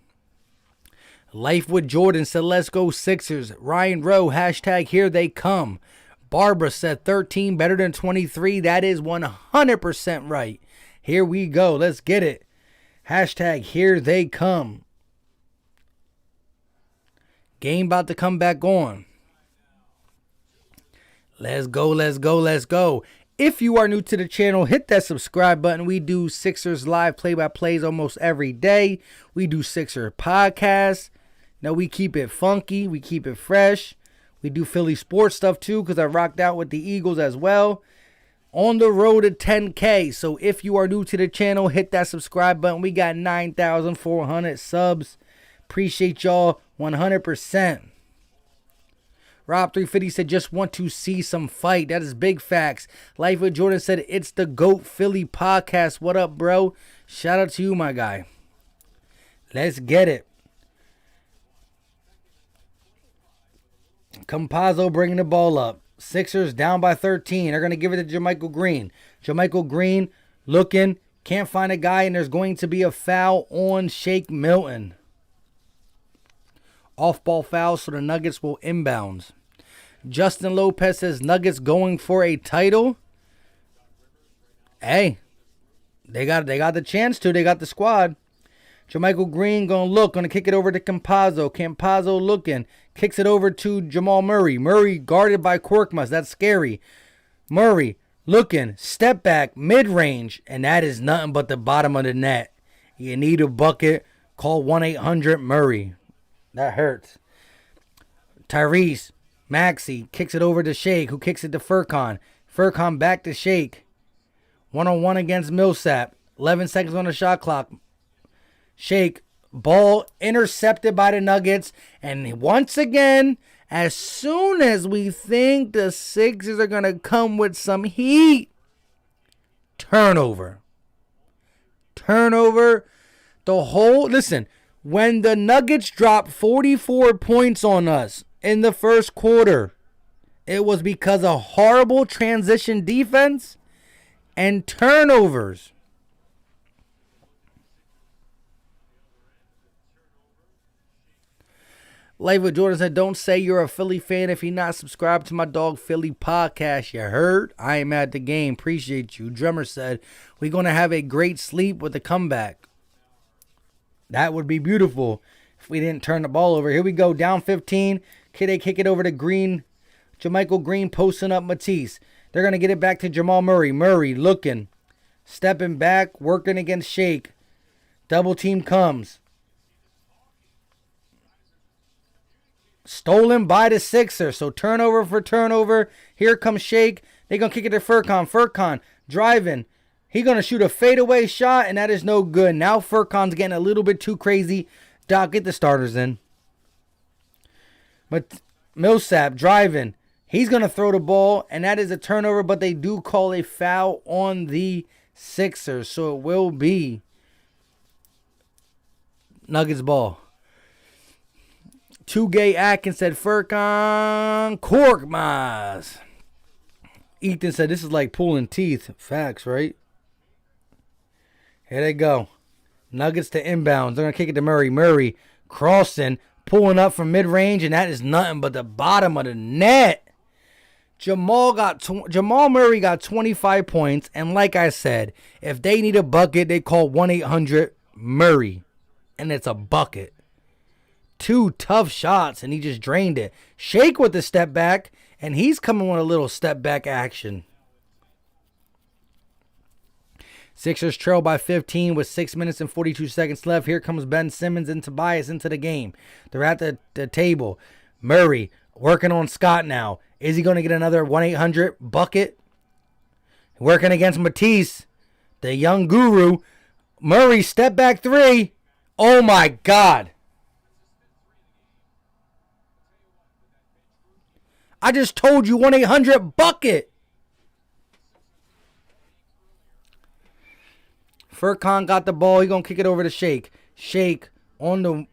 Life with Jordan said let's go Sixers. Ryan Rowe hashtag here they come. Barbara said 13 better than 23. That is 100% right. Here we go. Let's get it. Hashtag here they come. Game about to come back on. Let's go, let's go, let's go. If you are new to the channel, hit that subscribe button. We do Sixers live play-by-plays almost every day. We do Sixers podcasts. Now we keep it funky. We keep it fresh. We do Philly sports stuff too because I rocked out with the Eagles as well on the road to 10K. So if you are new to the channel, hit that subscribe button. We got 9,400 subs. Appreciate y'all 100%. Rob350 said, just want to see some fight. That is big facts. Life with Jordan said, it's the GOAT Philly podcast. What up, bro? Shout out to you, my guy. Let's get it. Campazzo bringing the ball up. Sixers down by 13. They're going to give it to JaMychal Green. JaMychal Green looking. Can't find a guy, and there's going to be a foul on Shake Milton. Off-ball foul, so the Nuggets will inbounds. Justin Lopez says Nuggets going for a title. Hey, they got the chance to. They got the squad. JaMychal Green going to kick it over to Campazzo. Campazzo looking. Kicks it over to Jamal Murray. Murray guarded by Korkmaz. That's scary. Murray looking. Step back. Mid-range. And that is nothing but the bottom of the net. You need a bucket. Call 1-800-MURRAY. That hurts. Tyrese Maxey kicks it over to Shake, who kicks it to Furkan. Furkan back to Shake. 1-on-1 against Millsap. 11 seconds on the shot clock. Shake. Ball intercepted by the Nuggets. And once again, as soon as we think the Sixers are going to come with some heat, turnover. Listen, when the Nuggets dropped 44 points on us in the first quarter, it was because of horrible transition defense and turnovers. Life with Jordan said, don't say you're a Philly fan if you're not subscribed to my dog Philly podcast. You heard? I am at the game. Appreciate you. Drummer said, we're going to have a great sleep with the comeback. That would be beautiful if we didn't turn the ball over. Here we go. Down 15. They kick it over to Green. JaMychal Green posting up Matisse. They're going to get it back to Jamal Murray. Murray looking. Stepping back. Working against Shake. Double team comes. Stolen by the Sixers. So turnover for turnover. Here comes Shake. They're going to kick it to Furkan. Furkan driving. He's going to shoot a fadeaway shot, and that is no good. Now Furkan's getting a little bit too crazy. Doc, get the starters in. But Millsap driving. He's going to throw the ball, and that is a turnover, but they do call a foul on the Sixers. So it will be Nuggets ball. Two-Gay Atkins said, Furkan Korkmaz. Ethan said, this is like pulling teeth. Facts, right? Here they go. Nuggets to inbounds. They're going to kick it to Murray. Murray crossing, pulling up from mid-range, and that is nothing but the bottom of the net. Jamal Murray got 25 points, and like I said, if they need a bucket, they call 1-800-MURRAY, and it's a bucket. Two tough shots, and he just drained it. Shake with the step back, and he's coming with a little step back action. Sixers trail by 15 with 6 minutes and 42 seconds left. Here comes Ben Simmons and Tobias into the game. They're at the table. Murray working on Scott now. Is he going to get another 1-800 bucket? Working against Matisse, the young guru. Murray, step back three. Oh, my God. I just told you 1-800 bucket. Furkan got the ball. He's going to kick it over to Shake. Shake in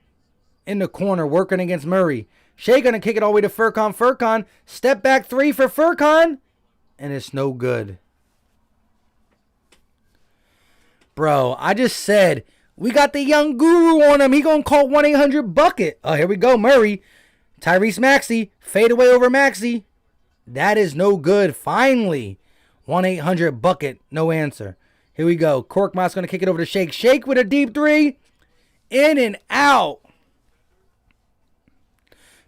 the corner working against Murray. Shake going to kick it all the way to Furkan. Furkan, step back three for Furkan. And it's no good. Bro, I just said we got the young guru on him. He going to call 1-800 bucket. Oh, here we go. Murray. Tyrese Maxey. Fade away over Maxey. That is no good. Finally. 1-800 bucket. No answer. Here we go. Korkmaz going to kick it over to Shake. Shake with a deep three. In and out.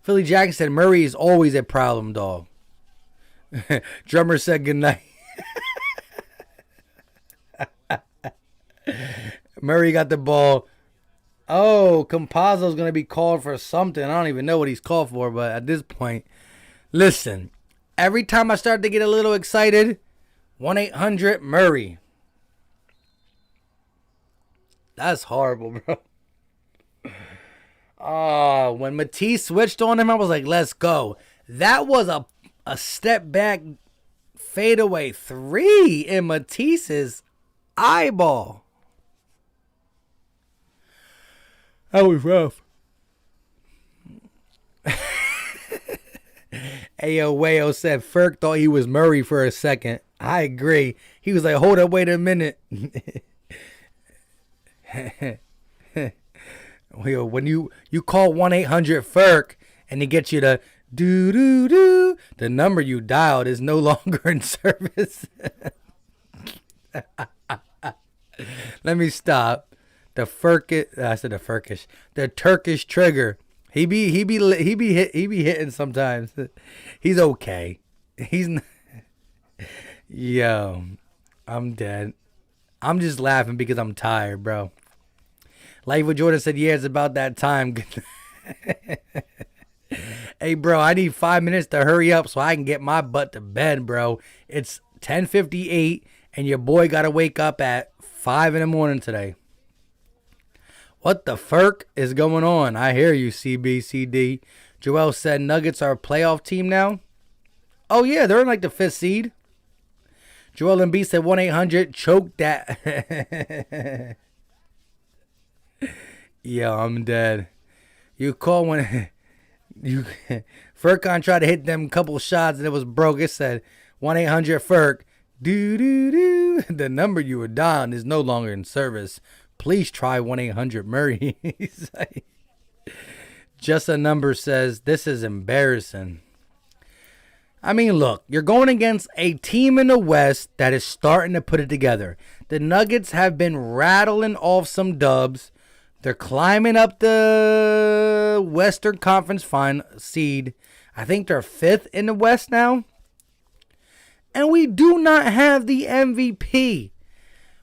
Philly Jackson said Murray is always a problem, dog. Drummer said goodnight. Murray got the ball. Oh, Campazzo's going to be called for something. I don't even know what he's called for, but at this point, listen. Every time I start to get a little excited, 1-800-Murray. That's horrible, bro. Oh, when Matisse switched on him, I was like, let's go. That was a step back fadeaway 3 in Matisse's eyeball. That was rough. Ayo Wayo said Ferk thought he was Murray for a second. I agree. He was like, hold up, wait a minute. When you call 1-800-Ferk and he gets you to do, the number you dialed is no longer in service. Let me stop. The Turkish trigger. He be hitting sometimes. He's okay. He's not. Yo, I'm dead. I'm just laughing because I'm tired, bro. Like what Jordan said, yeah, it's about that time. Hey, bro, I need 5 minutes to hurry up so I can get my butt to bed, bro. It's 10:58, and your boy got to wake up at 5 in the morning today. What the Ferk is going on? I hear you, CBCD. Joel said Nuggets are a playoff team now. Oh, yeah, they're in like the 5th seed. Joel Embiid said 1-800, choke that. Yo, I'm dead. You call when you Furcon tried to hit them couple shots and it was broke. It said 1-800-Ferk. The number you were dialing is no longer in service. Please try 1-800-Murray. Just a number says this is embarrassing. I mean, look, you're going against a team in the West that is starting to put it together. The Nuggets have been rattling off some dubs. They're climbing up the Western Conference seed. I think they're 5th in the West now. And we do not have the MVP.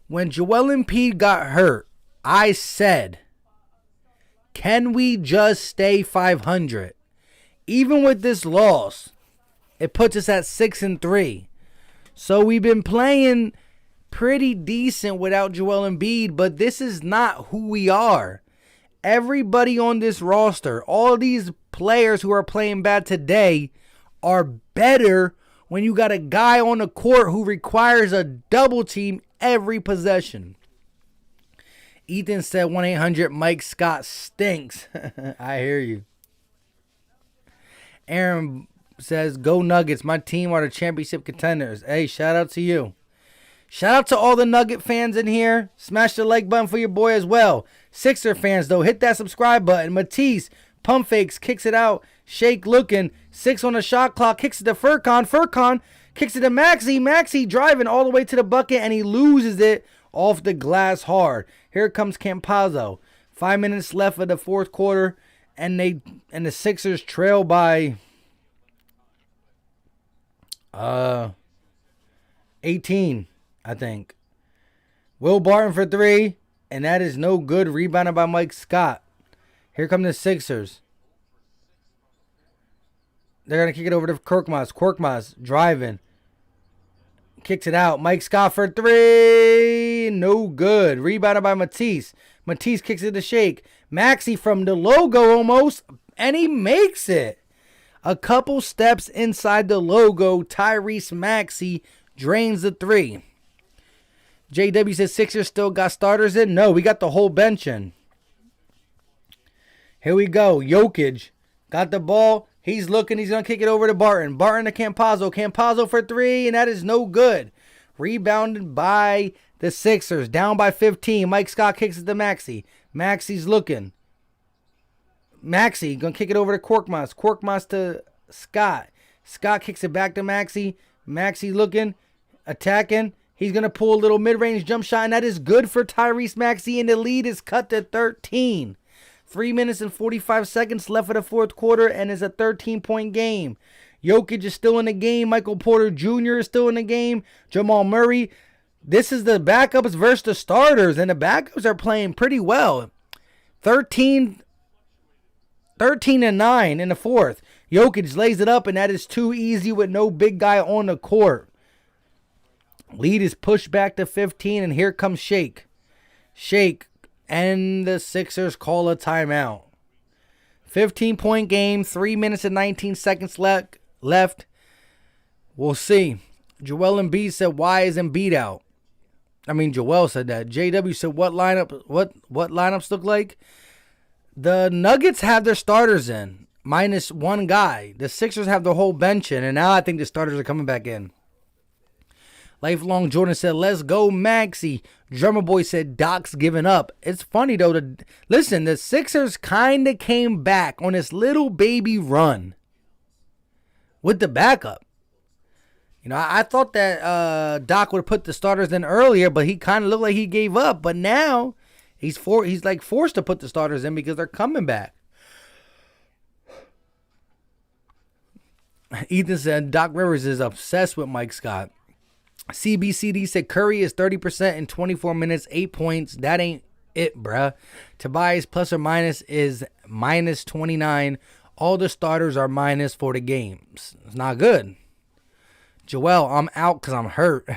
When Joel Embiid got hurt, I said, can we just stay 500? Even with this loss, it puts us at 6-3. So we've been playing pretty decent without Joel Embiid, but this is not who we are. Everybody on this roster, all these players who are playing bad today are better when you got a guy on the court who requires a double team every possession. Ethan said 1-800 Scott stinks. I hear you. Aaron says, go Nuggets. My team are the championship contenders. Hey, shout out to you. Shout out to all the Nugget fans in here. Smash the like button for your boy as well. Sixer fans, though, hit that subscribe button. Matisse, pump fakes, kicks it out. Shake looking. 6 on the shot clock. Kicks it to Furcon. Furcon kicks it to Maxey. Maxey driving all the way to the bucket, and he loses it off the glass hard. Here comes Campazzo. 5 minutes left of the fourth quarter, and the Sixers trail by 18, I think. Will Barton for 3, and that is no good. Rebounded by Mike Scott. Here come the Sixers. They're going to kick it over to Korkmaz. Korkmaz driving. Kicks it out. Mike Scott for 3. No good. Rebounded by Matisse. Matisse kicks it to Shake. Maxey from the logo almost. And he makes it. A couple steps inside the logo. Tyrese Maxey drains the 3. JW says Sixers still got starters in. No, we got the whole bench in. Here we go. Jokic got the ball. He's looking. He's going to kick it over to Barton. Barton to Campazzo. Campazzo for 3, and that is no good. Rebounded by the Sixers. Down by 15. Mike Scott kicks it to Maxey. Maxey's looking. Maxey going to kick it over to Korkmaz. Korkmaz to Scott. Scott kicks it back to Maxey. Maxey looking. Attacking. He's going to pull a little mid-range jump shot, and that is good for Tyrese Maxey, and the lead is cut to 13. 3 minutes and 45 seconds left of the fourth quarter, and it's a 13-point game. Jokic is still in the game. Michael Porter Jr. is still in the game. Jamal Murray. This is the backups versus the starters, and the backups are playing pretty well. 13-9 in the fourth. Jokic lays it up, and that is too easy with no big guy on the court. Lead is pushed back to 15, and here comes Shake. Shake, and the Sixers call a timeout. 15-point game, 3 minutes and 19 seconds left. We'll see. Joel Embiid said, "Why is Embiid out?" I mean, Joel said that. JW said, "What lineups look like?" The Nuggets have their starters in, minus one guy. The Sixers have the whole bench in, and now I think the starters are coming back in. Lifelong Jordan said, "Let's go, Maxey." Drummer Boy said, "Doc's giving up." It's funny, though. Listen, the Sixers kind of came back on this little baby run with the backup. You know, I thought that Doc would put the starters in earlier, but he kind of looked like he gave up. But now he's like forced to put the starters in because they're coming back. Ethan said Doc Rivers is obsessed with Mike Scott. CBCD said Curry is 30% in 24 minutes, 8 points. That ain't it, bruh. Tobias plus or minus is minus 29. All the starters are minus for the games. It's not good. Joel, I'm out because I'm hurt.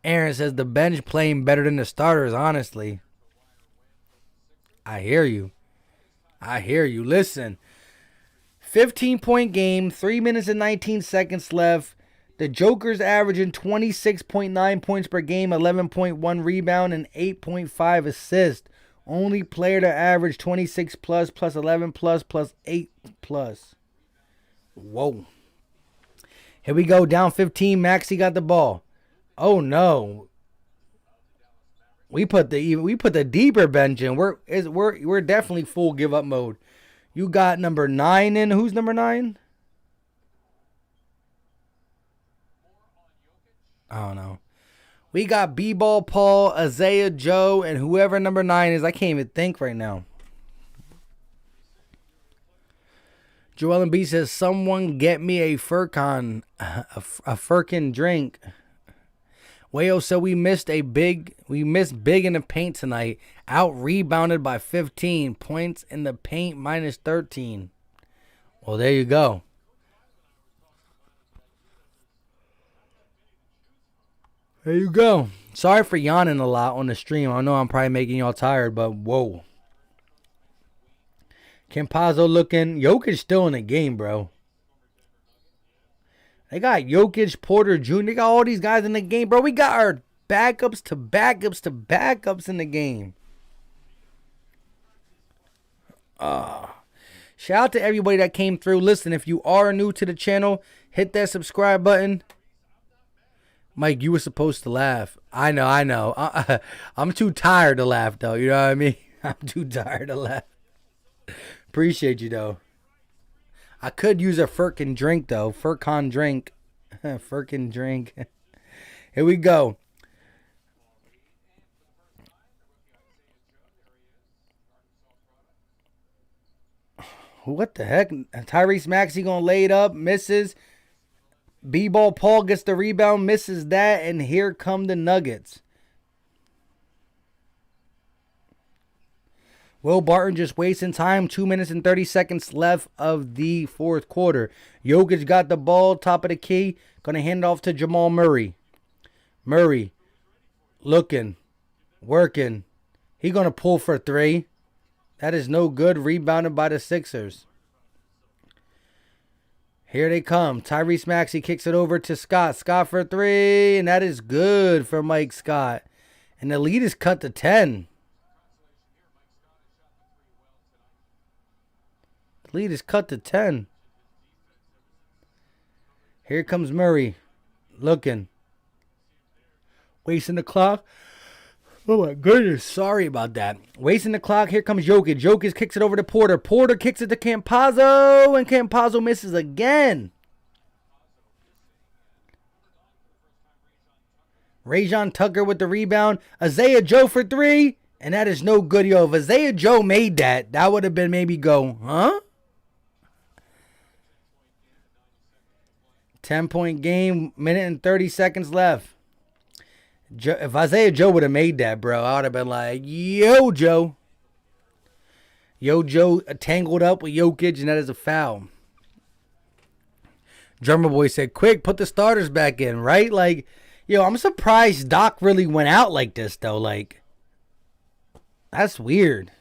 Aaron says the bench playing better than the starters, honestly. I hear you. Listen, 15-point game, 3 minutes and 19 seconds left. The Joker's averaging 26.9 points per game, 11.1 rebound, and 8.5 assists. Only player to average 26 plus 11 plus 8 plus. Whoa. Here we go, down 15. Maxey got the ball. Oh no. We put the deeper bench in. We're definitely full give up mode. You got number 9 in. Who's number 9? I don't know. We got B-Ball Paul, Isaiah Joe, and whoever number 9 is. I can't even think right now. Joel Embiid says, "Someone get me a Furcon, a Furkin drink." Wayo said we missed big in the paint tonight. Out rebounded by 15 points in the paint, minus 13. Well, there you go. There you go. Sorry for yawning a lot on the stream. I know I'm probably making y'all tired, but whoa. Campazzo looking. Jokic still in the game, bro. They got Jokic, Porter Jr. They got all these guys in the game, bro. We got our backups to backups to backups in the game. Shout out to everybody that came through. Listen, if you are new to the channel, hit that subscribe button. Mike, you were supposed to laugh. I know. I'm too tired to laugh, though. You know what I mean? I'm too tired to laugh. Appreciate you, though. I could use a Furkin drink, though. Furcon drink. Furkin drink. Here we go. What the heck? Tyrese Maxey going to lay it up. Misses. B-Ball Paul gets the rebound. Misses that. And here come the Nuggets. Will Barton just wasting time. 2 minutes and 30 seconds left of the fourth quarter. Jokic got the ball, top of the key. Going to hand off to Jamal Murray. Murray looking, working. He going to pull for 3. That is no good. Rebounded by the Sixers. Here they come. Tyrese Maxey kicks it over to Scott. Scott for 3. And that is good for Mike Scott. And the lead is cut to 10. Lead is cut to 10. Here comes Murray. Looking. Wasting the clock. Oh my goodness. Sorry about that. Wasting the clock. Here comes Jokic. Jokic kicks it over to Porter. Porter kicks it to Campazzo. And Campazzo misses again. Rajon Tucker with the rebound. Isaiah Joe for 3. And that is no good, yo. If Isaiah Joe made that, that would have been maybe go, huh? 10-point game, minute and 30 seconds left. If Isaiah Joe would have made that, bro, I would have been like, yo, Joe. Yo, Joe tangled up with Jokic, and that is a foul. Drummer Boy said, quick, put the starters back in, right? Like, Yo, I'm surprised Doc really went out like this, though. Like, that's weird.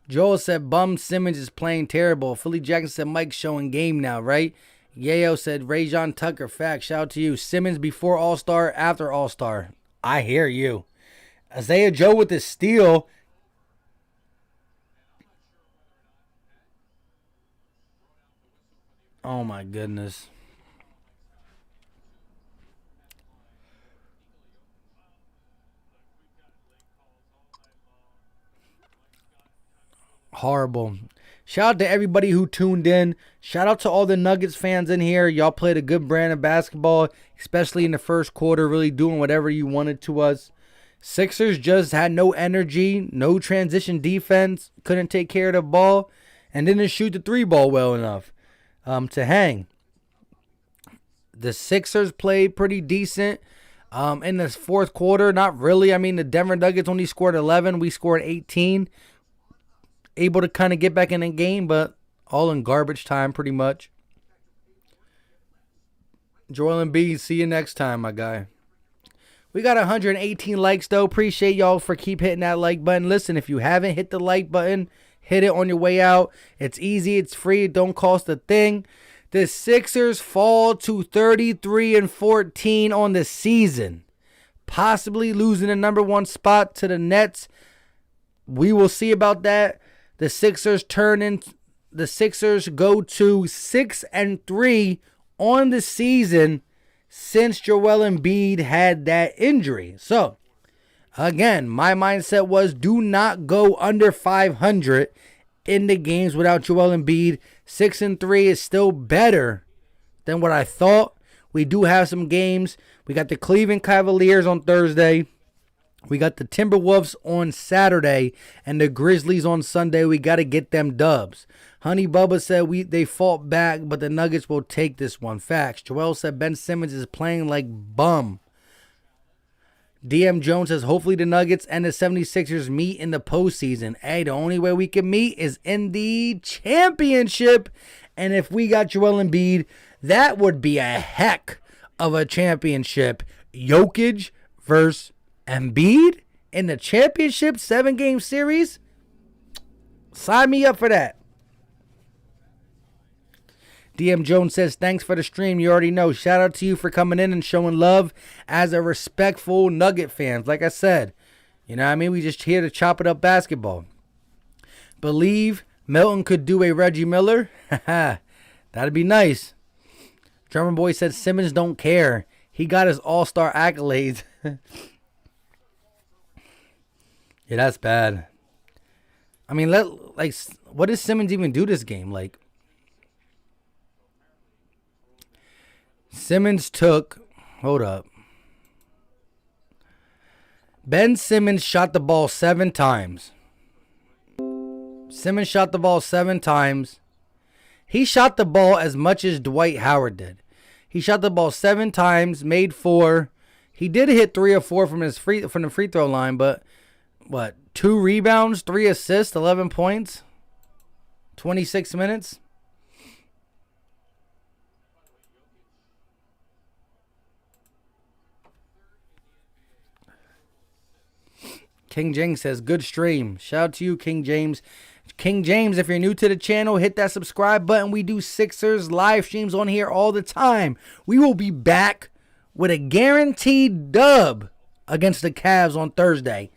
Joel said, Bum Simmons is playing terrible. Philly Jackson said, Mike's showing game now, right? Yayo said, Rajon Tucker, fact. Shout out to you. Simmons before All-Star, after All-Star. I hear you. Isaiah Joe with the steal. Oh, my goodness. Horrible. Shout out to everybody who tuned in. Shout out to all the Nuggets fans in here. Y'all played a good brand of basketball, especially in the first quarter, really doing whatever you wanted to us. Sixers just had no energy, no transition defense, couldn't take care of the ball, and didn't shoot the three ball well enough to hang. The Sixers played pretty decent in this fourth quarter. Not really. I mean, the Denver Nuggets only scored 11. We scored 18. Able to kind of get back in the game, but all in garbage time pretty much. Joel Embiid, see you next time, my guy. We got 118 likes, though. Appreciate y'all for keep hitting that like button. Listen, if you haven't hit the like button, hit it on your way out. It's easy. It's free. It don't cost a thing. The Sixers fall to 33-14 on the season, possibly losing the number one spot to the Nets. We will see about that. The Sixers go to 6-3 on the season since Joel Embiid had that injury. So, again, my mindset was do not go under 500 in the games without Joel Embiid. 6-3 is still better than what I thought. We do have some games. We got the Cleveland Cavaliers on Thursday. We got the Timberwolves on Saturday and the Grizzlies on Sunday. We got to get them dubs. Honey Bubba said they fought back, but the Nuggets will take this one. Facts. Joel said Ben Simmons is playing like bum. DM Jones says hopefully the Nuggets and the 76ers meet in the postseason. Hey, the only way we can meet is in the championship. And if we got Joel Embiid, that would be a heck of a championship. Jokic versus Embiid in the championship 7-game series. Sign me up for that. DM Jones says, thanks for the stream. You already know. Shout out to you for coming in and showing love as a respectful Nugget fan. Like I said, you know what I mean? We just here to chop it up basketball. Believe Milton could do a Reggie Miller. That'd be nice. Drummer Boy said Simmons don't care. He got his all-star accolades. Yeah, that's bad. I mean, what does Simmons even do this game? Like, Simmons hold up. Ben Simmons shot the ball 7 times. Simmons shot the ball 7 times. He shot the ball as much as Dwight Howard did. He shot the ball 7 times, made 4. He did hit 3 or 4 from the free throw line, but what? 2 rebounds, 3 assists, 11 points, 26 minutes. King James says, good stream. Shout out to you, King James. King James, if you're new to the channel, hit that subscribe button. We do Sixers live streams on here all the time. We will be back with a guaranteed dub against the Cavs on Thursday.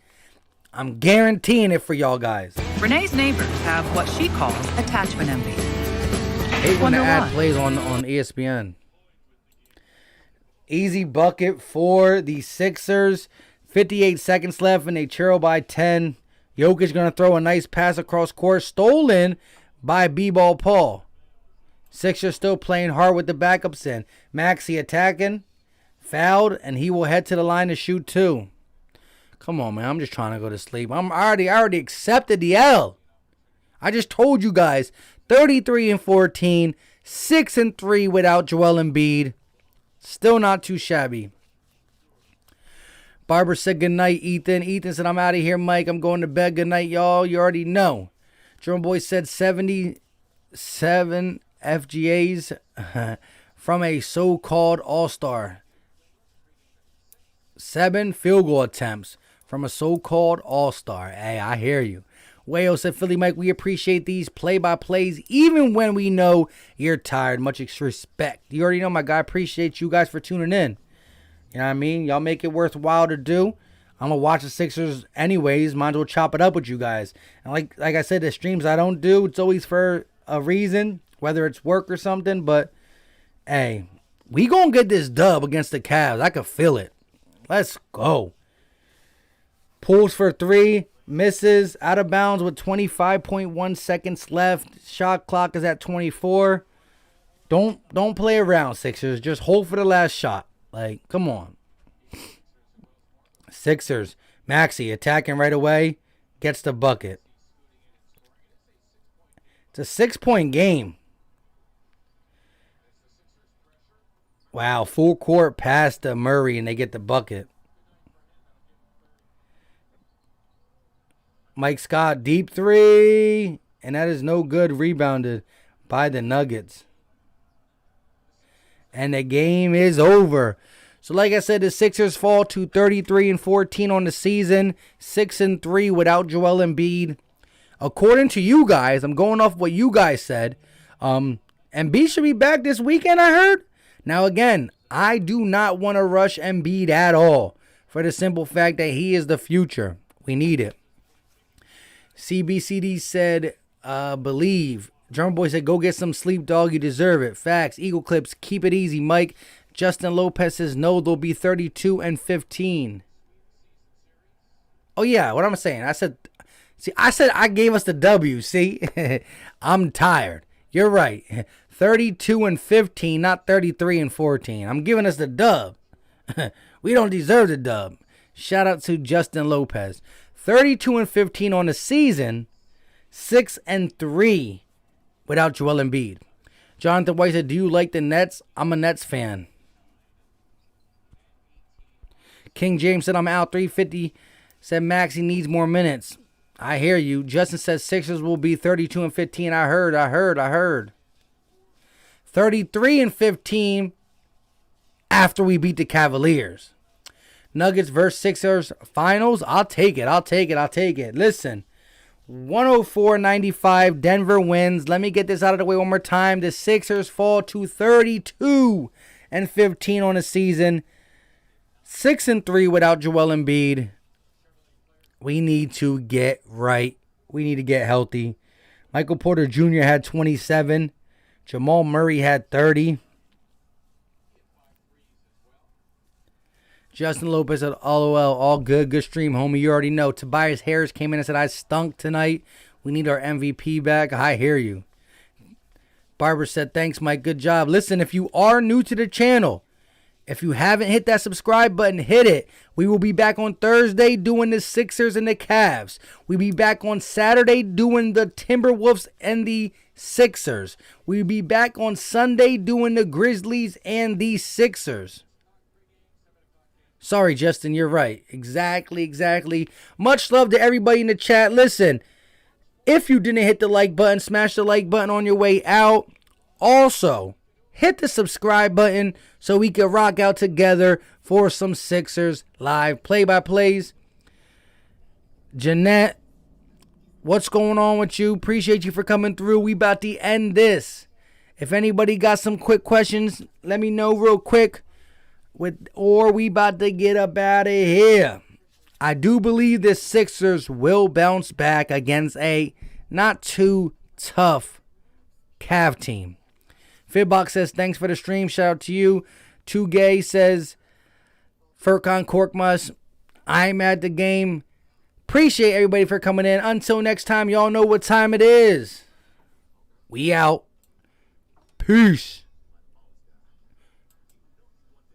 I'm guaranteeing it for y'all guys. Renee's neighbors have what she calls attachment envy. Hate when the ad plays on ESPN. Easy bucket for the Sixers. 58 seconds left and they trail by 10. Jokic going to throw a nice pass across court. Stolen by B-Ball Paul. Sixers still playing hard with the backups in. Maxey attacking. Fouled, and he will head to the line to shoot 2. Come on, man. I'm just trying to go to sleep. I already accepted the L. I just told you guys. 33-14. 6-3 without Joel Embiid. Still not too shabby. Barbara said goodnight, Ethan. Ethan said, I'm out of here, Mike. I'm going to bed. Good night, y'all. You already know. Jerome Boy said 77 FGAs from a so-called all-star. 7 field goal attempts from a so-called all-star. Hey, I hear you. Wayo said, Philly Mike, we appreciate these play-by-plays even when we know you're tired. Much respect. You already know, my guy. Appreciate you guys for tuning in. You know what I mean? Y'all make it worthwhile to do. I'm going to watch the Sixers anyways. Might as well chop it up with you guys. And like I said, the streams I don't do, it's always for a reason, whether it's work or something. But, hey, we going to get this dub against the Cavs. I can feel it. Let's go. Pulls for 3. Misses out of bounds with 25.1 seconds left. Shot clock is at 24. Don't play around, Sixers. Just hold for the last shot. Like, come on. Sixers. Maxey attacking right away. Gets the bucket. It's a 6-point game. Wow, full court pass to Murray and they get the bucket. Mike Scott, deep 3. And that is no good. Rebounded by the Nuggets. And the game is over. So like I said, the Sixers fall to 33-14 on the season. 6-3 without Joel Embiid. According to you guys, I'm going off what you guys said. Embiid should be back this weekend, I heard. Now again, I do not want to rush Embiid at all. For the simple fact that he is the future. We need it. CBCD said, believe. Drummer Boy said, go get some sleep, dog. You deserve it. Facts. Eagle Clips, keep it easy, Mike. Justin Lopez says, no, they'll be 32-15. Oh, yeah, what I'm saying. I said I gave us the W, see? I'm tired. You're right. 32-15, not 33-14. I'm giving us the dub. We don't deserve the dub. Shout out to Justin Lopez. 32-15 on the season, 6-3 without Joel Embiid. Jonathan White said, do you like the Nets? I'm a Nets fan. King James said, I'm out 350. Said Maxey needs more minutes. I hear you. Justin says Sixers will be 32-15. I heard. 33-15 after we beat the Cavaliers. Nuggets versus Sixers finals. I'll take it. Listen, 104-95. Denver wins. Let me get this out of the way one more time. The Sixers fall to 32-15 on the season. 6-3 without Joel Embiid. We need to get right. We need to get healthy. Michael Porter Jr. had 27. Jamal Murray had 30. Justin Lopez said, LOL, all good. Good stream, homie. You already know. Tobias Harris came in and said, I stunk tonight. We need our MVP back. I hear you. Barbara said, thanks, Mike. Good job. Listen, if you are new to the channel, if you haven't hit that subscribe button, hit it. We will be back on Thursday doing the Sixers and the Cavs. We'll be back on Saturday doing the Timberwolves and the Sixers. We'll be back on Sunday doing the Grizzlies and the Sixers. Sorry, Justin, you're right. Exactly. Much love to everybody in the chat. Listen, if you didn't hit the like button, smash the like button on your way out. Also, hit the subscribe button so we can rock out together for some Sixers live play-by-plays. Jeanette, what's going on with you? Appreciate you for coming through. We about to end this. If anybody got some quick questions, let me know real quick. Or we about to get up out of here. I do believe the Sixers will bounce back against a not too tough Cav team. Fitbox says, thanks for the stream. Shout out to you. Too Gay says, Furkan Korkmaz, I'm at the game. Appreciate everybody for coming in. Until next time, y'all know what time it is. We out. Peace.